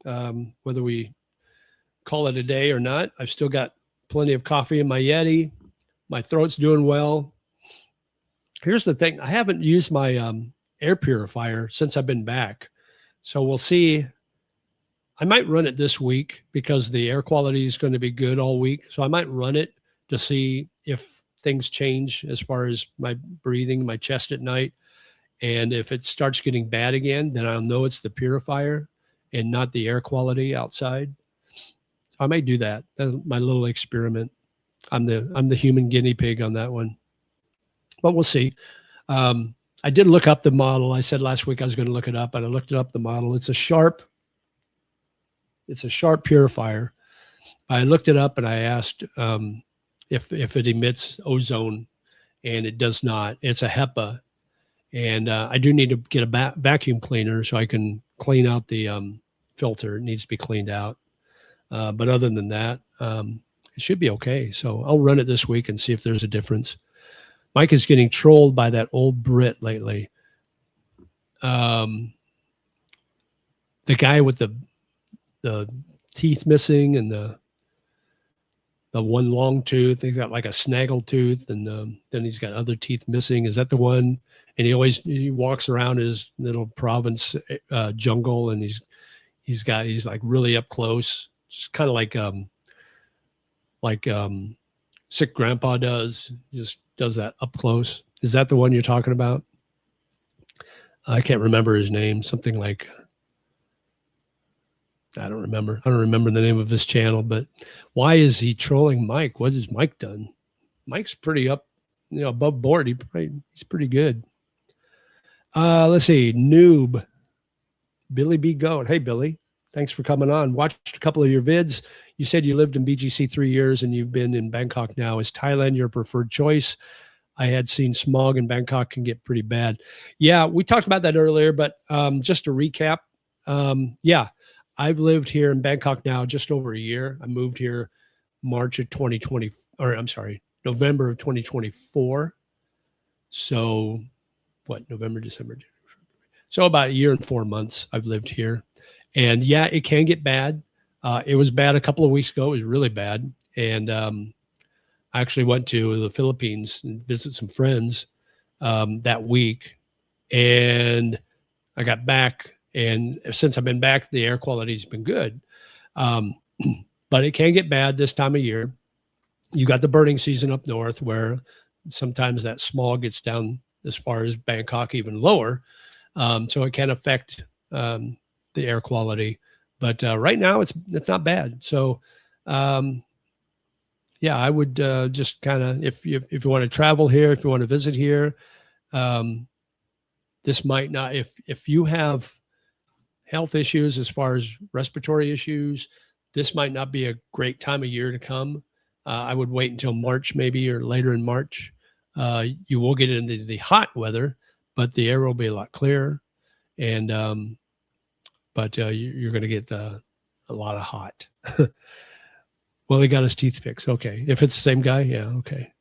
whether we call it a day or not. I've still got plenty of coffee in my Yeti. My throat's doing well. Here's the thing. I haven't used my air purifier since I've been back. So we'll see. I might run it this week because the air quality is going to be good all week. So I might run it to see if things change as far as my breathing, my chest at night. And if it starts getting bad again, then I'll know it's the purifier and not the air quality outside. So I might do that. That's my little experiment. I'm the human guinea pig on that one. But we'll see. I did look up the model. I said last week I was going to look it up, and I looked up the model. It's a Sharp purifier. I looked it up and I asked if it emits ozone, and it does not. It's a HEPA, and I do need to get a vacuum cleaner so I can clean out the filter. It needs to be cleaned out. But other than that, it should be okay. So I'll run it this week and see if there's a difference. Mike is getting trolled by that old Brit lately. The guy with the teeth missing and the one long tooth. He's got like a snaggle tooth, and then he's got other teeth missing. Is that the one? And he walks around his little province jungle, and he's like really up close, just kind of like sick grandpa does. He just does that up close. Is that the one you're talking about? I can't remember his name. Something like, I don't remember. I don't remember the name of his channel, but why is he trolling Mike? What has Mike done? Mike's pretty up, above board. He's pretty good. Let's see. Noob. Billy B. Goat. Hey, Billy. Thanks for coming on. Watched a couple of your vids. You said you lived in BGC 3 years and you've been in Bangkok now. Is Thailand your preferred choice? I had seen smog in Bangkok can get pretty bad. Yeah, we talked about that earlier, but just to recap, yeah, I've lived here in Bangkok now just over a year. I moved here November of 2024. So what, November, December, January. So about a year and 4 months I've lived here. And yeah, it can get bad. It was bad a couple of weeks ago. It was really bad. And I actually went to the Philippines and visit some friends that week. And I got back. And since I've been back, the air quality's been good. But it can get bad this time of year. You got the burning season up north where sometimes that smog gets down as far as Bangkok, even lower. So it can affect the air quality. But right now it's not bad. So yeah, I would just kind of, if you want to travel here, if you want to visit here, this might not, if you have health issues as far as respiratory issues, this might not be a great time of year to come. I would wait until March maybe, or later in March. You will get into the hot weather, but the air will be a lot clearer. And but you're going to get a lot of hot. Well, he got his teeth fixed. Okay. If it's the same guy, yeah, okay.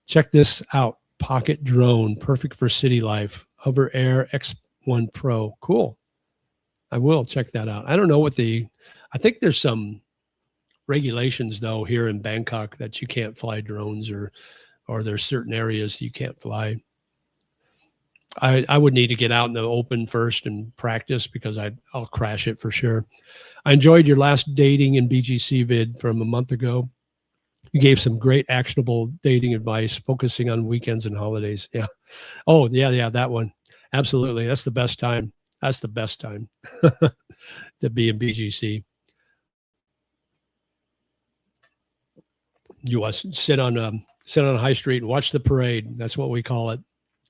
Check this out. Pocket drone, perfect for city life. Hover Air X1 Pro. Cool. I will check that out. I don't know I think there's some regulations though here in Bangkok that you can't fly drones, or there's certain areas you can't fly. I would need to get out in the open first and practice, because I'll crash it for sure. I enjoyed your last dating in BGC vid from a month ago. You gave some great actionable dating advice, focusing on weekends and holidays. Yeah. Oh, yeah, that one. Absolutely. That's the best time. That's the best time to be in BGC. You want to sit on High Street and watch the parade. That's what we call it.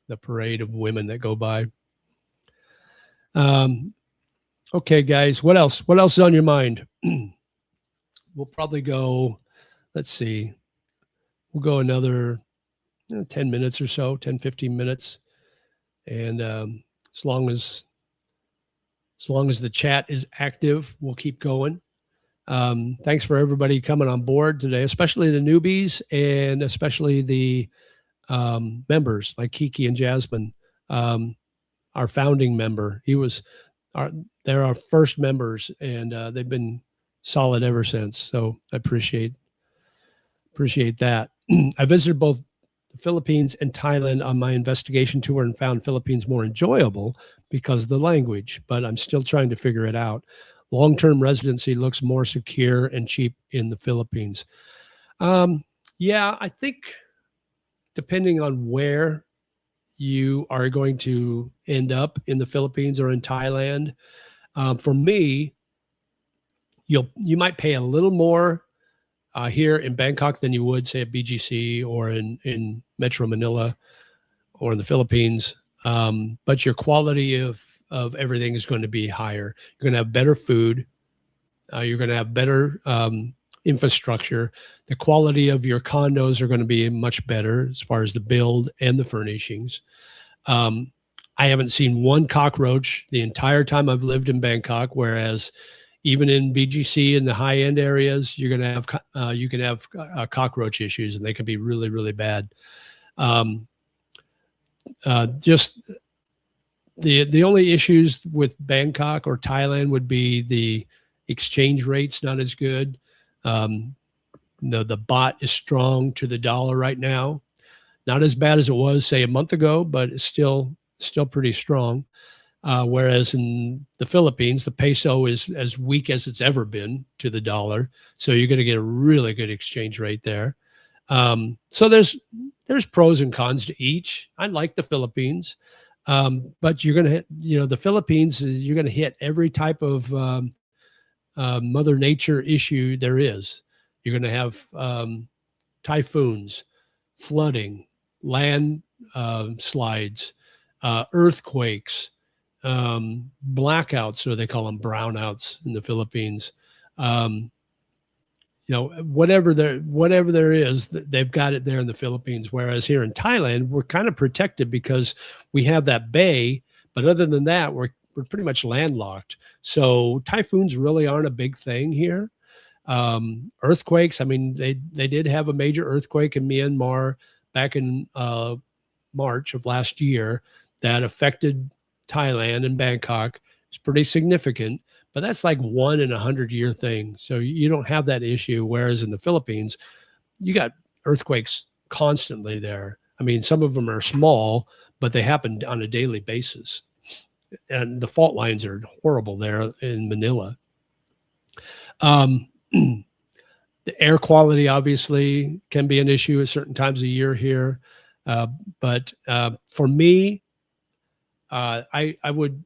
The parade of women that go by. Okay, guys, what else? What else is on your mind? We'll probably go, let's see. We'll go another 10 minutes or so, 10, 15 minutes. And as long as the chat is active, we'll keep going. Thanks for everybody coming on board today, especially the newbies and especially the members like Kiki and Jasmine. our founding member. They're our first members, and they've been solid ever since. So I appreciate that. I visited both the Philippines and Thailand on my investigation tour and found Philippines more enjoyable because of the language, but I'm still trying to figure it out. Long-term residency looks more secure and cheap in the Philippines. Yeah, I think depending on where you are going to end up in the Philippines or in Thailand, for me, you might pay a little more here in Bangkok than you would, say, at BGC or in Metro Manila or in the Philippines. But your quality of everything is going to be higher. You're going to have better food. You're going to have better infrastructure. The quality of your condos are going to be much better as far as the build and the furnishings. I haven't seen one cockroach the entire time I've lived in Bangkok, whereas even in BGC in the high end areas, you can have cockroach issues, and they can be really, really bad. Just the only issues with Bangkok or Thailand would be the exchange rate's not as good. The baht is strong to the dollar right now. Not as bad as it was, say, a month ago, but it's still pretty strong. Whereas in the Philippines, the peso is as weak as it's ever been to the dollar. So you're going to get a really good exchange rate there. So there's pros and cons to each. I like the Philippines, but you're going to hit, the Philippines, you're going to hit every type of Mother Nature issue there is. You're going to have typhoons, flooding, land slides, earthquakes, blackouts, or they call them brownouts in the Philippines. Whatever there is, they've got it there in the Philippines. Whereas here in Thailand, we're kind of protected because we have that bay, but other than that, we're pretty much landlocked. So typhoons really aren't a big thing here. Earthquakes, I mean, they did have a major earthquake in Myanmar back in March of last year that affected Thailand and Bangkok. It's pretty significant, but that's like 1 in 100-year thing. So you don't have that issue. Whereas in the Philippines, you got earthquakes constantly there. I mean, some of them are small, but they happen on a daily basis. And the fault lines are horrible there in Manila. The air quality obviously can be an issue at certain times of year here. But for me, I would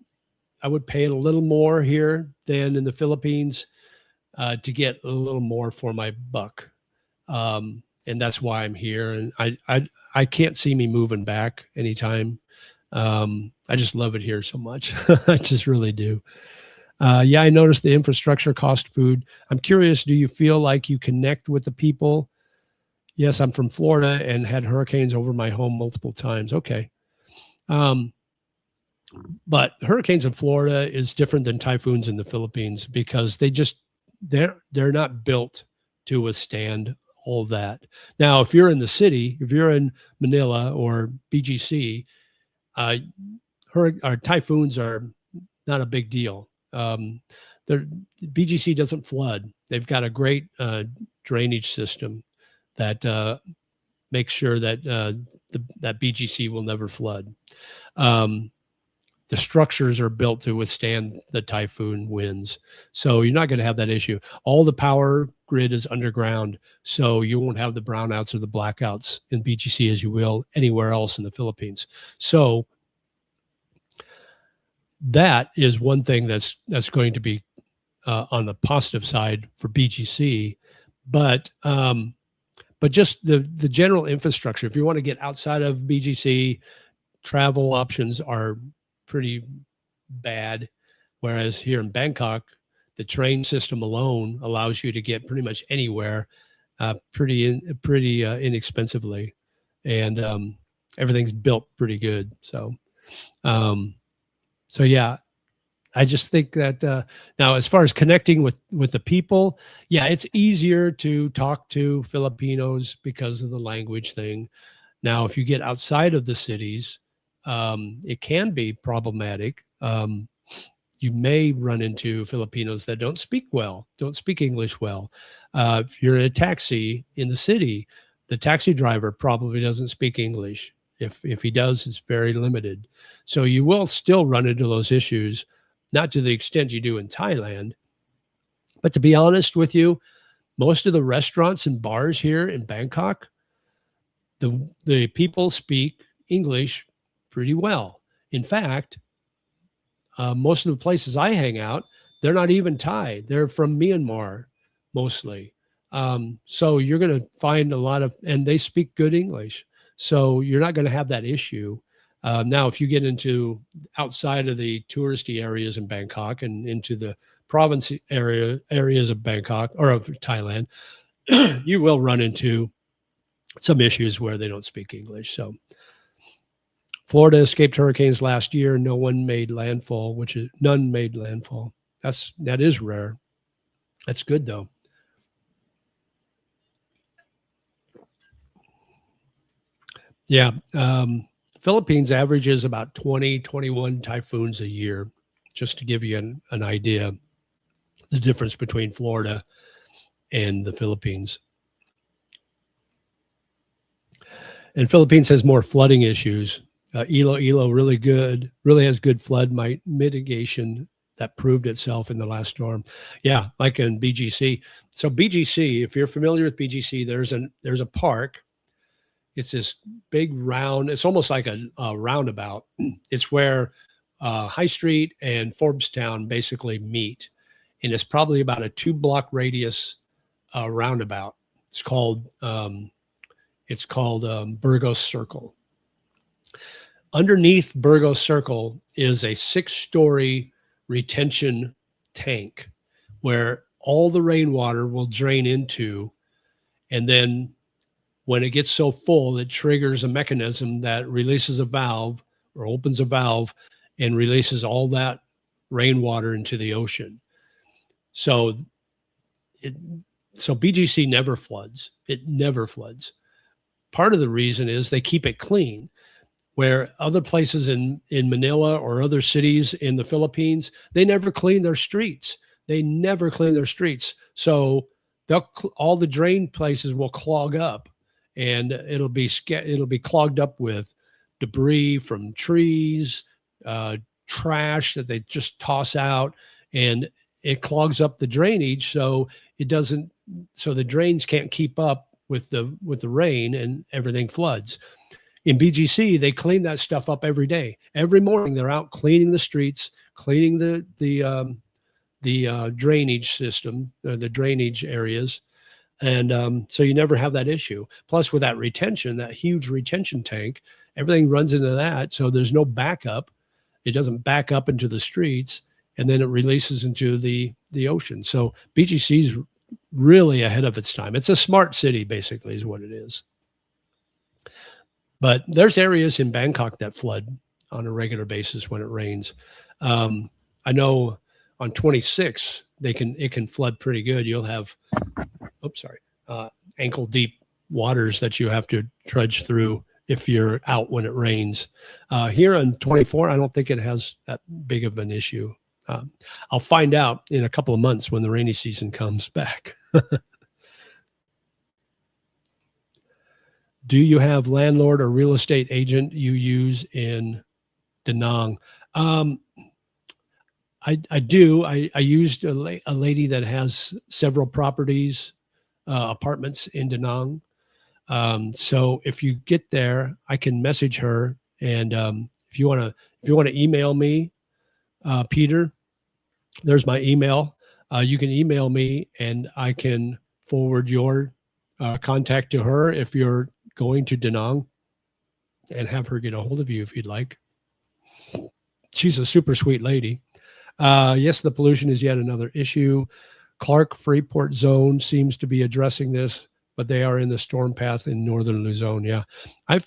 pay a little more here than in the Philippines to get a little more for my buck. And that's why I'm here. And I can't see me moving back anytime. I just love it here so much. I just really do. Yeah, I noticed the infrastructure cost food. I'm curious, do you feel like you connect with the people? Yes, I'm from Florida and had hurricanes over my home multiple times. Okay. But hurricanes in Florida is different than typhoons in the Philippines because they're not built to withstand all of that. Now, if you're in the city, if you're in Manila or BGC, typhoons are not a big deal. BGC doesn't flood. They've got a great drainage system that makes sure that that BGC will never flood. The structures are built to withstand the typhoon winds, so you're not going to have that issue. All the power grid is underground, so you won't have the brownouts or the blackouts in BGC as you will anywhere else in the Philippines. So that is one thing that's going to be on the positive side for BGC, but just the general infrastructure. If you want to get outside of BGC, travel options are pretty bad. Whereas here in Bangkok, the train system alone allows you to get pretty much anywhere pretty inexpensively, and everything's built pretty good. So yeah, I just think that now, as far as connecting with the people, yeah, it's easier to talk to Filipinos because of the language thing. Now, if you get outside of the cities, it can be problematic. You may run into Filipinos that don't speak English well. If you're in a taxi in the city, the taxi driver probably doesn't speak English. If he does, it's very limited. So you will still run into those issues, not to the extent you do in Thailand. But to be honest with you, most of the restaurants and bars here in Bangkok, the people speak English pretty well. In fact, most of the places I hang out, they're not even Thai. They're from Myanmar mostly. So you're going to find a lot of, and they speak good English. So you're not going to have that issue. Now, if you get into outside of the touristy areas in Bangkok and into the province areas of Bangkok or of Thailand, you will run into some issues where they don't speak English. So Florida escaped hurricanes last year. None made landfall. That is rare. That's good though. Yeah. Philippines averages about 20, 21 typhoons a year, just to give you an idea, the difference between Florida and the Philippines. And Philippines has more flooding issues. Ilo really has good flood mitigation that proved itself in the last storm. Yeah, like in BGC. So BGC, if you're familiar with BGC, there's a park. It's this big round. It's almost like a roundabout. It's where High Street and Forbestown basically meet, and it's probably about a 2-block radius roundabout. It's called Burgos Circle. Underneath Burgos Circle is a 6-story retention tank where all the rainwater will drain into, and then when it gets so full, it triggers a mechanism that releases a valve or opens a valve and releases all that rainwater into the ocean. So BGC never floods. It never floods. Part of the reason is they keep it clean, where other places in Manila or other cities in the Philippines, they never clean their streets. So all the drain places will clog up, and it'll be clogged up with debris from trees, trash that they just toss out, and it clogs up the drainage. So the drains can't keep up with the rain, and everything floods. In BGC, they clean that stuff up every day. Every morning, they're out cleaning the streets, cleaning the drainage system, the drainage areas, and so you never have that issue. Plus, with that huge retention tank, everything runs into that, so there's no backup. It doesn't back up into the streets, and then it releases into the ocean. So BGC is really ahead of its time. It's a smart city, basically, is what it is. But there's areas in Bangkok that flood on a regular basis when it rains. I know on 26, it can flood pretty good. You'll have, ankle deep waters that you have to trudge through if you're out when it rains. Here on 24, I don't think it has that big of an issue. I'll find out in a couple of months when the rainy season comes back. Do you have landlord or real estate agent you use in Da Nang? I do. I used a lady that has several properties, apartments in Da Nang. So if you get there, I can message her, and if you want to email me, Peter, there's my email. You can email me, and I can forward your contact to her if you're going to Da Nang, and have her get a hold of you if you'd like. She's a super sweet lady. Yes, the pollution is yet another issue. Clark Freeport Zone seems to be addressing this, but they are in the storm path in northern Luzon. Yeah, I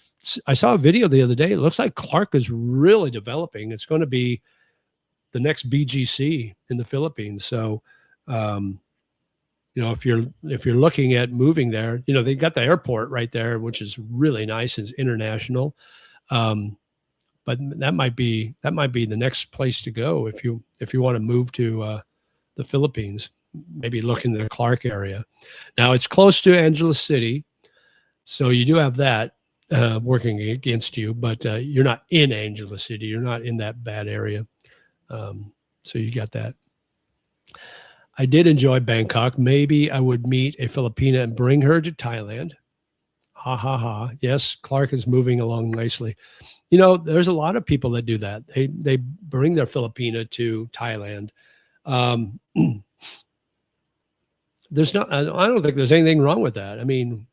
saw a video the other day. It looks like Clark is really developing. It's going to be the next BGC in the Philippines. So, if you're looking at moving there, they got the airport right there, which is really nice. It's international. but that might be the next place to go if you want to move to the Philippines. Maybe look in the Clark area. Now it's close to Angeles City, so you do have that working against you, but you're not in Angeles City. You're not in that bad area, so you got that. I did enjoy Bangkok. Maybe I would meet a Filipina and bring her to Thailand. Ha ha ha. Yes, Clark is moving along nicely. You know, there's a lot of people that do that. They bring their Filipina to Thailand. There's not. I don't think there's anything wrong with that. I mean,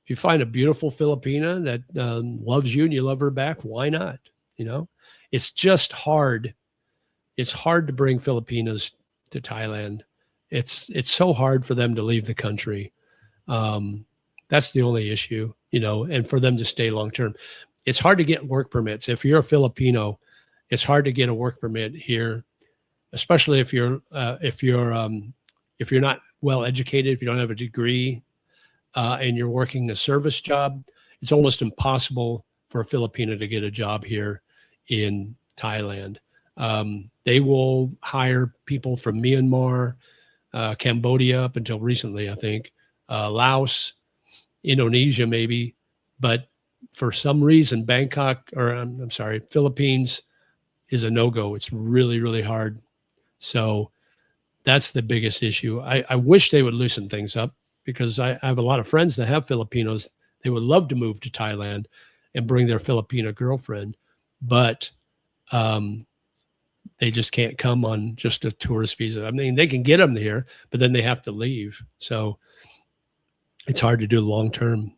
if you find a beautiful Filipina that loves you and you love her back, why not? You know, it's just hard. It's hard to bring Filipinas to Thailand. It's so hard for them to leave the country. That's the only issue, you know, and for them to stay long term. It's hard to get work permits. If you're a Filipino, it's hard to get a work permit here, especially if you're not well educated, if you don't have a degree, and you're working a service job. It's almost impossible for a Filipino to get a job here in Thailand. They will hire people from Myanmar, Cambodia up until recently, I think, Laos, Indonesia maybe, but for some reason, Philippines is a no-go. It's really, really hard. So that's the biggest issue. I wish they would loosen things up because I have a lot of friends that have Filipinos. They would love to move to Thailand and bring their Filipino girlfriend, but they just can't come on just a tourist visa. I mean, they can get them here, but then they have to leave. So it's hard to do long term.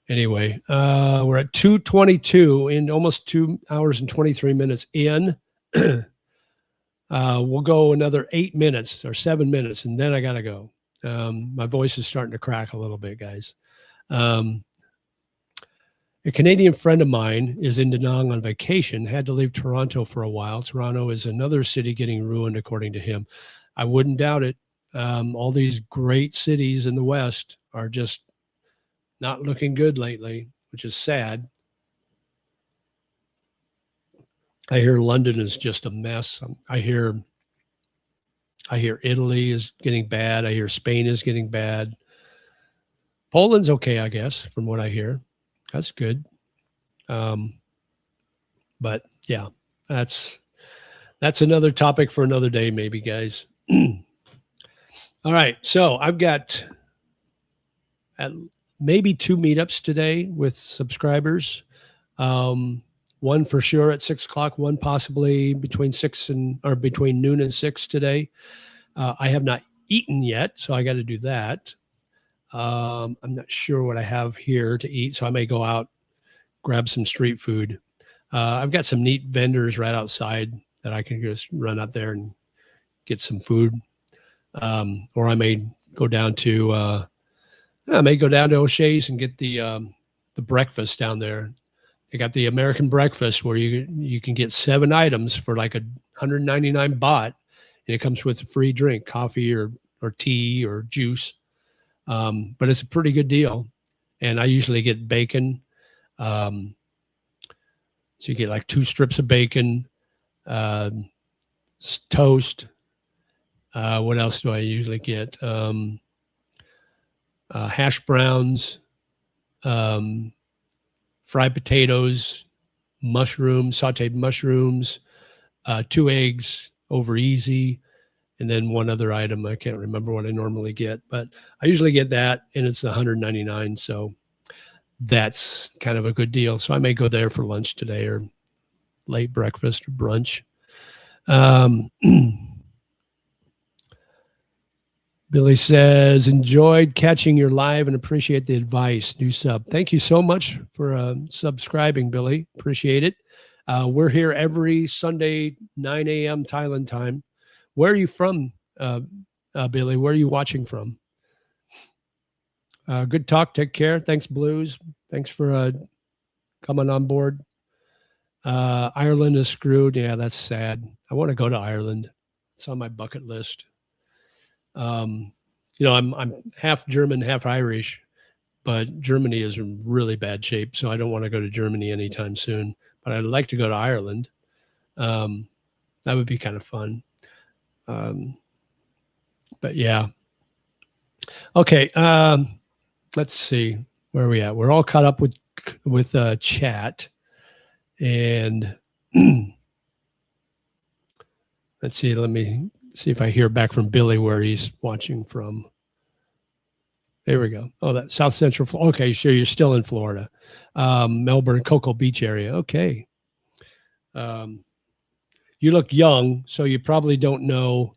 Anyway, we're at 2:22 in almost 2 hours and 23 minutes in. We'll go another 8 minutes or 7 minutes, and then I got to go. My voice is starting to crack a little bit, guys. A Canadian friend of mine is in Da Nang on vacation, had to leave Toronto for a while. Toronto is another city getting ruined, according to him. I wouldn't doubt it. All these great cities in the West are just not looking good lately, which is sad. I hear London is just a mess. I hear Italy is getting bad. I hear Spain is getting bad. Poland's okay, I guess, from what I hear. That's good. But yeah, that's another topic for another day, maybe, guys. All right. So I've got maybe 2 meetups today with subscribers. One for sure at 6 o'clock, one possibly between noon and 6 today. I have not eaten yet, so I got to do that. I'm not sure what I have here to eat, so I may go out, grab some street food. I've got some neat vendors right outside that I can just run out there and get some food. Or I may go down to O'Shea's and get the breakfast down there. They got the American breakfast where you can get 7 items for like 199 baht, and it comes with a free drink, coffee or tea or juice. But it's a pretty good deal. And I usually get bacon. So you get like 2 strips of bacon, toast. What else do I usually get? Hash browns, fried potatoes, sauteed mushrooms, 2 eggs over easy. And then one other item. I can't remember what I normally get, but I usually get that, and it's $199. So that's kind of a good deal. So I may go there for lunch today, or late breakfast or brunch. Billy says, enjoyed catching your live and appreciate the advice. New sub. Thank you so much for subscribing, Billy. Appreciate it. We're here every Sunday, 9 a.m. Thailand time. Where are you from, Billy? Where are you watching from? Good talk. Take care. Thanks, Blues. Thanks for coming on board. Ireland is screwed. Yeah, that's sad. I want to go to Ireland. It's on my bucket list. I'm half German, half Irish, but Germany is in really bad shape, so I don't want to go to Germany anytime soon. But I'd like to go to Ireland. That would be kind of fun. But yeah. Okay. Let's see where are we at. We're all caught up with chat, and let's see. Let me see if I hear back from Billy where he's watching from. There we go. Oh, that's South Central. Okay, sure. You're still in Florida, Melbourne, Cocoa Beach area. Okay. You look young, so you probably don't know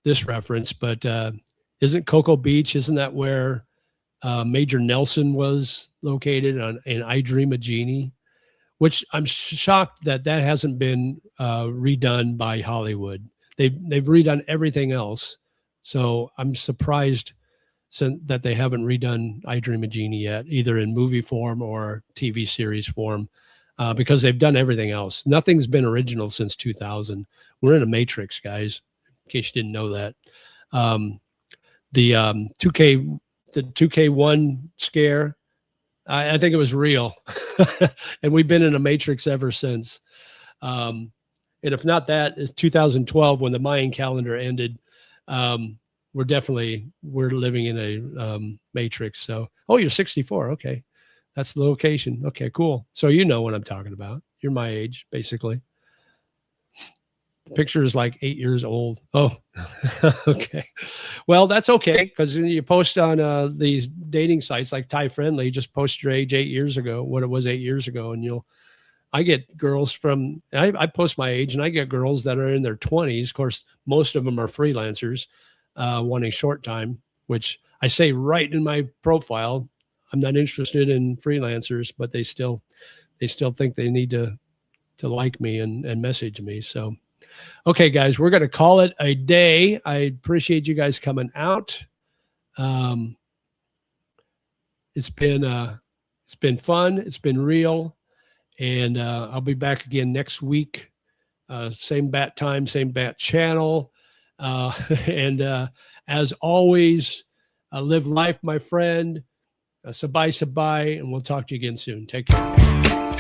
this reference, but isn't Cocoa Beach? Isn't that where Major Nelson was located in I Dream a Genie? Which I'm shocked that hasn't been redone by Hollywood. They've redone everything else, so I'm surprised that they haven't redone I Dream a Genie yet, either in movie form or TV series form, because they've done everything else. Nothing's been original since 2000. We're in a matrix, guys, in case you didn't know that. The 2K1 scare, I think it was real. And we've been in a matrix ever since. And if not that, it's 2012 when the Mayan calendar ended. We're living in a matrix. So, oh, you're 64. Okay. That's the location. Okay, cool. So you know what I'm talking about. You're my age, basically. The picture is like 8 years old. Oh, okay. Well, that's okay, because you post on these dating sites like Thai Friendly, just post your age 8 years ago, what it was 8 years ago, and I get girls I post my age, and I get girls that are in their 20s. Of course, most of them are freelancers wanting short time, which I say right in my profile. I'm not interested in freelancers, but they still think they need to like me and message me. So, okay, guys, we're going to call it a day. I appreciate you guys coming out. It's been fun. It's been real. And I'll be back again next week. Same bat time, same bat channel. And as always, live life, my friend. Sabai, and we'll talk to you again soon. Take care.